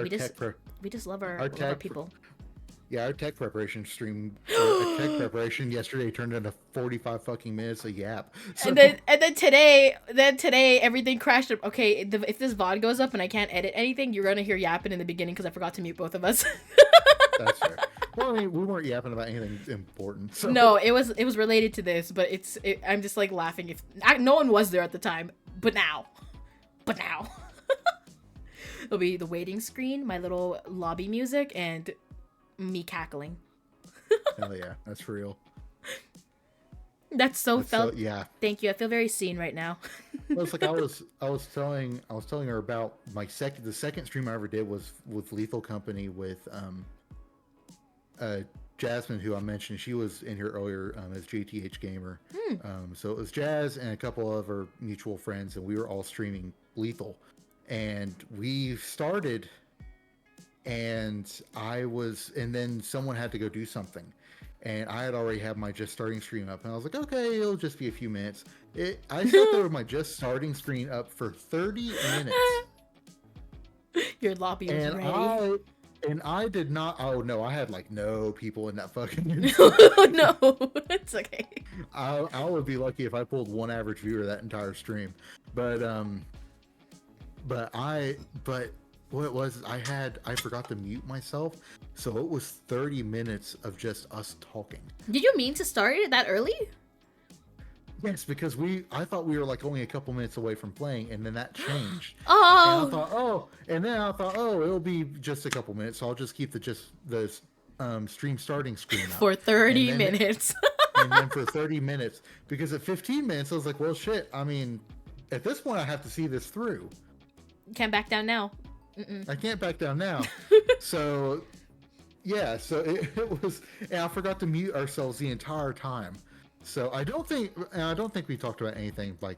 We just love our people.
Yeah, our tech preparation stream, our tech preparation yesterday turned into 45 fucking minutes of yap. So.
And then today everything crashed. Okay, if this VOD goes up and I can't edit anything, you're gonna hear yapping in the beginning because I forgot to mute both of us.
That's fair. Well, I mean, we weren't yapping about anything important. So.
No, it was related to this, but I'm just like laughing. No one was there at the time, but now. It'll be the waiting screen, my little lobby music, and me cackling.
Hell yeah, that's real.
That's so felt.
Yeah.
Thank you. I feel very seen right now.
Well, it's like I was telling her about the second stream I ever did was with Lethal Company with Jasmine, who I mentioned. She was in here earlier as JTH Gamer. So it was Jazz and a couple of her mutual friends, and we were all streaming Lethal. And we started, and then someone had to go do something. And I had already had my just starting screen up, and I was like, okay, it'll just be a few minutes. I sat there with my just starting screen up for 30 minutes.
Your lobby was ready.
And I did not. Oh no, I had like no people in that fucking.
No, it's okay.
I would be lucky if I pulled one average viewer that entire stream, but what it was, I forgot to mute myself, so it was 30 minutes of just us talking.
Did you mean to start it that early?
Yes, because I thought we were like only a couple minutes away from playing, and then that changed. And then I thought, it'll be just a couple minutes, so I'll just keep the stream starting screen up.
For 30 minutes.
And then for 30 minutes, because at 15 minutes, I was like, well, shit, I mean, at this point, I have to see this through.
Can't back down now.
I can't back down now. So, yeah, so it was, and I forgot to mute ourselves the entire time. So I don't think we talked about anything like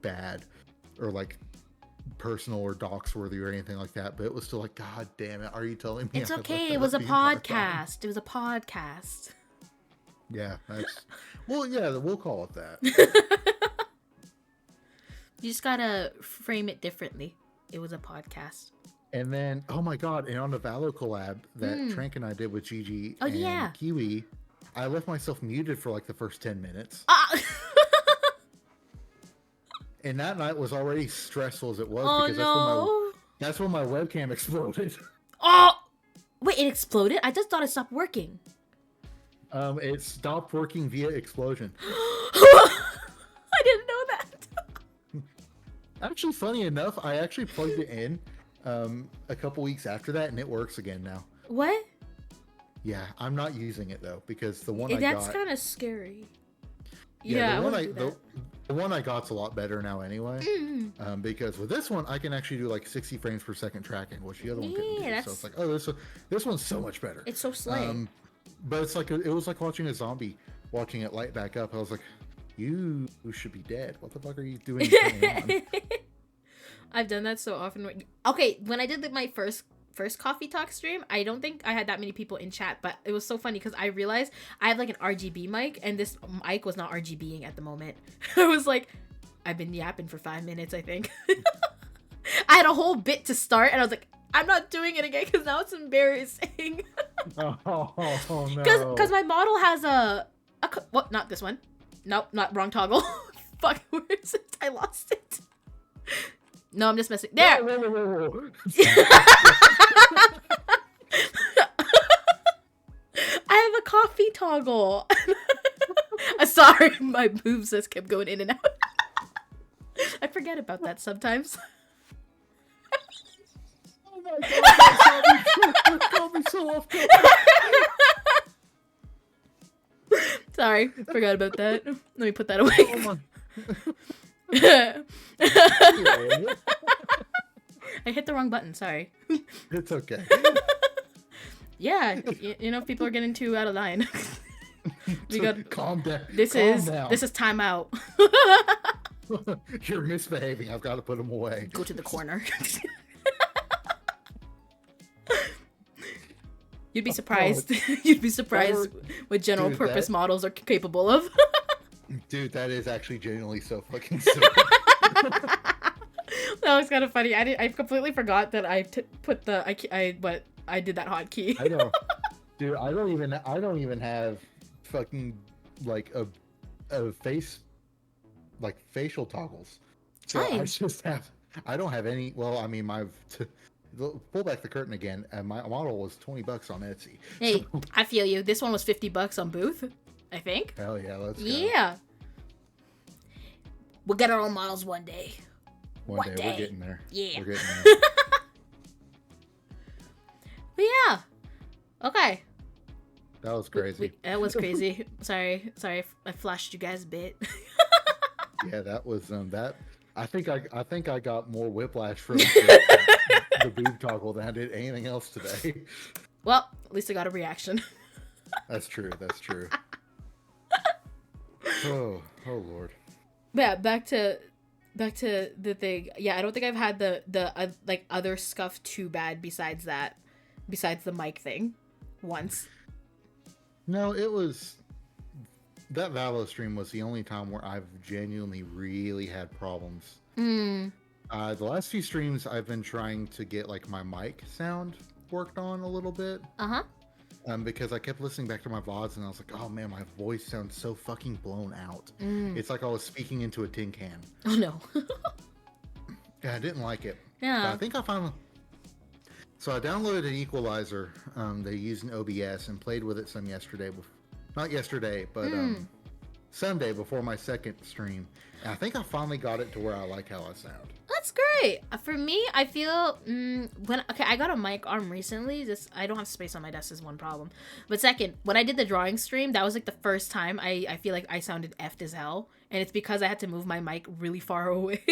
bad or like personal or dox worthy or anything like that, but it was still like, God damn it, are you telling me?
It's okay. It was a podcast. It was a podcast.
Yeah, we'll call it that.
You just gotta frame it differently. It was a podcast.
And then, oh my God, and on the Valo collab that Trank and I did with Gigi and Kiwi, I left myself muted for like the first 10 minutes. And that night was already stressful as it was because that's when my webcam exploded.
Oh! Wait, it exploded? I just thought it stopped working.
It stopped working via explosion.
I didn't know that.
Actually, funny enough, I actually plugged it in a couple weeks after that, and it works again now.
What?
Yeah, I'm not using it though because the one
that's kind of scary.
Yeah, the one I got's a lot better now anyway. Because with this one, I can actually do like 60 frames per second tracking, which the other one couldn't do. So it's like, this one's so much better.
It's so slick.
But it's like it was like watching a zombie, watching it light back up. I was like, you should be dead. What the fuck are you doing?
I've done that so often. Okay, when I did my first coffee talk stream, I don't think I had that many people in chat, but it was so funny because I realized I have like an RGB mic and this mic was not RGBing at the moment. I was like, I've been yapping for 5 minutes, I think. I had a whole bit to start and I was like, I'm not doing it again because now it's embarrassing.
No.
Because my model has what? Not this one. Nope, not wrong toggle. Fuck, where is it? I lost it. No, I'm just messing. There.
Whoa.
I have a coffee toggle. Sorry, my moves just kept going in and out. I forget about that sometimes.
Oh my God, that caught me so off guard.
Sorry, forgot about that. Let me put that away. I hit the wrong button, sorry.
It's okay.
Yeah, you know, if people are getting too out of line. We got
calm down.
This is timeout.
You're misbehaving. I've got to put them away.
Go to the corner. You'd be surprised. You'd be surprised what general purpose models are capable of.
Dude, that is actually genuinely so fucking silly.
That was kind of funny. I completely forgot that I put the I did that hotkey.
I know, dude. I don't even have fucking like a face, like facial toggles. So nice. I don't have any. Well, I mean, pull back the curtain again. And my model was $20 on Etsy.
Hey, so, I feel you. This one was $50 on Booth, I think.
Hell yeah, let's go.
Yeah. We'll get our own models one day.
One day. We're getting there.
Yeah.
We're getting there.
But yeah. Okay.
That was crazy.
That was crazy. Sorry, I flashed you guys a bit.
Yeah, that was that. I think I got more whiplash from the boob toggle than I did anything else today.
Well, at least I got a reaction.
That's true. That's true. Oh Lord.
Yeah, back to the thing. Yeah, I don't think I've had the like other scuff too bad besides the mic thing once.
No, it was that Valo stream was the only time where I've genuinely really had problems. The last few streams I've been trying to get like my mic sound worked on a little bit. Because I kept listening back to my VODs and I was like, oh man, my voice sounds so fucking blown out. It's like I was speaking into a tin can.
Oh no.
Yeah, I didn't like it.
Yeah.
But I think I finally... So I downloaded an equalizer they use in OBS and played with it some yesterday. Not yesterday, but Sunday before my second stream. And I think I finally got it to where I like how I sound.
That's great. For me, I feel I got a mic arm recently. I don't have space on my desk is one problem. But second, when I did the drawing stream, that was like the first time I feel like I sounded effed as hell. And it's because I had to move my mic really far away.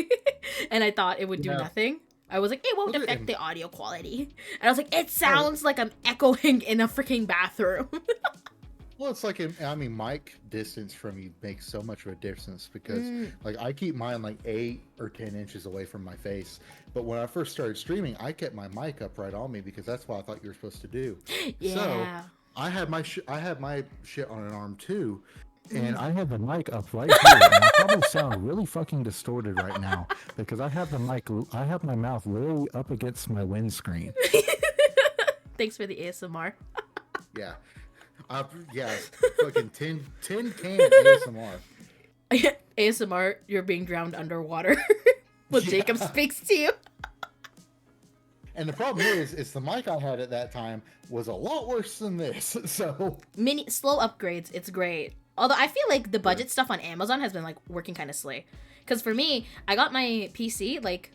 And I thought it would do nothing. I was like, it won't affect the audio quality. And I was like, it sounds like I'm echoing in a freaking bathroom.
Well, it's like, I mean, mic distance from you makes so much of a difference because, like, I keep mine like 8 or 10 inches away from my face. But when I first started streaming, I kept my mic up right on me because that's what I thought you were supposed to do.
Yeah.
So I had my shit on an arm too, and I have the mic up right here, and I probably sound really fucking distorted right now because I have my mouth literally up against my windscreen.
Thanks for the ASMR.
Yeah. Yeah, fucking tin can ASMR.
ASMR, you're being drowned underwater when Jacob speaks to you.
And the problem is the mic I had at that time was a lot worse than this. So
slow upgrades, it's great. Although I feel like the budget stuff on Amazon has been like working kind of slay. Because for me, I got my PC like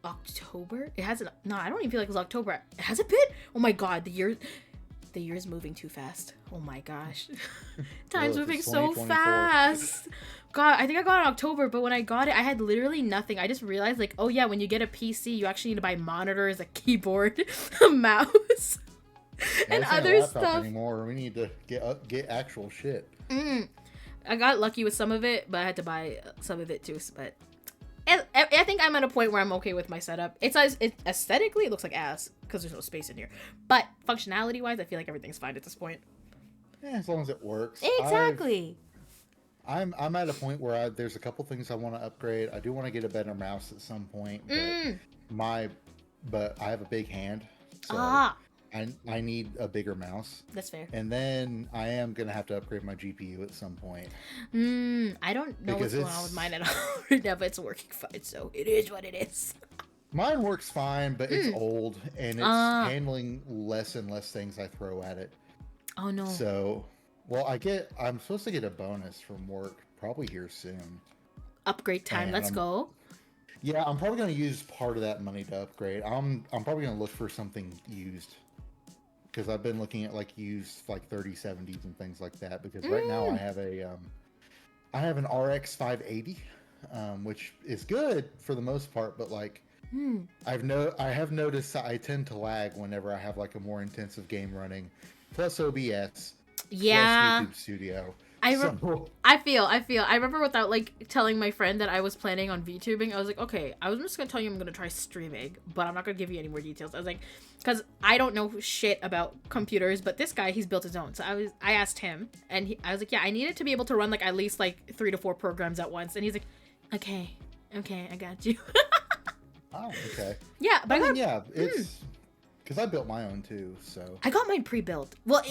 October. It hasn't. No, I don't even feel like it was October. Has it been? Oh my god, the year's moving too fast. Oh my gosh. Time's moving so fast. God, I think I got it in October, but when I got it, I had literally nothing. I just realized, like, oh yeah, when you get a PC, you actually need to buy monitors, a keyboard, a mouse, and other stuff.
Anymore. We need to get actual shit.
I got lucky with some of it, but I had to buy some of it too. But I think I'm at a point where I'm okay with my setup. It aesthetically, it looks like ass because there's no space in here. But functionality wise, I feel like everything's fine at this point.
Yeah, as long as it works.
Exactly.
I'm at a point where there's a couple things I want to upgrade. I do want to get a better mouse at some point, but I have a big hand, so I need a bigger mouse.
That's fair.
And then I am gonna have to upgrade my GPU at some point.
I don't know what's going on with mine at all right now, but it's working fine, so it is what it is.
Mine works fine, but it's old and it's handling less and less things I throw at it.
Oh no.
So, well, I'm supposed to get a bonus from work probably here soon.
Upgrade time. Let's go.
Yeah, I'm probably gonna use part of that money to upgrade. I'm probably gonna look for something used. Because I've been looking at like used like 3070s and things like that. Because right now I have an RX 580, which is good for the most part, but like I have noticed that I tend to lag whenever I have like a more intensive game running, plus OBS, plus YouTube Studio.
I feel. I remember without like telling my friend that I was planning on VTubing, I was like, okay, I was just gonna tell you I'm gonna try streaming, but I'm not gonna give you any more details. I was like, because I don't know shit about computers, but this guy, he's built his own. So I asked him, and I was like, yeah, I needed to be able to run like at least like 3 to 4 programs at once, and he's like, okay, I got you.
Oh, okay.
Yeah, but
it's because I built my own too, so
I got mine pre-built. Well,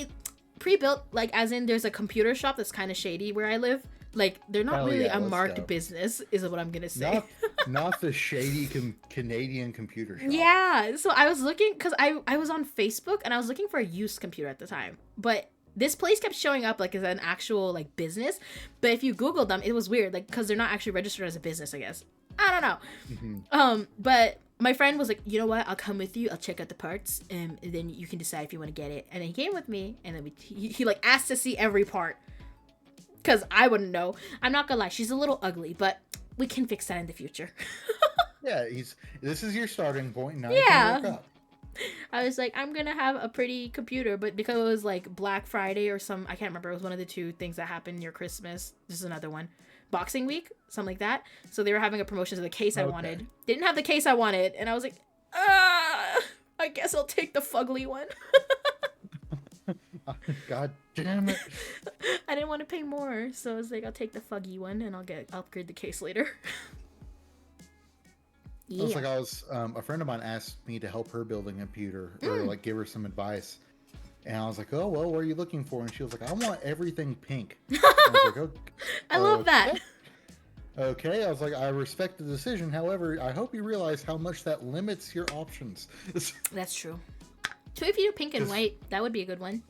pre-built, like as in there's a computer shop that's kind of shady where I live. Like they're not really a marked business, is what I'm gonna say.
Not the shady Canadian computer shop.
Yeah, so I was looking because I was on Facebook and I was looking for a used computer at the time, but this place kept showing up like as an actual like business. But if you Googled them, it was weird, like because they're not actually registered as a business, I guess. I don't know. Mm-hmm. But my friend was like, you know what? I'll come with you. I'll check out the parts, and then you can decide if you want to get it. And then he came with me, and then he like asked to see every part, because I wouldn't know. I'm not gonna lie, she's a little ugly, but we can fix that in the future.
Yeah, this is your starting point. Now you can work up.
I was like, I'm gonna have a pretty computer, but because it was like Black Friday or I can't remember. It was one of the 2 things that happened near Christmas. This is another one. Boxing Week, something like that. So they were having a promotion of the case I wanted. They didn't have the case I wanted, and I was like, I guess I'll take the fugly one.
God damn it.
I didn't want to pay more, so I was like, I'll take the fuggy one, and I'll upgrade the case later.
Yeah. I was a friend of mine asked me to help her build a computer or like give her some advice. And I was like, oh, well, what are you looking for? And she was like, I want everything pink. I was like, okay.
I love that.
Okay. I was like, I respect the decision. However, I hope you realize how much that limits your options.
That's true. So if you do pink and white, that would be a good one.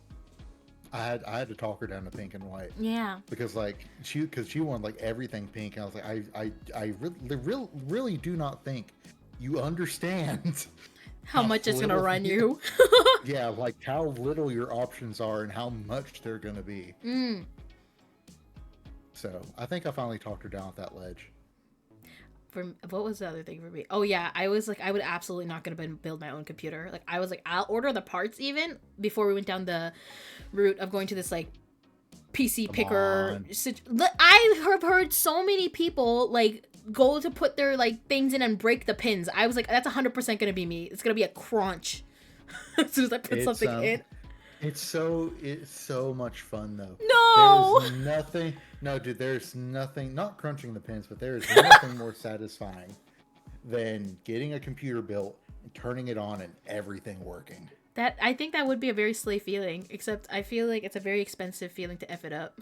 I had to talk her down to pink and white.
Yeah.
Because like she wanted like everything pink. And I was like, I really do not think you understand
how much it's gonna run you.
Yeah, like how little your options are and how much they're gonna be. So I think I finally talked her down at that ledge.
What was the other thing for me? Oh yeah, I was like, I would absolutely not gonna build my own computer. Like I was like, I'll order the parts even before we went down the route of going to this like PC picker. I have heard so many people like go to put their like things in and break the pins. I was like, that's 100% gonna be me. It's gonna be a crunch as soon as I put something in.
It's so much fun though.
No,
there's nothing. No, dude, there's nothing. Not crunching the pins, but there is nothing more satisfying than getting a computer built and turning it on and everything working.
That I think that would be a very slay feeling. Except I feel like it's a very expensive feeling to F it up.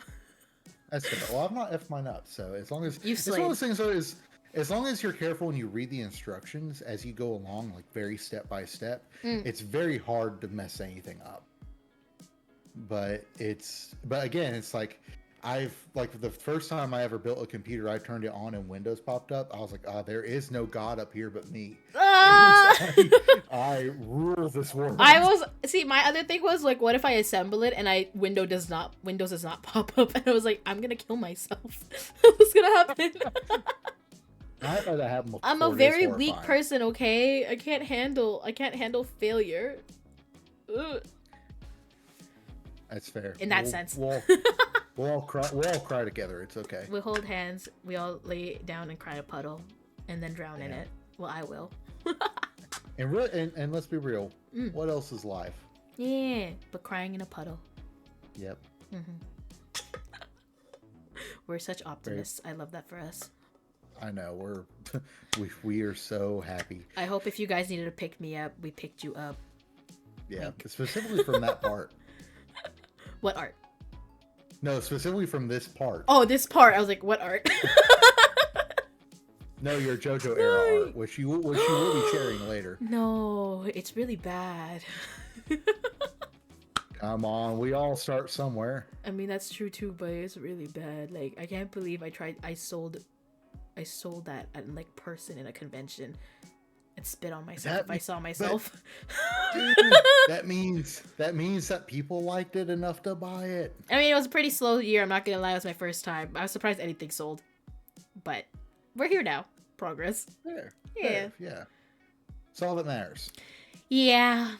That's good. Well, I've not F mine up, so as long as
it's
one of those things though is as long as you're careful when you read the instructions as you go along, like very step by step, it's very hard to mess anything up. But again, it's like the first time I ever built a computer, I turned it on and Windows popped up. I was like, there is no God up here but me. I rule this world.
My other thing was like, what if I assemble it and Windows does not pop up, and I was like, I'm gonna kill myself. What's gonna happen?
I had that happen before.
I'm a very weak person, okay? I can't handle failure. Ugh.
That's fair.
In that sense.
We'll all cry together. It's okay.
We hold hands, we all lay down and cry a puddle, and then drown in it. Well, I will.
and let's be real. What else is life?
Yeah, but crying in a puddle.
Yep.
We're such optimists. I love that for us.
I know. We are so happy.
I hope if you guys needed to pick me up, we picked you up.
Yeah, specifically from that part.
What art?
No, specifically from this part.
Oh, this part. I was like, what art?
No, your JoJo era art, which you will be sharing later.
No, it's really bad.
Come on, we all start somewhere.
I mean, that's true too, but it's really bad. Like, I can't believe I sold that at like person in a convention and spit on myself if I saw myself.
Dude, that means that people liked it enough to buy it.
I mean, it was a pretty slow year. I'm not gonna lie, it was my first time. I was surprised anything sold, but we're here now. Progress.
There.
Yeah.
Yeah. It's all that matters.
Yeah.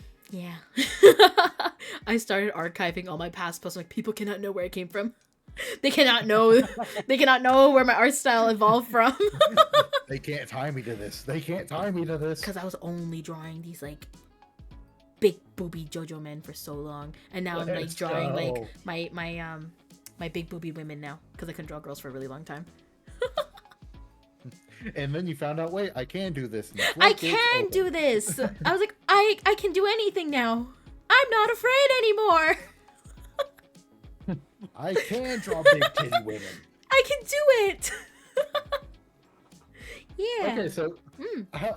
I started archiving all my past posts. Like, people cannot know where I came from. They cannot know. They cannot know where my art style evolved from.
They can't tie me to this. They can't tie me to this.
Because I was only drawing these like big booby JoJo men for so long, and now I'm like drawing like my big booby women now because I couldn't draw girls for a really long time.
And then you found out, wait, I can do this.
I can do this. I was like, I can do anything now. I'm not afraid anymore.
I can draw big titty women.
I can do it. Yeah.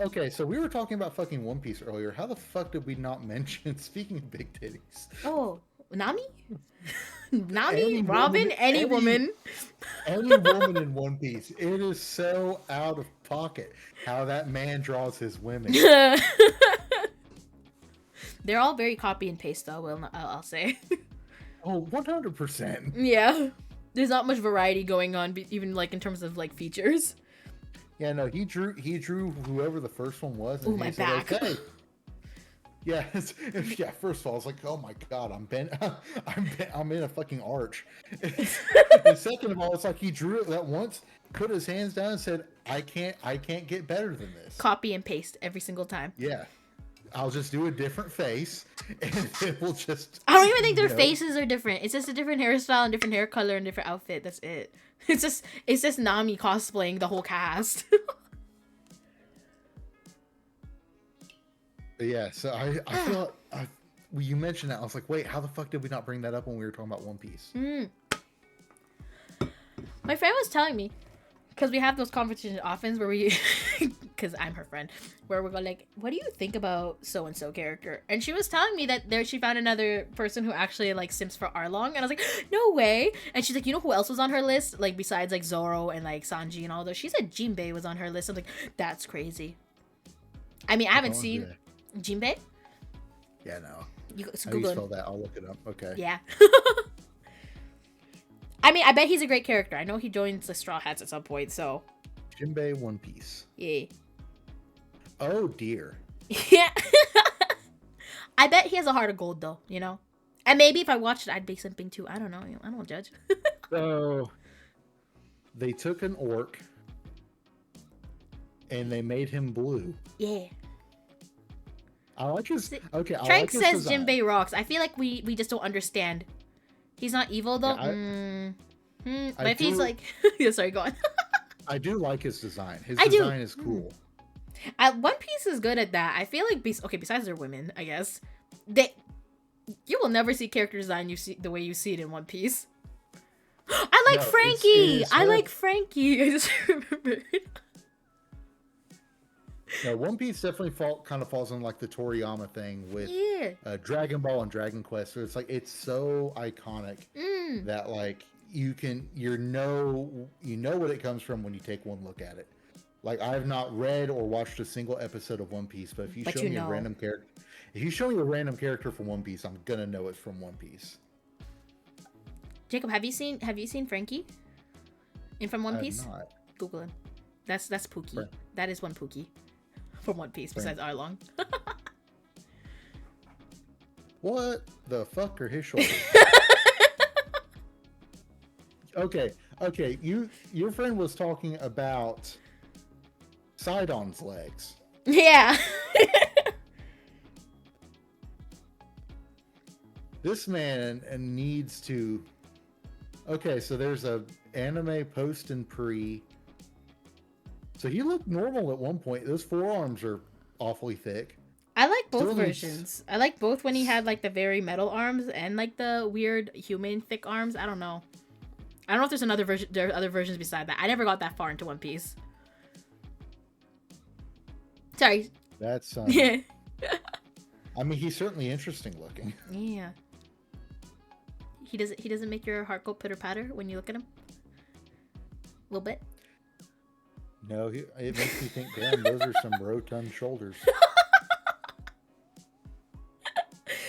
Okay, so we were talking about fucking One Piece earlier. How the fuck did we not mention, speaking of big titties?
Oh, Nami? Nami? Robin? Any woman?
Any woman in One Piece. It is so out of pocket how that man draws his women.
They're all very copy and paste, though, I'll say.
Oh, 100%.
Yeah. There's not much variety going on, even like in terms of like features.
Yeah, no, he drew whoever the first one was.
And my back.
Okay. Yeah, yeah. First of all, I was like, oh my god, I'm in a fucking arch. And second of all, it's like he drew it that once, put his hands down, and said, I can't get better than this.
Copy and paste every single time.
Yeah. I'll just do a different face, and it will just...
I don't even think their faces are different. It's just a different hairstyle and different hair color and different outfit. That's it. It's just Nami cosplaying the whole cast.
Yeah, so I feel when you mentioned that, I was like, wait, how the fuck did we not bring that up when we were talking about One Piece?
My friend was telling me, because we have those conversations often where we, because I'm her friend, where we go like, what do you think about so-and-so character? And she was telling me that she found another person who actually like simps for Arlong, and I was like, no way. And she's like, you know who else was on her list? Like besides like Zoro and like Sanji and all those, she said Jinbei was on her list. I'm like, that's crazy. I mean, I haven't seen Jinbei.
Yeah, no.
You
How do
Google
you spell that? I'll look it up. Okay.
Yeah. I mean, I bet he's a great character. I know he joins the Straw Hats at some point, so.
Jinbei One Piece.
Yeah.
Oh, dear.
Yeah. I bet he has a heart of gold, though, you know? And maybe if I watched it, I'd be simping too. I don't know. I don't judge.
So, they took an orc, and they made him blue.
Yeah.
I like his... Okay,
Trank says Jinbei rocks. I feel like we just don't understand. He's not evil, though. Yeah, but if he's like... yeah, sorry, go on.
I do like his design. His design is cool.
One Piece is good at that. I feel like... Okay, besides their women, I guess. You will never see character design the way you see it in One Piece. I like Frankie! I like Frankie! I just remembered.
No, One Piece definitely kind of falls in like the Toriyama thing with Dragon Ball and Dragon Quest. So it's like it's so iconic that like you know what it comes from when you take one look at it. Like I have not read or watched a single episode of One Piece, but if you show me a random character from One Piece, I'm gonna know it's from One Piece.
Jacob, have you seen Frankie from One Piece?
Not.
Google him. That's Pookie. That is one Pookie from One Piece besides Arlong.
What the fuck are his shoulders? Okay. Your friend was talking about Sidon's legs.
Yeah.
This man needs to... Okay, so there's a anime post and pre. So he looked normal at one point. Those forearms are awfully thick.
I like both versions. I like both when he had like the very metal arms and like the weird human thick arms. I don't know if there's another version. There are other versions beside that. I never got that far into One Piece. Sorry.
That's
yeah.
I mean, he's certainly interesting looking.
Yeah. He doesn't make your heart go pitter patter when you look at him. A little bit.
No, it makes me think, damn, those are some rotund shoulders.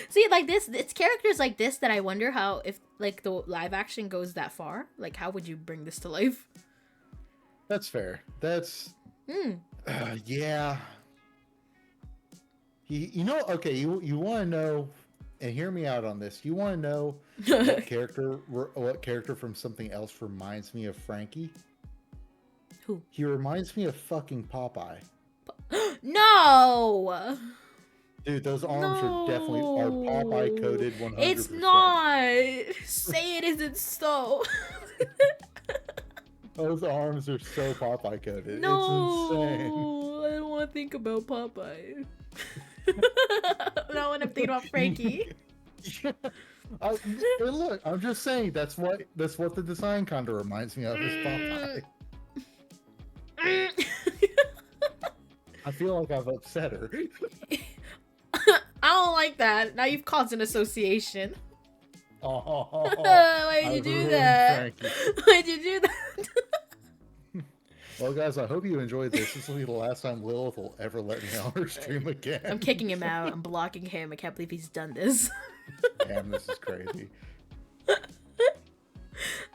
See, like this, it's characters like this that I wonder how, if like the live action goes that far, like how would you bring this to life?
That's fair. That's yeah. You know, okay, you want to know and hear me out on this. You want to know what character from something else reminds me of Frankie?
Who?
He reminds me of fucking Popeye.
No!
Dude, those arms are Popeye coded 100%.
It's not! Say it isn't so.
Those arms are so Popeye coded.
No!
It's insane.
I don't want to think about Popeye. Not when I'm thinking about Frankie.
Look, I'm just saying that's what the design kind of reminds me of is Popeye. I feel like I've upset her.
I don't like that. Now you've caused an association.
Oh,
why'd you do that? Why'd you do that?
Well, guys, I hope you enjoyed this. This will be the last time Lilith will ever let me on her stream again.
I'm kicking him out. I'm blocking him. I can't believe he's done this.
Damn, this is crazy. It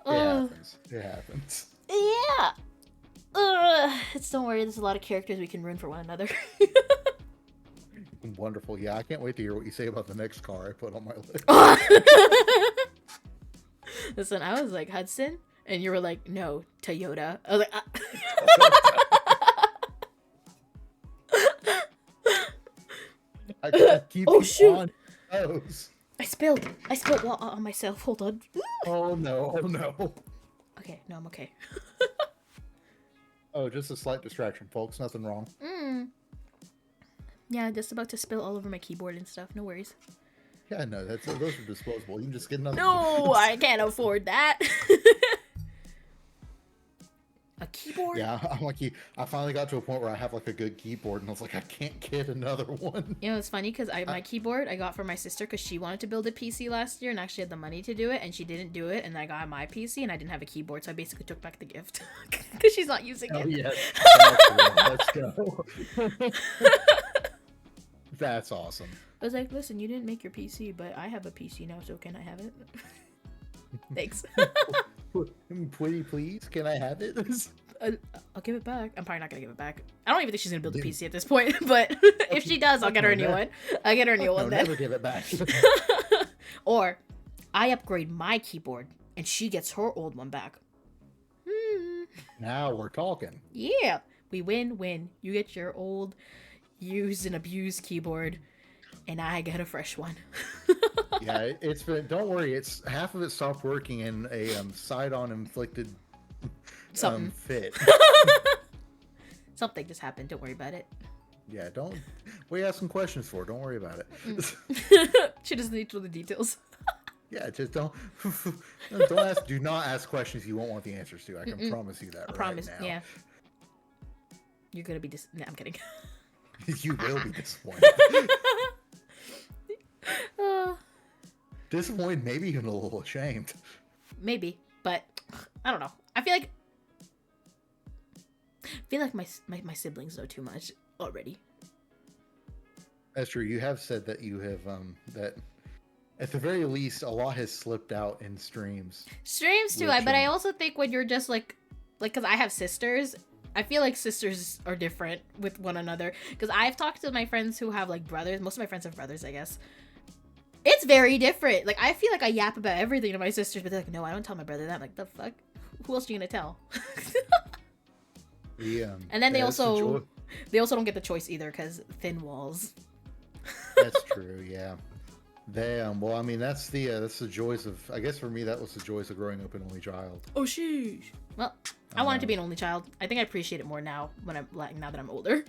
happens. It happens.
Yeah. Don't worry. There's a lot of characters we can ruin for one another.
Wonderful. Yeah, I can't wait to hear what you say about the next car I put on my list.
Listen, I was like, Hudson? And you were like, no, Toyota. I was like,
I gotta keep on those.
I spilled water on myself. Hold on.
Oh no, oh no.
Okay, no, I'm okay.
Oh, just a slight distraction, folks. Nothing wrong.
Yeah, just about to spill all over my keyboard and stuff. No worries.
Yeah, no, those are disposable. You can just get another.
No, I can't afford that. A keyboard?
Yeah, I'm like you. I finally got to a point where I have like a good keyboard, and I was like, I can't get another one.
You know, it's funny because my keyboard I got for my sister because she wanted to build a PC last year and actually had the money to do it, and she didn't do it. And I got my PC and I didn't have a keyboard, so I basically took back the gift because she's not using it.
Oh yes, let's go. That's awesome.
I was like, listen, you didn't make your PC, but I have a PC now, so can I have it? Thanks.
Pretty please, can I have it?
I'll give it back. I'm probably not gonna give it back. I don't even think she's gonna build a PC at this point, but if she does, I'll get her a new one. I'll get her a new one then.
Never give it back.
Or I upgrade my keyboard and she gets her old one back.
Now we're talking.
Yeah, we win. You get your old, used and abused keyboard, and I get a fresh one.
Yeah, it's been. Don't worry, it's half of it stopped working in a side-on inflicted fit.
Something just happened. Don't worry about it.
Yeah, don't. We have some questions for. Don't worry about it.
She doesn't need to know the details.
Yeah, just don't ask. Do not ask questions you won't want the answers to. I can promise you that. I promise. Now.
Yeah. You're gonna be No, I'm kidding.
You will be disappointed. Disappointed, maybe even a little ashamed.
Maybe, but I don't know. I feel like my siblings know too much already.
That's true. You have said that you have that at the very least a lot has slipped out in streams.
Streams too, but I also think when you're just like because I have sisters, I feel like sisters are different with one another. Because I've talked to my friends who have like brothers. Most of my friends have brothers, I guess. It's very different. Like, I feel like I yap about everything to my sisters, but they're like, no, I don't tell my brother that. I'm like, the fuck? Who else are you gonna tell?
Yeah.
And then they also don't get the choice either because thin walls.
That's true. Yeah. Damn. Well, I mean, that's the joys of. I guess for me, that was the joys of growing up an only child.
Oh sheesh. Well, I wanted to be an only child. I think I appreciate it more now now that I'm older.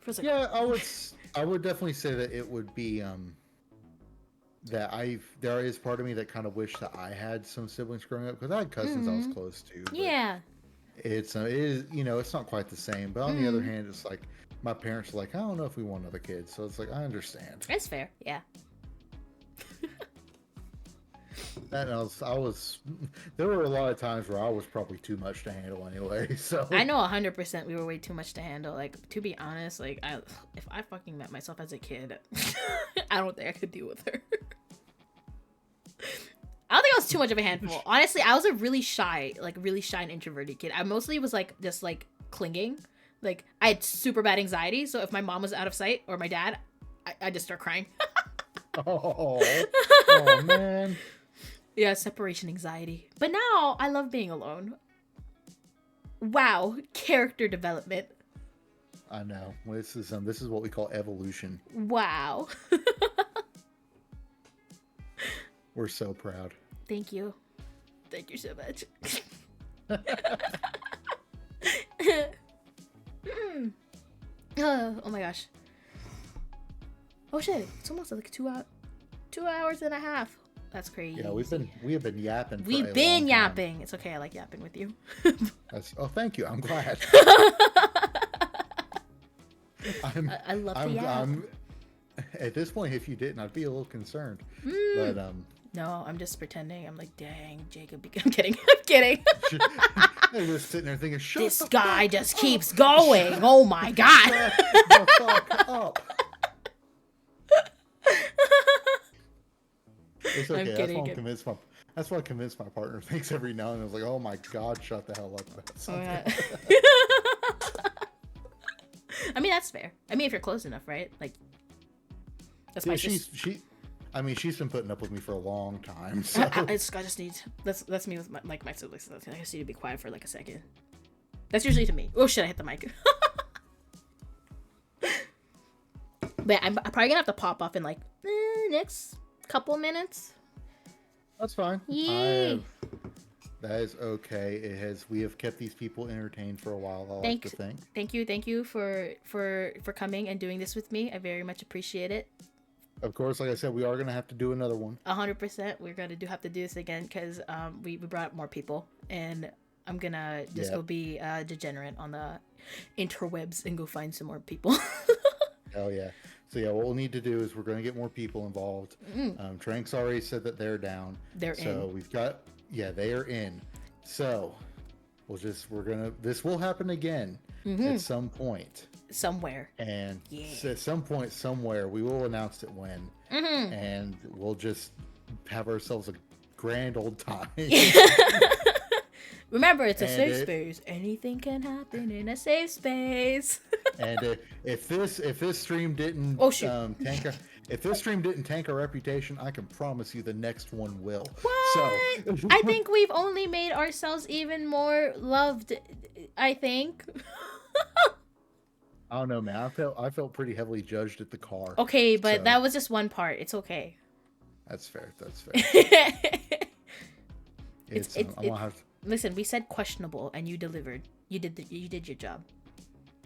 Like, yeah, I would definitely say that it would be there is part of me that kind of wish that I had some siblings growing up because I had cousins I was close to.
Yeah.
It is it's not quite the same, but on the other hand, it's like my parents are like, I don't know if we want another kid, so it's like I understand.
It's fair, yeah.
That there were a lot of times where I was probably too much to handle anyway. So
I know 100% we were way too much to handle. Like, to be honest, like if I fucking met myself as a kid, I don't think I could deal with her. I don't think I was too much of a handful. Honestly, I was a really shy and introverted kid. I mostly was like just like clinging. Like I had super bad anxiety, so if my mom was out of sight or my dad, I just start crying.
Oh man.
Yeah, separation anxiety. But now I love being alone. Wow, character development.
I know. This is what we call evolution.
Wow.
We're so proud.
Thank you. Thank you so much. Oh my gosh. Oh shit, it's almost like 2 hours and a half. That's crazy.
Yeah, we have been yapping.
We've been yapping. It's okay. I like yapping with you.
Thank you. I'm glad.
I love the yap.
At this point, if you didn't, I'd be a little concerned. But
no, I'm just pretending. I'm like, dang, Jacob. I'm kidding. I'm kidding.
I'm just sitting there thinking, shut
this
the
guy
fuck
just
up.
keeps going. Oh my god.
Shut the fuck up. It's okay. That's what I convinced my partner. Thanks every now and then. I was like, oh my god, shut the hell up about something.
I mean, that's fair. I mean, if you're close enough, right? Like, that's my
she's been putting up with me for a long time. So.
I just need. That's me with my siblings. I just need to be quiet for like a second. That's usually to me. Oh shit! I hit the mic. But I'm probably gonna have to pop off in like next couple minutes.
That's fine.
Yay!
That is okay. We have kept these people entertained for a while. Thank
you for coming and doing this with me. I very much appreciate it.
Of course, like I said, we are gonna have to do another one.
100%. We're gonna have to do this again because we brought more people, and I'm gonna just go be degenerate on the interwebs and go find some more people.
Hell yeah. So yeah, what we'll need to do is we're going to get more people involved. Trank's already said that they're down. So we've got, they are in. So this will happen again at some point.
Somewhere.
And at some point, somewhere, we will announce it when. And we'll just have ourselves a grand old time.
Remember, it's a safe space. Anything can happen in a safe space.
And if this stream didn't tank our reputation, I can promise you the next one will.
What? So I think we've only made ourselves even more loved. I think.
I don't know, man. I felt pretty heavily judged at the car.
Okay, but that was just one part. It's okay.
That's fair.
Listen, we said questionable, and you delivered. You did your job.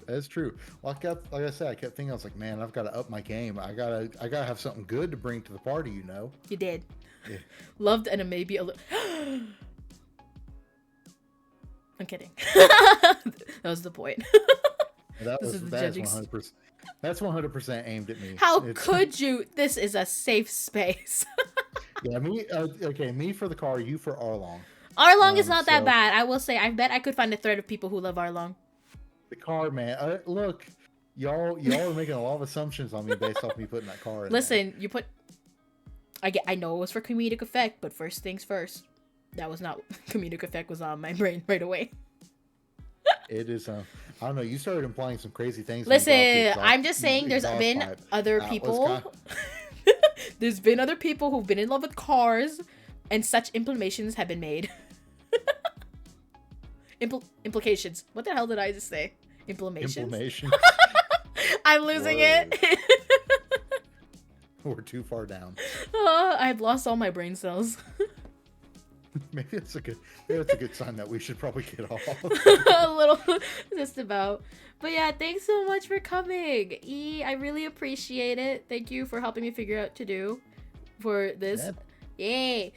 That's true. Well, like I said, I kept thinking, I was like, man, I've got to up my game. I gotta have something good to bring to the party, you know.
You did.
Yeah.
Loved and maybe a little. I'm kidding. That was the point.
That's 100%. That's 100% aimed at me.
How could you? This is a safe space.
Yeah, me. Okay, me for the car, you for Arlong.
Arlong is not that bad. I will say. I bet I could find a thread of people who love Arlong.
The car, man. Look, y'all are making a lot of assumptions on me based off me putting that car in.
Listen, you put. I know it was for comedic effect, but first things first. That was not comedic effect was on my brain right away.
It is. I don't know. You started implying some crazy things.
Listen, I'm just saying. There's been other people. There's been other people who've been in love with cars, and such implications have been made. Implications. What the hell did I just say? Implications. I'm losing it.
We're too far down.
I've lost all my brain cells.
Maybe it's a good sign that we should probably get off.
A little, just about. But yeah, thanks so much for coming. I really appreciate it. Thank you for helping me figure out what to do for this. Yeah. Yay.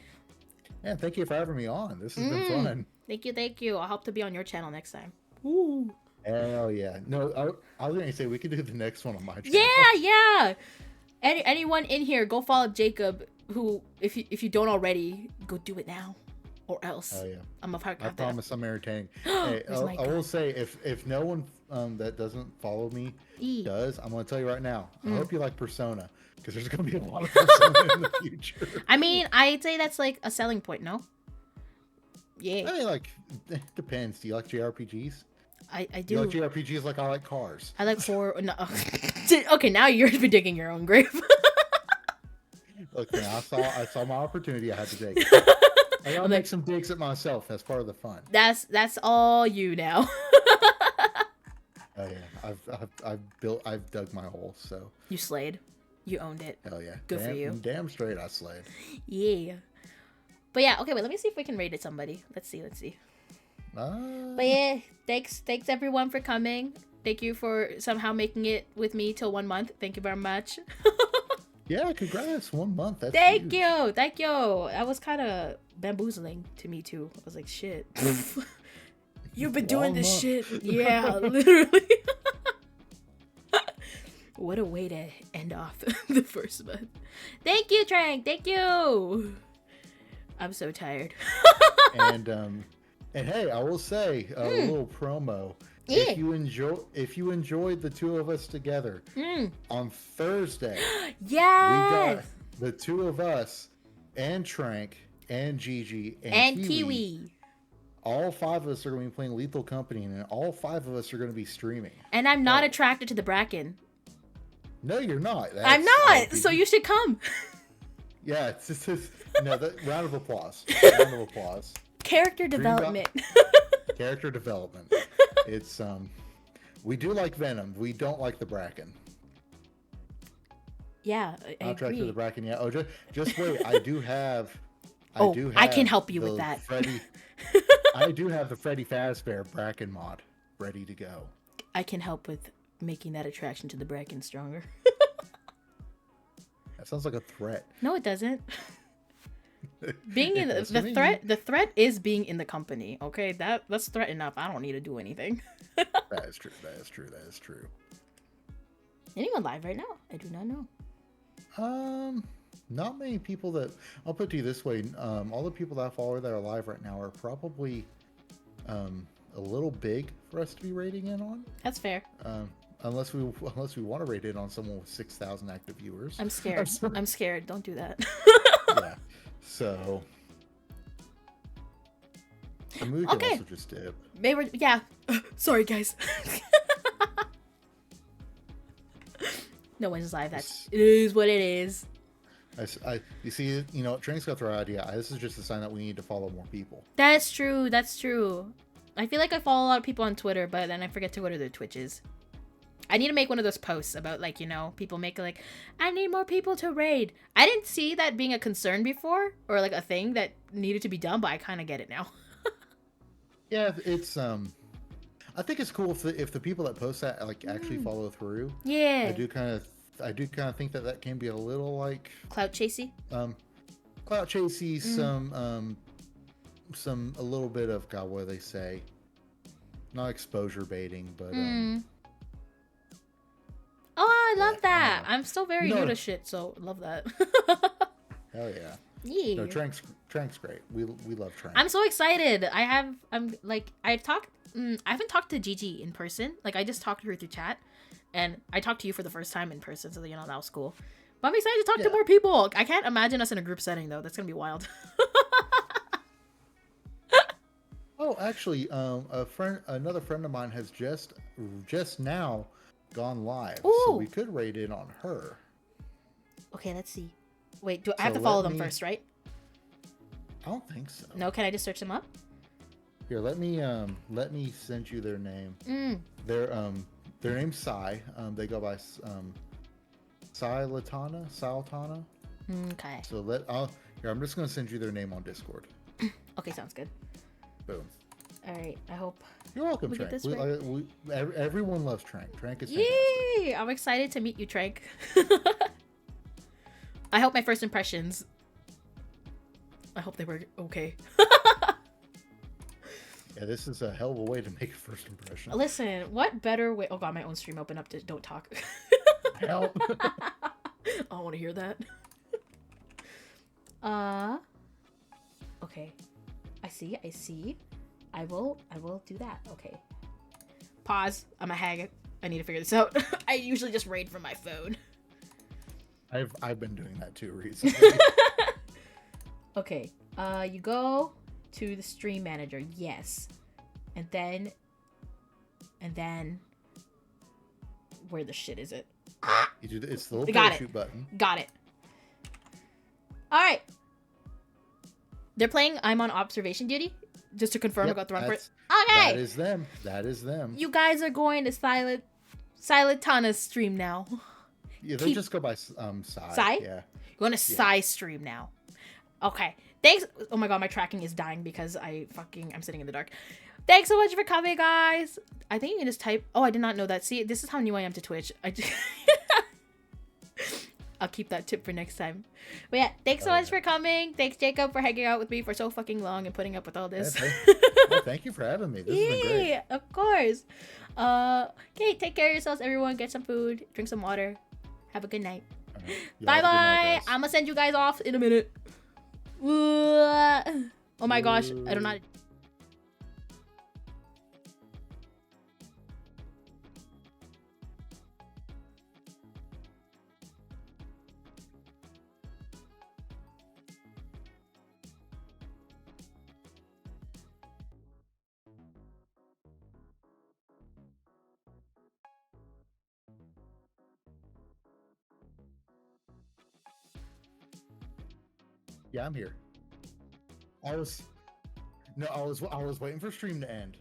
Yeah, thank you for having me on. This has been fun.
Thank you. I'll hope to be on your channel next time. Ooh.
Hell yeah. No, I was going to say we could do the next one on my channel.
Yeah. Anyone in here, go follow Jacob, who, if you don't already, go do it now. Or else. Oh yeah. I
promise I'm entertaining. Hey, I will say if no one that doesn't follow me does, I'm gonna tell you right now. I hope you like Persona, because there's gonna be a lot of Persona in the future.
I mean, I'd say that's like a selling point, no? Yeah.
I mean, like, it depends. Do you like JRPGs?
I do.
You like JRPGs like I like cars.
I like horror. No. Okay, now you're digging your own grave.
Okay, I saw my opportunity. I had to take it. I gotta make some digs at myself. That's part of the fun.
That's all you now.
Oh yeah, I've dug my hole. So
you slayed. You owned it.
Hell yeah.
Good for you.
Damn straight I slayed.
Yeah. But yeah, okay, wait, let me see if we can rate it somebody. Let's see. But yeah, thanks everyone for coming. Thank you for somehow making it with me till 1 month. Thank you very much.
Yeah, congrats. 1 month. That's
Thank
huge.
you. That was kind of bamboozling to me too. I was like, shit. You've been doing this shit. Yeah, literally. What a way to end off the first month. Thank you, Trank. Thank you. I'm so tired.
And hey, I will say a little promo.
Yeah.
If you enjoyed the two of us together on Thursday, we
yes.
got the two of us and Trank and Gigi
and Kiwi.
All 5 of us are going to be playing Lethal Company, and all 5 of us are going to be streaming.
And I'm not attracted to the Bracken.
No, you're not.
I'm not. So you should come.
Yeah, it's no. Round of applause. Round of applause.
Character development.
Character development. It's we do like Venom. We don't like the Bracken.
Yeah, I
Not
agree.
to the Bracken yet. Oh, just wait. I do have.
I can help you with that.
I do have the Freddy Fazbear Bracken mod ready to go.
I can help with making that attraction to the Bracken stronger.
That sounds like a threat.
No, it doesn't. Being in the threat is being in the company. Okay, that's threat enough. I don't need to do anything.
That is true. That is true. That is true.
Anyone live right now? I do not know.
Not many people that I'll put it to you this way. All the people that I follow that are live right now are probably a little big for us to be rating in on.
That's fair.
Unless we want to rate it on someone with 6,000 active viewers.
I'm scared. I'm scared. Don't do that.
Yeah. So. The movie can also just dip.
Yeah. Sorry, guys. No one's live. It is what it is.
You see, Train's got the right idea. This is just a sign that we need to follow more people.
That's true. That's true. I feel like I follow a lot of people on Twitter, but then I forget to go to their Twitches. I need to make one of those posts about, like, people make, like, I need more people to raid. I didn't see that being a concern before, or, like, a thing that needed to be done, but I kind of get it now.
Yeah, it's, I think it's cool if the people that post that, like, actually follow through.
Yeah.
I do kind of think that can be a little, like...
Clout chasey?
Clout chasey, a little bit of, God, what do they say? Not exposure baiting, but,
Oh, I love that. I'm still very new to shit, so love that.
Hell yeah.
Yeah.
No, Trank's great. We love Trank.
I'm so excited. I haven't talked to Gigi in person. Like, I just talked to her through chat, and I talked to you for the first time in person, so that was cool. But I'm excited to talk to more people. I can't imagine us in a group setting though. That's gonna be wild.
Oh, actually, another friend of mine has just now gone live, so we could rate it on her.
Okay, let's see. Wait, I have to follow them first, right?
I don't think so.
No, can I just search them up?
Here, let me send you their name. Their name's Sai. They go by Sai Latana.
Okay.
So I'm just gonna send you their name on Discord.
Okay, sounds good.
Boom.
All right. I hope.
You're welcome, Trank. Everyone loves Trank. Trank is fantastic.
Yay! I'm excited to meet you, Trank. I hope my first impressions. I hope they were okay.
Yeah, this is a hell of a way to make a first impression.
Listen, what better way? Oh god, my own stream open up to don't talk.
Hell.
I don't want to hear that. Okay. I see. I will do that. Okay. Pause. I'm a hag. I need to figure this out. I usually just raid from my phone.
I've been doing that too recently.
Okay. You go to the stream manager. Yes. And then where the shit is it?
It's the little
Got
parachute button.
Got it. All right. They're playing I'm on observation duty. Just to confirm, I got the wrong person. Okay.
That is them. That is them.
You guys are going to Silent Tana's stream now.
Yeah, they just go by Sai.
Sai?
Yeah.
You're going to Sai stream now. Okay. Thanks. Oh my god, my tracking is dying because I'm sitting in the dark. Thanks so much for coming, guys. I think you can just type. Oh, I did not know that. See, this is how new I am to Twitch. I'll keep that tip for next time. But yeah, thanks so much for coming. Thanks, Jacob, for hanging out with me for so fucking long and putting up with all this.
Thank you for having me. This has been great.
Of course. Okay, take care of yourselves, everyone. Get some food, drink some water. Have a good night. Bye-bye. I'm gonna send you guys off in a minute. Oh my gosh, I don't know.
Yeah, I'm here. I was waiting for stream to end.